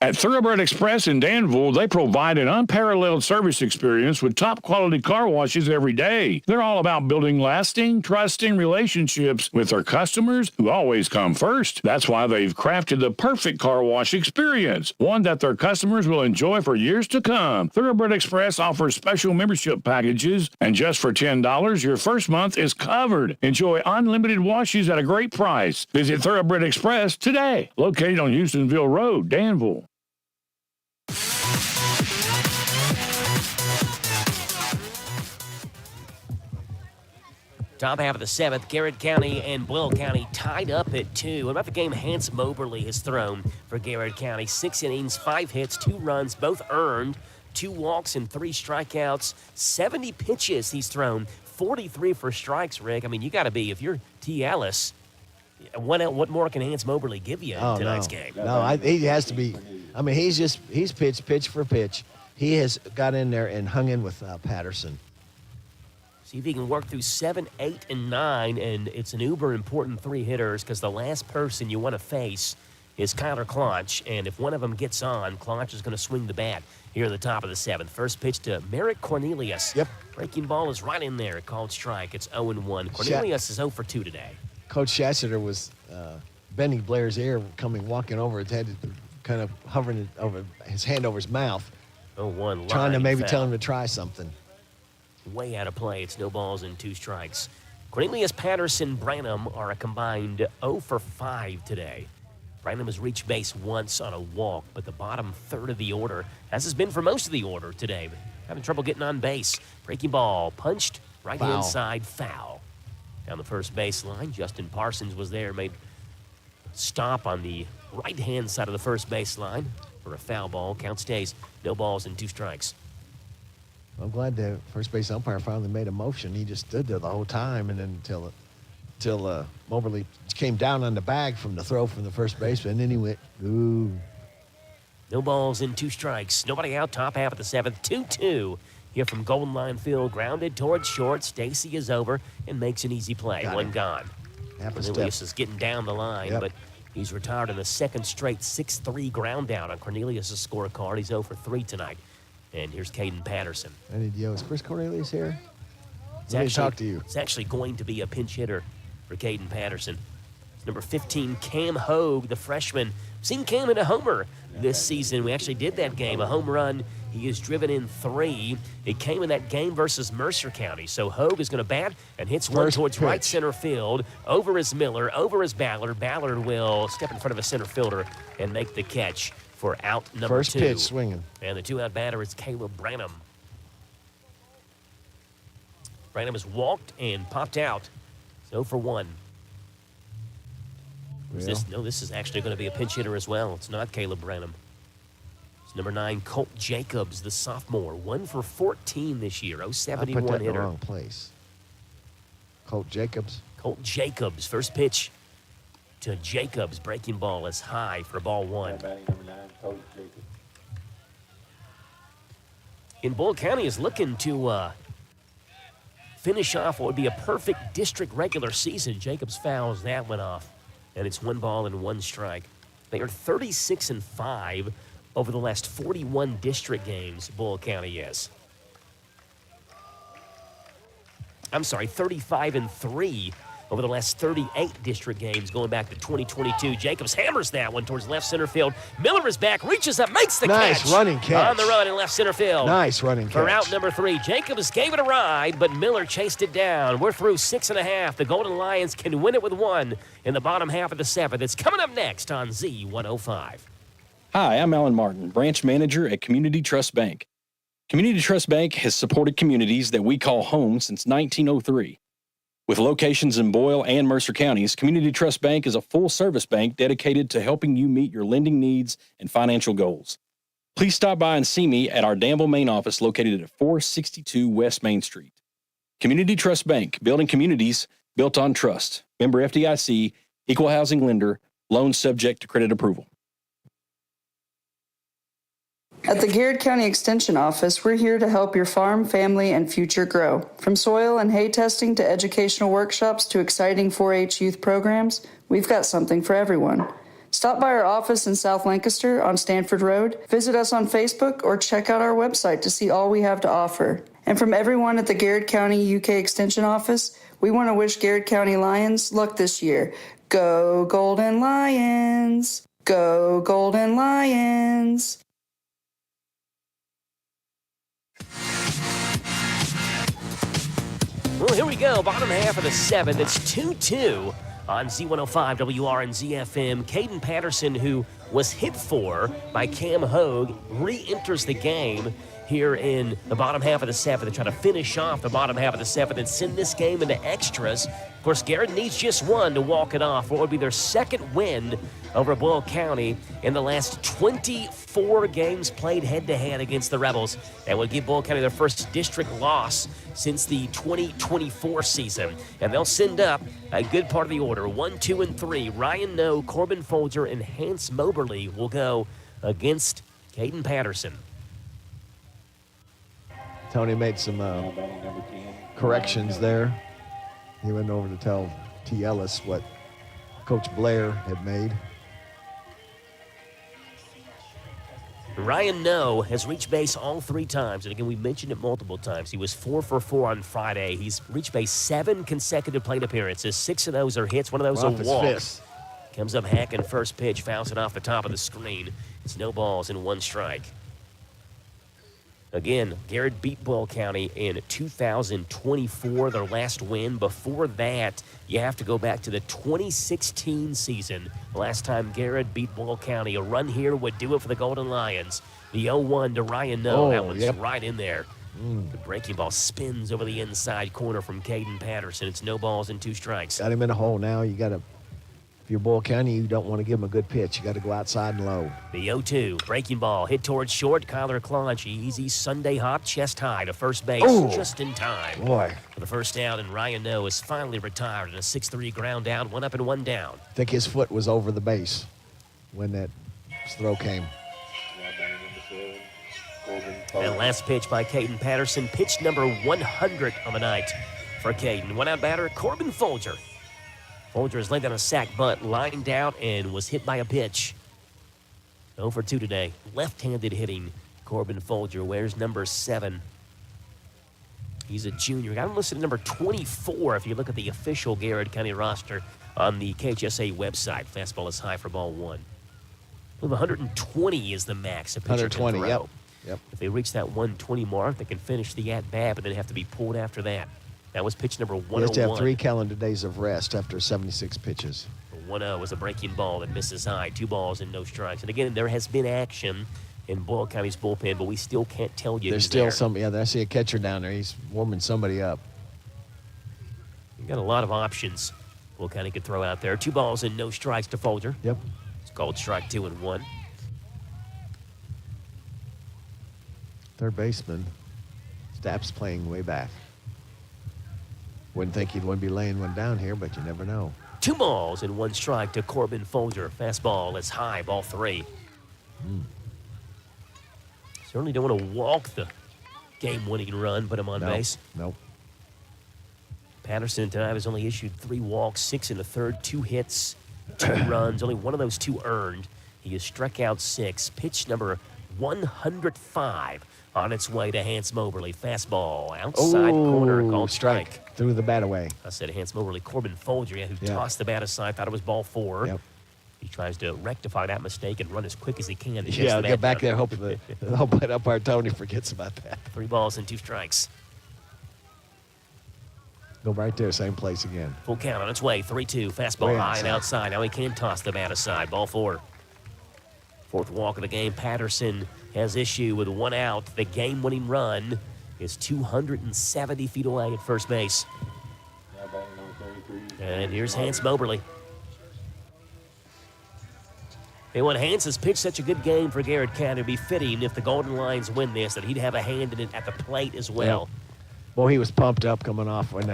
At Thoroughbred Express in Danville, they provide an unparalleled service experience with top quality car washes every day. They're all about building lasting, trusting relationships with their customers who always come first. That's why they've crafted the perfect car wash experience, one that their customers will enjoy for years to come. Thoroughbred Express offers special membership packages, and just for $10, your first month is covered. Enjoy unlimited washes at a great price. Visit Thoroughbred Express today, located on Houstonville Road, Danville.
Top half of the 7th, Garrett County and Boyle County tied up at 2. What about the game Hans Moberly has thrown for Garrett County? 6 innings, 5 hits, 2 runs, both earned, 2 walks and 3 strikeouts. 70 pitches he's thrown, 43 for strikes, Rick. I mean, you got to be, if you're T. Ellis, what more can Hans Moberly give you in tonight's game?
No, he has to be. I mean, he's pitched pitch for pitch. He has got in there and hung in with Patterson.
See if he can work through 7, 8, and 9, and it's an uber important 3 hitters because the last person you want to face is Kyler Klotch, and if one of them gets on, Klotch is going to swing the bat here at the top of the 7th. First pitch to Merrick Cornelius.
Yep.
Breaking ball is right in there. Called strike. It's 0-1. Cornelius is 0 for 2 today.
Coach Schatzeder was bending Blair's ear, walking over his head, kind of hovering over his hand over his mouth.
0-1.
Trying to maybe tell him to try something.
Way out of play. It's no balls and 2 strikes. Cornelius, Patterson, Branham are a combined 0 for 5 today. Branham has reached base once on a walk, but the bottom third of the order, as has been for most of the order today, having trouble getting on base. Breaking ball, punched, right-hand side, foul. Down the first baseline, Justin Parsons was there, made a stop on the right-hand side of the first baseline for a foul ball. Count stays, no balls and 2 strikes.
I'm glad the first base umpire finally made a motion. He just stood there the whole time, and then until Moberly came down on the bag from the throw from the first baseman, and then he went, ooh.
No balls and 2 strikes. Nobody out, top half of the 7th. 2-2 here from Golden Line Field. Grounded towards short. Stacy is over and makes an easy play. One gone. Cornelius is getting down the line, but he's retired in the 2nd straight 6-3 ground out on Cornelius' scorecard. He's 0 for 3 tonight. And here's Caden Patterson.
Is Chris Cornelius here? Let me talk to you.
It's actually going to be a pinch hitter for Caden Patterson. It's number 15, Cam Hogue, the freshman. Seen Cam in a homer this season. We actually did that game, a home run. He has driven in 3. It came in that game versus Mercer County. So Hogue is going to bat and hits one towards right center field. Over is Miller, over is Ballard. Ballard will step in front of a center fielder and make the catch for out number 2.
First pitch swinging.
And the 2-out batter is Caleb Branham. Branham has walked and popped out. 0 for 1. This is actually going to be a pinch hitter as well. It's not Caleb Branham. It's number 9, Colt Jacobs, the sophomore. 1 for 14 this year. 0.71
I put that
hitter.
in the wrong place. Colt Jacobs.
Colt Jacobs, first pitch to Jacobs. Breaking ball is high for ball 1. In Boyle County is looking to finish off what would be a perfect district regular season. Jacobs fouls that one off, and it's 1 ball and 1 strike. They are 36-5 over the last 41 district games. Boyle County is. 35-3 over the last 38 district games going back to 2022. Jacobs hammers that one towards left center field. Miller is back, reaches up, makes the catch.
Nice running catch.
On the run in left center field.
Nice running catch.
For out number 3, Jacobs gave it a ride, but Miller chased it down. We're through 6.5. The Golden Lions can win it with 1 in the bottom half of the 7th. It's coming up next on Z105.
Hi, I'm Alan Martin, branch manager at Community Trust Bank. Community Trust Bank has supported communities that we call home since 1903. With locations in Boyle and Mercer counties, Community Trust Bank is a full-service bank dedicated to helping you meet your lending needs and financial goals. Please stop by and see me at our Danville main office located at 462 West Main Street. Community Trust Bank, building communities built on trust. Member FDIC, equal housing lender, loans subject to credit approval.
At the Garrett County Extension Office, we're here to help your farm, family, and future grow. From soil and hay testing to educational workshops to exciting 4-H youth programs, we've got something for everyone. Stop by our office in South Lancaster on Stanford Road, visit us on Facebook, or check out our website to see all we have to offer. And from everyone at the Garrett County UK Extension Office, we want to wish Garrett County Lions luck this year. Go Golden Lions! Go Golden Lions!
Well, here we go. Bottom half of the 7th. It's 2-2 on Z105 WRNZ FM. Caden Patterson, who was hit for by Cam Hogue, re-enters the game here in the bottom half of the 7th to try to finish off the bottom half of the 7th and send this game into extras. Of course, Garrett needs just 1 to walk it off. What would be their 2nd win over Boyle County in the last 24 games played head-to-head against the Rebels. That would give Boyle County their first district loss since the 2024 season. And they'll send up a good part of the order. 1, 2, and 3. Ryan Noe, Corbin Folger, and Hans Moberly will go against Caden Patterson.
Tony made some corrections there. He went over to tell T. Ellis what Coach Blair had made.
Ryan Noe has reached base all 3 times. And again, we mentioned it multiple times. He was 4 for 4 on Friday. He's reached base 7 consecutive plate appearances. 6 of those are hits. 1 of those are walks. Comes up hacking first pitch, fouls it off the top of the screen. It's no balls and 1 strike. Again, Garrett beat Boyle County in 2024, their last win. Before that, you have to go back to the 2016 season. The last time Garrett beat Boyle County. A run here would do it for the Golden Lions. The 0-1 to Ryan Noe. That one's right in there. The breaking ball spins over the inside corner from Caden Patterson. It's no balls and 2 strikes.
Got him in a hole now. You got to, if you're Boyle County, you don't want to give him a good pitch. You got to go outside and low.
The 0-2, breaking ball, hit towards short. Kyler Claunch, easy Sunday hop, chest high to first base, just in time.
Boy.
For the first out, and Ryan Noe is finally retired in a 6-3 ground down, 1 up and 1 down.
I think his foot was over the base when that throw came.
And last pitch by Caden Patterson, pitch number 100 on the night for Caden. 1 out batter, Corbin Folger. Folger has laid down a sac bunt, lined out, and was hit by a pitch. 0 for 2 today. Left-handed hitting, Corbin Folger wears number 7. He's a junior. Got him listed at number 24 if you look at the official Garrett County roster on the KHSA website. Fastball is high for ball 1. 120 is the max a pitcher
120,
can throw.
Yep.
If they reach that 120 mark, they can finish the at-bat, but then have to be pulled after that. That was pitch number 101.
He has to have 3 calendar days of rest after 76 pitches.
1-0 was a breaking ball that misses high. 2 balls and no strikes. And again, there has been action in Boyle County's bullpen, but we still can't tell you.
There's still some, I see a catcher down there. He's warming somebody up.
You got a lot of options Boyle County could throw out there. 2 balls and no strikes to Folger.
Yep.
It's called strike 2 and 1.
Third baseman, Stapp's playing way back. Wouldn't think he'd want to be laying one down here, but you never know.
2 balls and 1 strike to Corbin Folger. Fastball is high, ball 3. Certainly don't want to walk the game-winning run, put him on base.
Nope.
Patterson tonight has only issued 3 walks, 6 in the third, 2 hits, 2 runs, only 1 of those 2 earned. He has struck out 6. Pitch number 105 on its way to Hans Moberly. Fastball, outside corner, called strike.
Threw the bat away.
I said Hans Moberly. Corbin Folger, who tossed the bat aside, thought it was ball 4.
Yep.
He tries to rectify that mistake and run as quick as he can to
Yeah,
the
get back
down.
there, hoping that umpire Tony forgets about that.
3 balls and 2 strikes.
Go right there, same place again.
Full count on its way. 3-2. Fastball
Way
high and
outside.
outside. Now he can toss the bat aside. Ball 4. 4th walk of the game. Patterson has issue with 1 out. The game-winning run is 270 feet away at first base. And here's Hans Moberly. Hey, when Hans has pitched such a good game for Garrett County, it'd be fitting if the Golden Lions win this that he'd have a hand in it at the plate as well.
Well, he was pumped up coming off when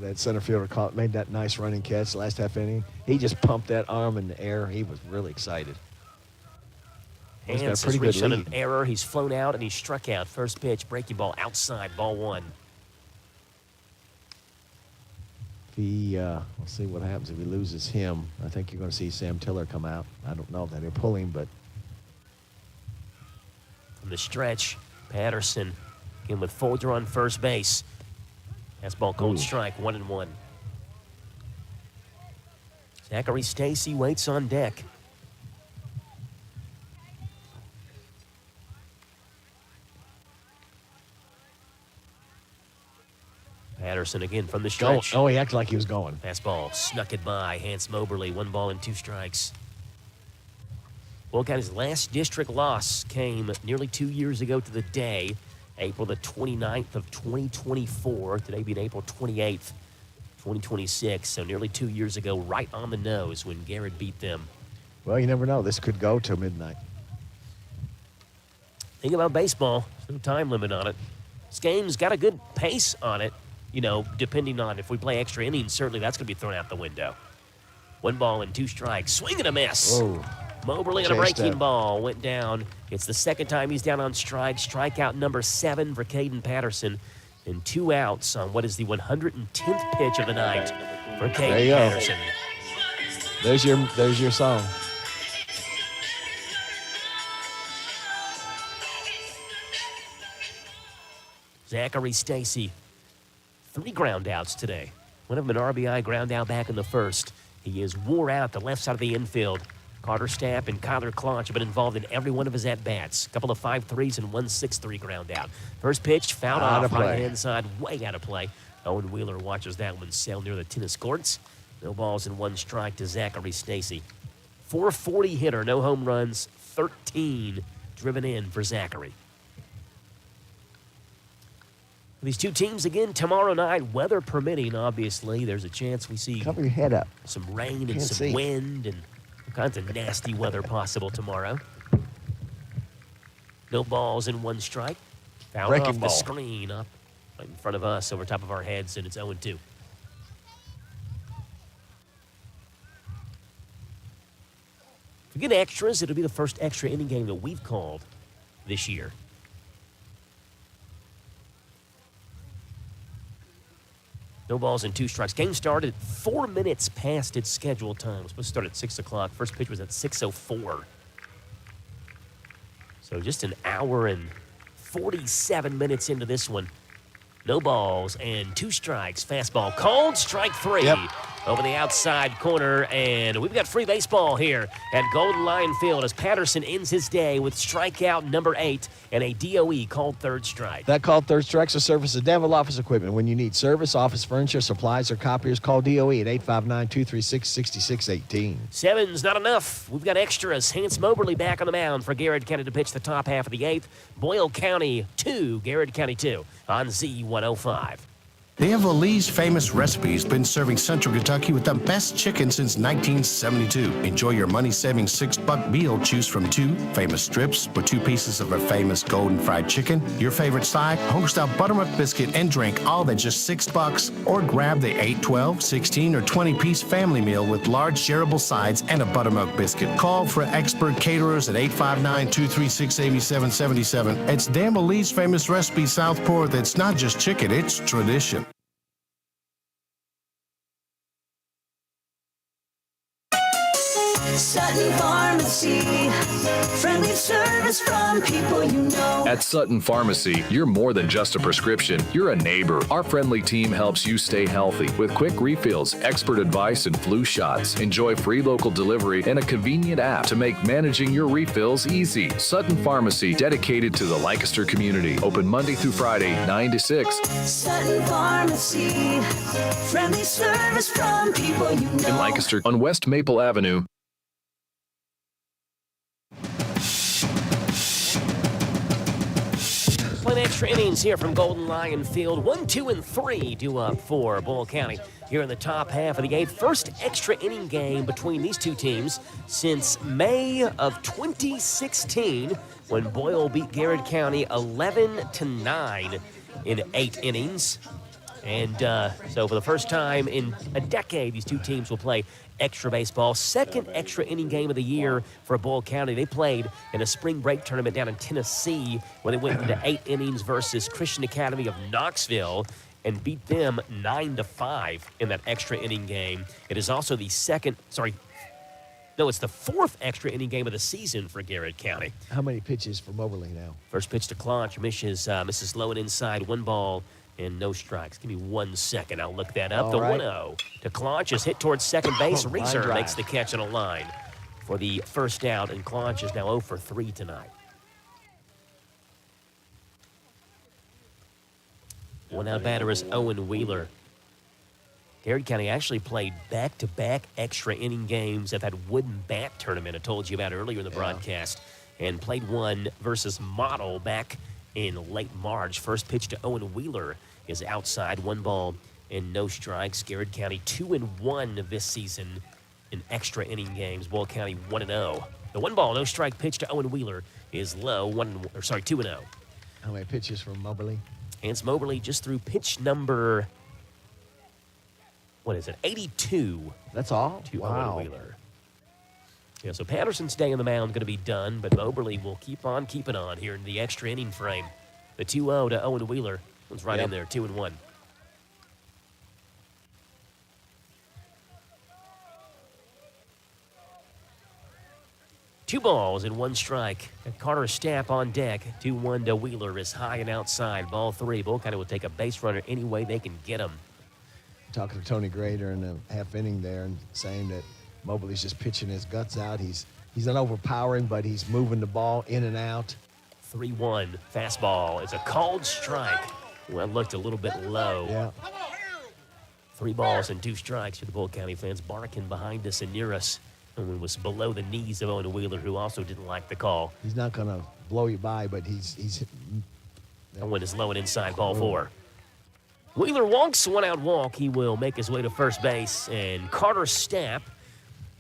that center fielder made that nice running catch last half inning. He just pumped that arm in the air. He was really excited. He's got a
Hans
pretty
has
good
reached on an
lead.
error. He's flown out and he's struck out. First pitch, breaking ball outside, ball 1.
We'll see what happens if he loses him. I think you're going to see Sam Tiller come out. I don't know that he'll pull him, but
From the stretch, Patterson in with Folger on first base. Fastball cold strike, 1-1. Zachary Stacy waits on deck. Patterson again from the stretch.
Oh, he acted like he was going.
Fastball snuck it by Hans Moberly. 1 ball and 2 strikes. Well, County's last district loss came nearly 2 years ago to the day, April the 29th of 2024. Today being April 28th, 2026. So nearly 2 years ago, right on the nose when Garrett beat them.
Well, you never know. This could go till midnight.
Think about baseball. There's no time limit on it. This game's got a good pace on it. You know, depending on if we play extra innings, certainly that's going to be thrown out the window. 1 ball and 2 strikes. Swing and a miss.
Whoa.
Moberly on a
Chased
breaking
up.
ball went down. It's the second time he's down on strike. Strikeout number 7 for Caden Patterson. And 2 outs on what is the 110th pitch of the night for
There you
Caden
go.
Patterson.
There's your song.
Zachary Stacy. 3 ground outs today. One of them an RBI ground out back in the first. He is wore out the left side of the infield. Carter Stapp and Kyler Claunch have been involved in every one of his at-bats. A couple of 5-3s and 1 6-3 ground out. First pitch, fouled
Out
off
of play.
right-hand side, way out of play. Owen Wheeler watches that one sail near the tennis courts. No balls and 1 strike to Zachary Stacy. 440 hitter, no home runs, 13 driven in for Zachary. These two teams again tomorrow night, weather permitting, obviously. There's a chance we see
Cover your head up.
some rain and
Can't
some
see.
wind and all kinds of nasty weather possible tomorrow. No balls and 1 strike. Fouled
Breaking
off the
ball.
screen up right in front of us over top of our heads, and it's 0-2. If we get extras, it'll be the first extra inning game that we've called this year. No balls and 2 strikes. Game started 4 minutes past its scheduled time. It was supposed to start at 6 o'clock. First pitch was at 6:04. So just an hour and 47 minutes into this one. No balls and 2 strikes. Fastball called, strike 3.
Yep.
Over the outside corner, and we've got free baseball here at Golden Lion Field as Patterson ends his day with strikeout number 8 and a DOE called 3rd strike.
That called 3rd strike's a service of Danville Office Equipment. When you need service, office furniture, supplies, or copiers, call DOE at 859-236-6618.
7's not enough. We've got extras. Hans Moberly back on the mound for Garrett County to pitch the top half of the 8th. Boyle County 2, Garrett County 2 on Z105.
Danville Lee's famous recipes been serving Central Kentucky with the best chicken since 1972. Enjoy your money-saving $6 meal. Choose from 2 famous strips with 2 pieces of our famous golden fried chicken, your favorite side, homestyle buttermilk biscuit, and drink, all at just $6. Or grab the 8, 12, 16, or 20-piece family meal with large shareable sides and a buttermilk biscuit. Call for expert caterers at 859-236-8777. It's Danville Lee's famous recipe, Southport. That's not just chicken, it's tradition.
Sutton Pharmacy, friendly service from people you know.
At Sutton Pharmacy, you're more than just a prescription. You're a neighbor. Our friendly team helps you stay healthy with quick refills, expert advice, and flu shots. Enjoy free local delivery and a convenient app to make managing your refills easy. Sutton Pharmacy, dedicated to the Lancaster community. Open Monday through Friday, 9 to 6.
Sutton Pharmacy, friendly service from people you know.
In Lancaster on West Maple Avenue.
Playing extra innings here from Golden Lion Field. 1, 2, and 3 due up for Boyle County here in the top half of the eighth. First extra inning game between these two teams since May of 2016 when Boyle beat Garrett County 11-9 in 8 innings. And so for the first time in a decade, these two teams will play extra baseball. Second extra inning game of the year for Boyle County. They played in a spring break tournament down in Tennessee where they went into 8 innings versus Christian Academy of Knoxville and beat them 9-5 in that extra inning game. It is also the it's the fourth extra inning game of the season for Garrett County.
How many pitches for Moberly now?
First pitch to Claunch, misses low and inside, 1 ball and no strikes. Give me 1 second. I'll look that up.
All
The
right.
1-0 to Claunch is hit towards second base.
Line
Reeser
drive.
makes the catch on a line for the first out, and Claunch is now 0 for 3 tonight. One out batter is Owen Wheeler. Garrett County actually played back-to-back extra inning games at that wooden bat tournament I told you about earlier in the broadcast, and played one versus Model back in late March. First pitch to Owen Wheeler is outside, 1 ball and no strikes. Garrett County 2-1 this season in extra inning games. Boyle County 1-0. The 1 ball, no strike pitch to Owen Wheeler is low, 2-0.
How many pitches from Moberly?
Hans Moberly just threw pitch number, 82.
That's all?
To
Wow.
Owen Wheeler. Yeah, so Patterson's day on the mound going to be done, but Moberly will keep on keeping on here in the extra inning frame. The 2-0 to Owen Wheeler. One's right in there, 2-1. Two balls and 1 strike. Carter Stapp on deck. 2-1 to Wheeler is high and outside. Ball 3. Boyle County will take a base runner any way they can get him.
Talking to Tony Grader in the half inning there and saying that Moberly's just pitching his guts out. He's not overpowering, but he's moving the ball in and out.
3-1 fastball. It's a called strike. Well, it looked a little bit low.
Yeah.
3 balls and 2 strikes for the Boyle County fans barking behind us and near us. And it was below the knees of Owen Wheeler, who also didn't like the call.
He's not going to blow you by, but he's
Owen is low and inside, ball 4. Wheeler walks, 1 out walk. He will make his way to first base. And Carter Stapp,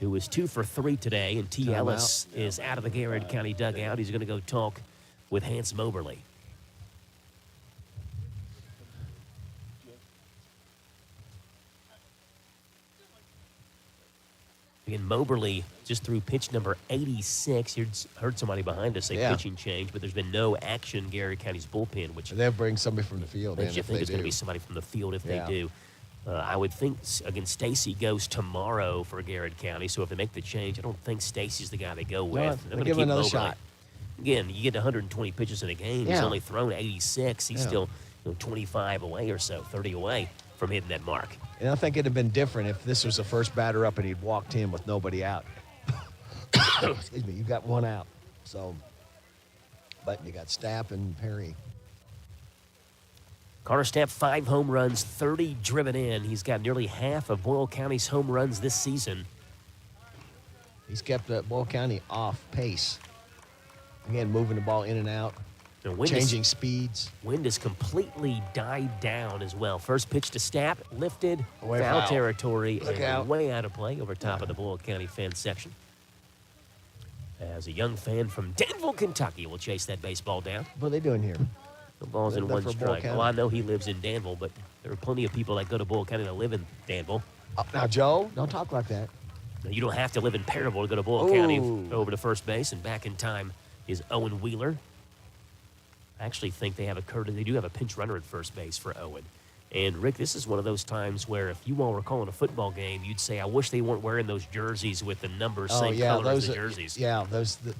who is 2 for 3 today, and T. Ellis is out of the Garrett County dugout. He's going to go talk with Hans Moberly. Again, Moberly just threw pitch number 86. You heard somebody behind us say pitching change, but there's been no action in Garrett County's bullpen, which
they'll bring somebody from the field.
Makes you think it's going to be somebody from the field if they do. I would think, again, Stacy goes tomorrow for Garrett County, so if they make the change, I don't think Stacy's the guy they go with. They're going to
give
keep
him another
Moberly.
shot.
Again, you get 120 pitches in a game. He's only thrown 86. He's still 25 away or so, 30 away from hitting that mark.
And I think it'd have been different if this was the first batter up and he'd walked in with nobody out. Excuse me, you got 1 out. So, but you got Stapp and Perry.
Carter Stapp, 5 home runs, 30 driven in. He's got nearly half of Boyle County's home runs this season.
He's kept Boyle County off pace. Again, moving the ball in and out, changing speeds.
Wind has completely died down as well. First pitch to Stapp, lifted,
Away
foul
foul.
territory,
Look
and
out.
way out of play over top of the Boyle County fence section. As a young fan from Danville, Kentucky will chase that baseball down.
What are they doing here?
The ball's in
Living
1
for Boyle
strike.
County.
Well, I know he lives in Danville, but there are plenty of people that go to Boyle County that live in Danville.
Now, Joe, don't talk like that.
Now, you don't have to live in Parable to go to Boyle County. Over to first base and back in time is Owen Wheeler. I actually think they do have a pinch runner at first base for Owen. And, Rick, this is one of those times where if you all were calling a football game, you'd say, I wish they weren't wearing those jerseys with the numbers same color as the jerseys.
Yeah,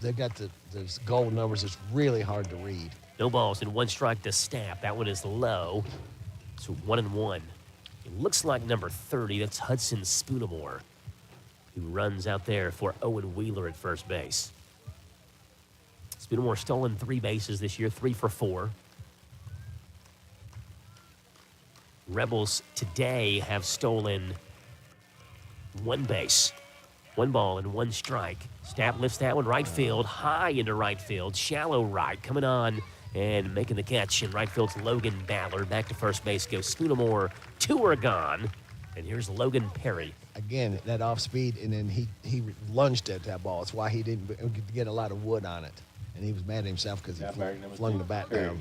they've got those gold numbers. It's really hard to read.
No balls and one strike to Stapp. That one is low. So 1-1. It looks like number 30. That's Hudson Spoonamore, who runs out there for Owen Wheeler at first base. Spoonamore stolen 3 bases this year, 3 for 4. Rebels today have stolen 1 base. 1 ball and 1 strike. Stapp lifts that one right field, high into right field, shallow right, coming on and making the catch in right field's Logan Ballard. Back to first base goes Spoonamore. 2 are gone. And here's Logan Perry.
Again, that off speed, and then he lunged at that ball. That's why he didn't get a lot of wood on it. And he was mad at himself because he flung the bat down.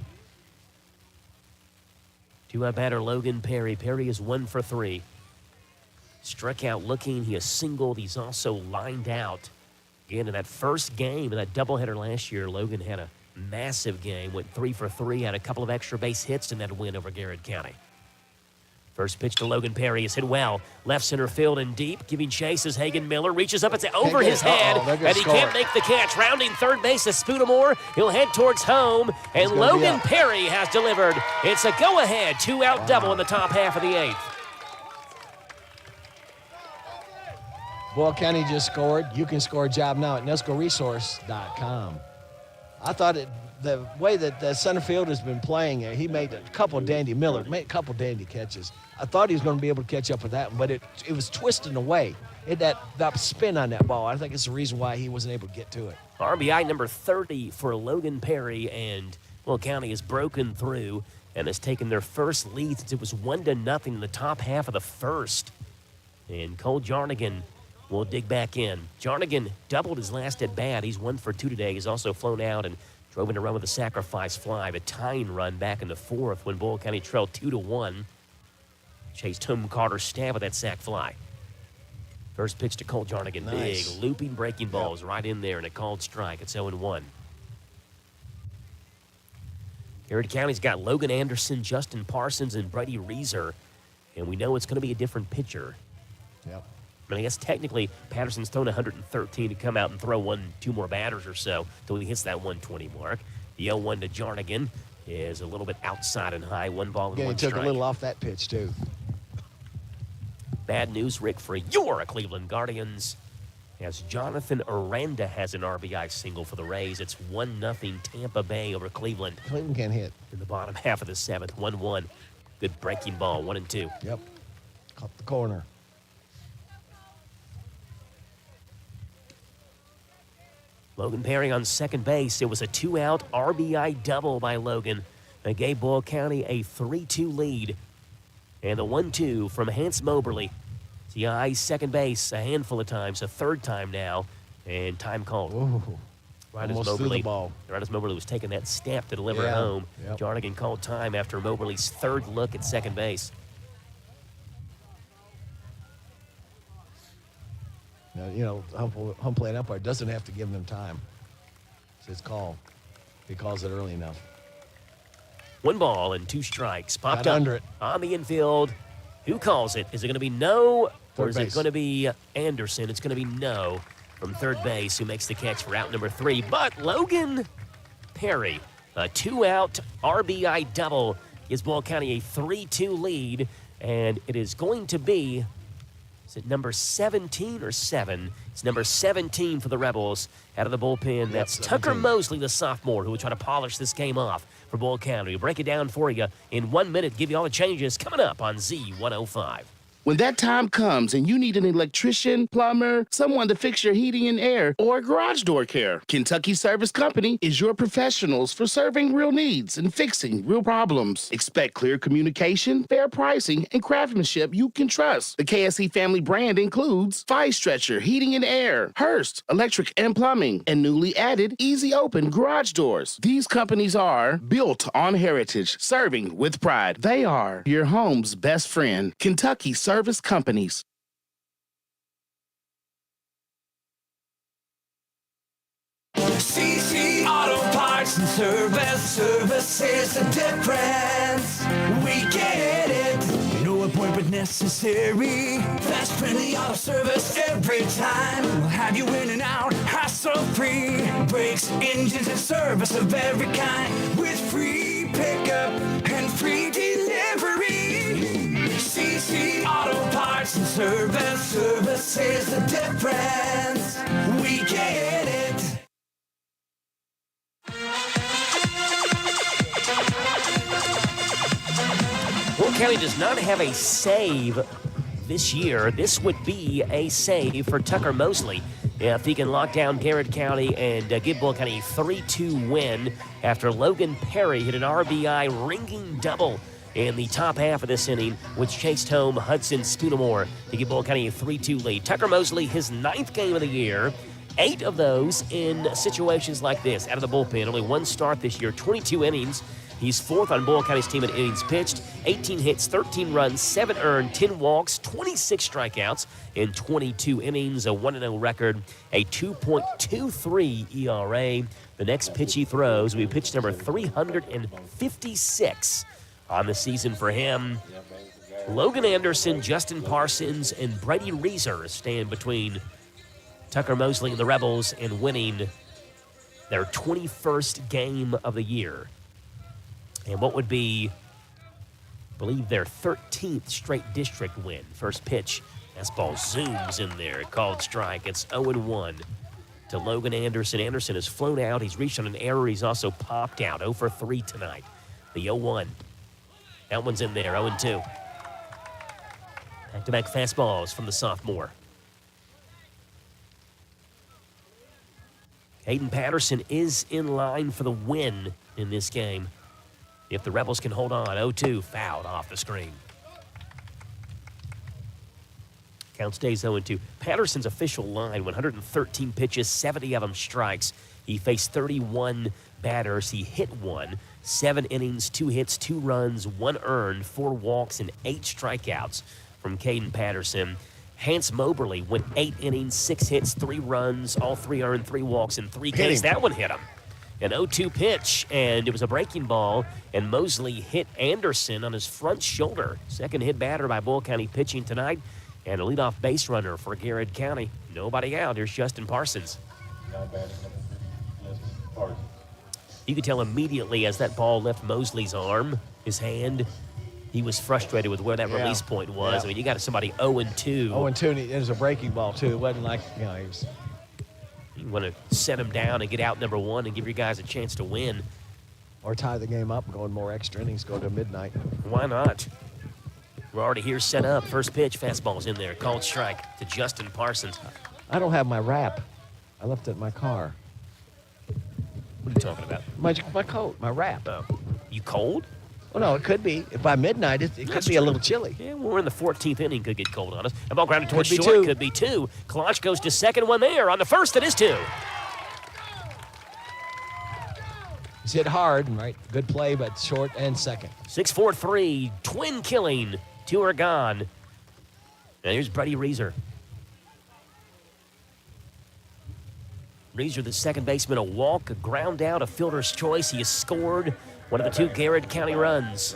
2-out batter Logan Perry. Perry is 1 for 3. Struck out looking. He has singled. He's also lined out. Again, in that first game, in that doubleheader last year, Logan had a massive game. Went 3 for 3. Had a couple of extra base hits in that win over Garrett County. First pitch to Logan Perry is hit well. Left center field and deep. Giving chase is Hagan Miller. Reaches up. It's over his head. And he can't make the catch. Rounding third base is Spoonamore. He'll head towards home. And Logan Perry has delivered. It's a go-ahead 2-out double in the top half of the 8th.
Boyle County just scored. You can score a job now at NESCOresource.com. I thought the way that the center field has been playing, he made a couple dandy catches. I thought he was going to be able to catch up with that one, but it was twisting away. That spin on that ball, I think it's the reason why he wasn't able to get to it.
RBI number 30 for Logan Perry, and Boyle County has broken through and has taken their first lead since it was 1-0 in the top half of the first. And Cole Jarnigan will dig back in. Jarnigan doubled his last at bat. He's 1 for 2 today. He's also flown out and drove in a run with a sacrifice fly, a tying run back in the 4th when Boyle County trailed 2-1. Chased home Carter Stapp with that sac fly. First pitch to Cole Jarnigan.
Nice.
Big looping breaking balls right in there and a called strike. It's 0-1. Garrett County's got Logan Anderson, Justin Parsons, and Brady Reeser. And we know it's going to be a different pitcher.
Yep.
I mean, I guess technically Patterson's thrown 113 to come out and throw 2 more batters or so until he hits that 120 mark. The 0-1 to Jarnigan is a little bit outside and high. 1 ball and 1 strike.
He took a little off that pitch, too.
Bad news, Rick, for your Cleveland Guardians, as Jonathan Aranda has an RBI single for the Rays. It's 1-0 Tampa Bay over Cleveland.
Cleveland can't hit.
In the bottom half of the 7th, 1-1. Good breaking ball, 1-2.
Yep. Caught the corner.
Logan Perry on second base. It was a 2-out RBI double by Logan that gave Boyle County a 3-2 lead. And the 1-2 from Hans Moberly. He eyes second base a handful of times, a 3rd time now, and time called.
Ooh,
right
almost
as
threw the ball.
Right as Moberly was taking that snap to deliver it home.
Yep.
Jarnigan called time after Moberly's 3rd look at second base.
Now, home plate umpire doesn't have to give them time. It's his call. He calls it early enough.
1 ball and 2 strikes. Popped
Got
up
under it.
on the infield. Who calls it? Is it going to be no, or is
Third
it
base.
going to be Anderson? It's going to be no from third base, who makes the catch for out number 3. But Logan Perry, a 2-out RBI double, gives Boyle County a 3-2 lead, and it is going to be, is it number 17 or 7? It's number 17 for the Rebels out of the bullpen. That's
17.
Tucker Mosley, the sophomore, who will try to polish this game off for Boyle County. We'll break it down for you in 1 minute, give you all the changes coming up on Z105.
When that time comes and you need an electrician, plumber, someone to fix your heating and air, or garage door care, Kentucky Service Company is your professionals for serving real needs and fixing real problems. Expect clear communication, fair pricing, and craftsmanship you can trust. The KSE family brand includes Fire Stretcher Heating and Air, Hearst Electric and Plumbing, and newly added Easy Open Garage Doors. These companies are built on heritage, serving with pride. They are your home's best friend, Kentucky Service Companies.
CC Auto Parts and Service. Service is the difference. We get it. anywhere but necessary. Fast, friendly auto service every time. We'll have you in and out, hassle-free. Brakes, engines, and service of every kind. With free pickup and free delivery. CC Auto Parts and Service. Service is the difference. We get it.
Will County does not have a save this year. This would be a save for Tucker Mosley. If he can lock down Garrett County and give Bull County a 3-2 win after Logan Perry hit an RBI ringing double in the top half of this inning, which chased home Hudson Spoonamore to give Bull County a 3-2 lead. Tucker Mosley, his 9th game of the year, 8 of those in situations like this, out of the bullpen. Only 1 start this year, 22 innings. He's 4th on Boyle County's team in innings pitched, 18 hits, 13 runs, 7 earned, 10 walks, 26 strikeouts in 22 innings, a 1-0 record, a 2.23 ERA. The next pitch he throws will be pitch number 356 on the season for him. Logan Anderson, Justin Parsons, and Brady Reeser stand between Tucker Mosley and the Rebels in winning their 21st game of the year. And what would be, I believe, their 13th straight district win. First pitch, that ball zooms in there, called strike. It's 0-1 to Logan Anderson. Anderson has flown out. He's reached on an error. He's also popped out, 0 for 3 tonight. The 0-1. That one's in there, 0-2. Back-to-back fastballs from the sophomore. Hayden Patterson is in line for the win in this game. If the Rebels can hold on, 0-2, fouled off the screen. Count stays 0-2. Patterson's official line, 113 pitches, 70 of them strikes. He faced 31 batters. He hit 1, 7 innings, 2 hits, 2 runs, 1 earned, 4 walks, and 8 strikeouts from Caden Patterson. Hans Moberly went 8 innings, 6 hits, 3 runs, all 3 earned, 3 walks, and 3 Ks. That one hit him. An 0-2 pitch, and it was a breaking ball, and Mosley hit Anderson on his front shoulder. Second hit batter by Bull County pitching tonight, and a leadoff base runner for Garrett County. Nobody out. Here's Justin Parsons. You could tell immediately as that ball left Mosley's arm, his hand, he was frustrated with where that release point was. I mean, you got somebody 0-2.
0-2, and it was a breaking ball, too. It wasn't like, he was...
You want to set him down and get out number 1 and give your guys a chance to win.
Or tie the game up, going more extra innings, go to midnight.
Why not? We're already here set up. First pitch, fastball's in there. Called strike to Justin Parsons.
I don't have my wrap. I left it in my car.
What are you talking about?
My coat, my wrap.
Oh. You cold?
Well, no, it could be. By midnight, it could be a little chilly.
Yeah, we're in the 14th inning. Could get cold on us. A ball grounded towards short.
2.
Could be 2. Kalach goes to second, one there. On the first, it is 2.
He's hit hard, right? Good play, but short and second.
6-4-3, twin killing. 2 are gone. And here's Brady Reeser. Reeser, the second baseman, a walk, a ground out, a fielder's choice. He has scored one of the 2 Garrett County runs.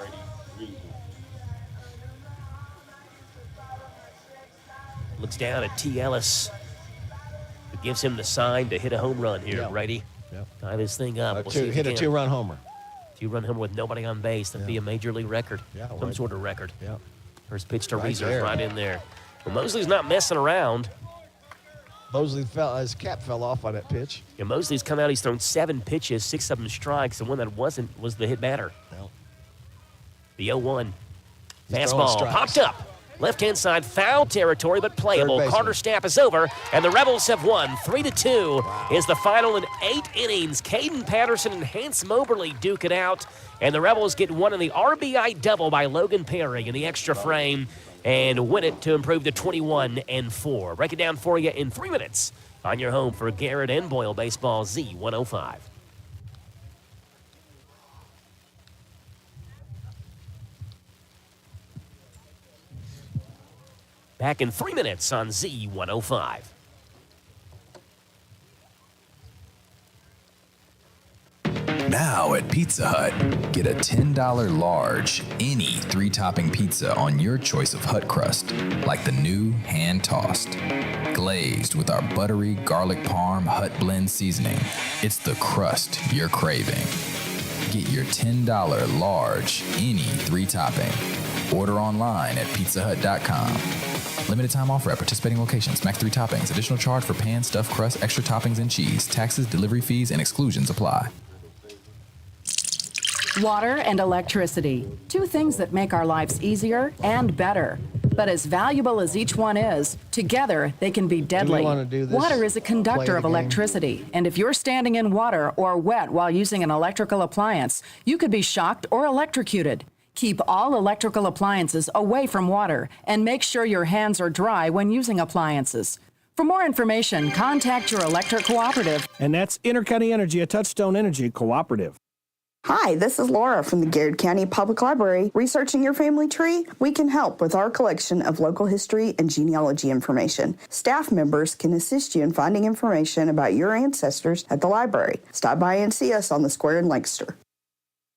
Looks down at T. Ellis, who gives him the sign to hit a home run here, Brady. Tie this thing up. We'll
hit a 2-run homer.
2-run homer with nobody on base. That'd be a major league record. Some sort of record. First pitch to Reeser, right in there. Well, Mosley's not messing around.
Mosley his cap fell off on that pitch.
Yeah, Mosley's come out. He's thrown 7 pitches, 6 of them strikes. The one that wasn't was the hit batter.
No.
The 0-1. Fastball popped up. Left-hand side, foul territory, but playable. Carter Stapp is over, and the Rebels have won. 3-2 is the final in 8 innings. Caden Patterson and Hans Moberly duke it out, and the Rebels get one in the RBI double by Logan Perry in the extra frame and win it to improve to 21-4. Break it down for you in 3 minutes on your home for Garrett and Boyle Baseball Z105. Back in 3 minutes on Z105.
Now at Pizza Hut, get a $10 large, any 3-topping pizza on your choice of hut crust, like the new hand-tossed. Glazed with our buttery garlic parm hut blend seasoning. It's the crust you're craving. Get your $10 large, any 3-topping. Order online at pizzahut.com. Limited time offer at participating locations. Max 3 toppings. Additional charge for pan, stuffed crust, extra toppings, and cheese. Taxes, delivery fees, and exclusions apply.
Water and electricity, 2 things that make our lives easier and better. But as valuable as each one is, together they can be deadly. Water is a conductor of electricity, and if you're standing in water or wet while using an electrical appliance, you could be shocked or electrocuted. Keep all electrical appliances away from water and make sure your hands are dry when using appliances. For more information, contact your electric cooperative.
And that's Intercounty Energy, a Touchstone Energy cooperative.
Hi, this is Laura from the Garrett County Public Library. Researching your family tree? We can help with our collection of local history and genealogy information. Staff members can assist you in finding information about your ancestors at the library. Stop by and see us on the square in Lancaster.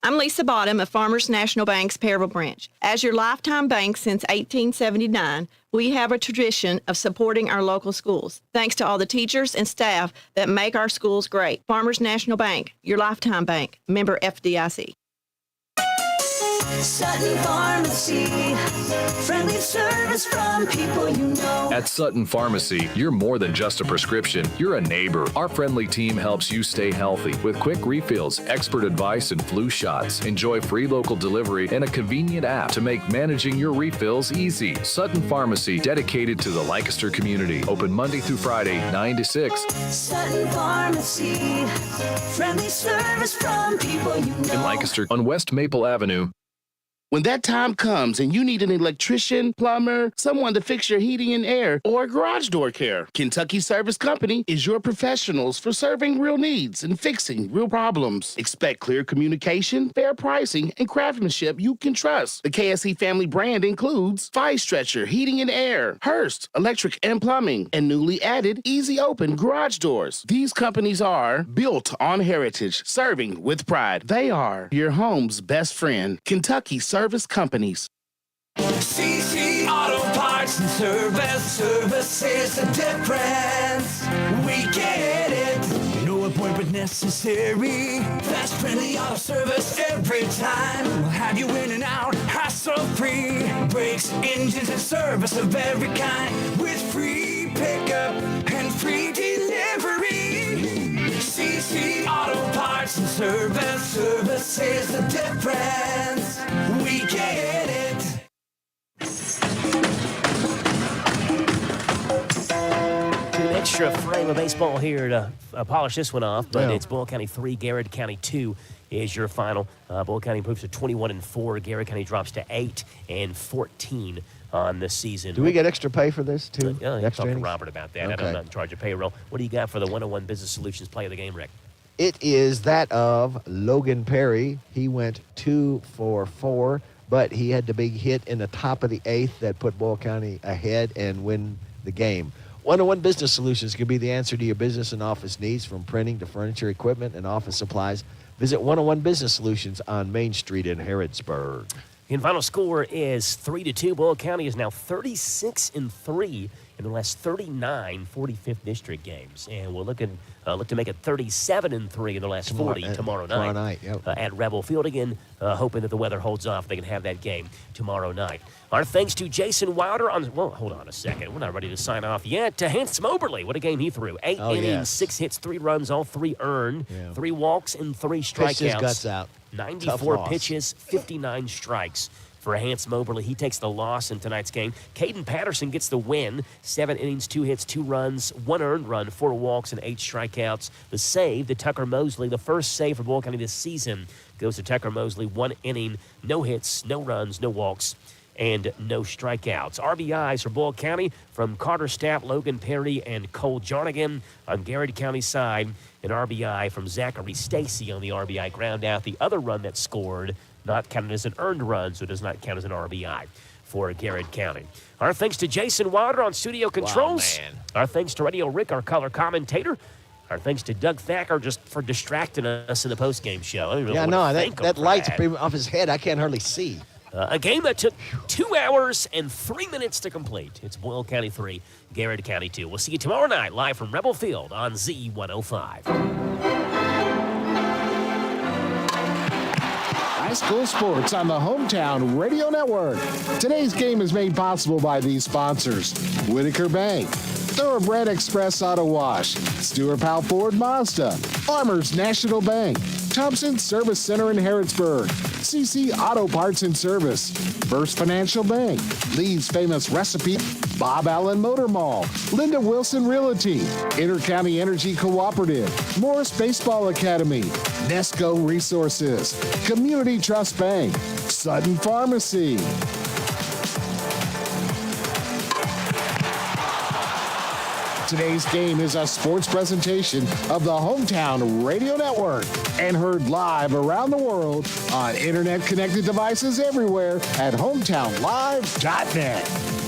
I'm Lisa Bottom of Farmers National Bank's Perryville branch. As your lifetime bank since 1879, we have a tradition of supporting our local schools. Thanks to all the teachers and staff that make our schools great. Farmers National Bank, your lifetime bank, member FDIC.
Sutton Pharmacy, friendly service from people you know.
At Sutton Pharmacy, you're more than just a prescription. You're a neighbor. Our friendly team helps you stay healthy with quick refills, expert advice, and flu shots. Enjoy free local delivery and a convenient app to make managing your refills easy. Sutton Pharmacy, dedicated to the Lancaster community. Open Monday through Friday, 9 to 6.
Sutton Pharmacy, friendly service from people you know.
In Lancaster on West Maple Avenue.
When that time comes and you need an electrician, plumber, someone to fix your heating and air, or garage door care, Kentucky Service Company is your professionals for serving real needs and fixing real problems. Expect clear communication, fair pricing, and craftsmanship you can trust. The KSE family brand includes Fire Stretcher, Heating and Air, Hearst, Electric and Plumbing, and newly added Easy Open Garage Doors. These companies are built on heritage, serving with pride. They are your home's best friend, Kentucky Service Companies.
CC Auto Parts and Service is the difference. We get it. No appointment necessary. Fast, friendly auto service every time. We'll have you in and out, hassle-free. Brakes, engines, and service of every kind. With free pickup and free delivery. CC Auto Parts and Service is the difference. We get it.
An extra frame of baseball here to polish this one off, but it's Boyle County 3, Garrett County 2 is your final. Boyle County improves to 21-4. Garrett County drops to 8-14 on the season.
Do we get extra pay for this, too?
Yeah,
extra
talk to
innings?
Robert about that.
Okay.
I'm not in charge of payroll. What do you got for the 101 Business Solutions play of the game, Rick?
It is that of Logan Perry. He went 2 for 4, but he had the big hit in the top of the 8th that put Boyle County ahead and win the game. 101 Business Solutions can be the answer to your business and office needs, from printing to furniture, equipment, and office supplies. Visit 101 Business Solutions on Main Street in Harrodsburg.
The final score is 3-2. Boyle County is now 36-3 in the last 39 45th District games, and we'll look to make it 37-3 in the last 40 tomorrow night. At Rebel Field again, hoping that the weather holds off. They can have that game tomorrow night. Our thanks to Jason Wilder hold on a second. We're not ready to sign off yet. To Hans Moberly, what a game he threw. 8 innings, 6 hits, 3 runs, all 3 earned, 3 walks, and 3 strikeouts.
Pitched his guts out.
94 pitches, 59 strikes for Hans Moberly. He takes the loss in tonight's game. Caden Patterson gets the win. 7 innings, 2 hits, 2 runs, 1 earned run, 4 walks, and 8 strikeouts. The save to Tucker Mosley, the first save for Boyle County this season, goes to Tucker Mosley. 1 inning, no hits, no runs, no walks, and no strikeouts. RBIs for Boyle County from Carter Stapp, Logan Perry, and Cole Jarnigan. On Garrett County side, an RBI from Zachary Stacy on the RBI ground out. The other run that scored, not counted as an earned run, so it does not count as an RBI for Garrett County. Our thanks to Jason Wilder on studio controls.
Wow, man.
Our thanks to Radio Rick, our color commentator. Our thanks to Doug Thacker just for distracting us in the postgame show. I don't even
Yeah,
know
no,
what to
that light's off his head. I can't hardly see.
A game that took 2 hours and 3 minutes to complete. It's Boyle County 3, Garrett County 2. We'll see you tomorrow night live from Rebel Field on Z105.
High school sports on the Hometown Radio Network. Today's game is made possible by these sponsors: Whitaker Bank, Thoroughbred Express Auto Wash, Stewart Powell Ford Mazda, Farmers National Bank, Thompson Service Center in Harrodsburg, CC Auto Parts and Service, First Financial Bank, Lee's Famous Recipe, Bob Allen Motor Mall, Linda Wilson Realty, Intercounty Energy Cooperative, Morris Baseball Academy, Nesco Resources, Community Trust Bank, Sutton Pharmacy. Today's game is a sports presentation of the Hometown Radio Network and heard live around the world on internet-connected devices everywhere at hometownlive.net.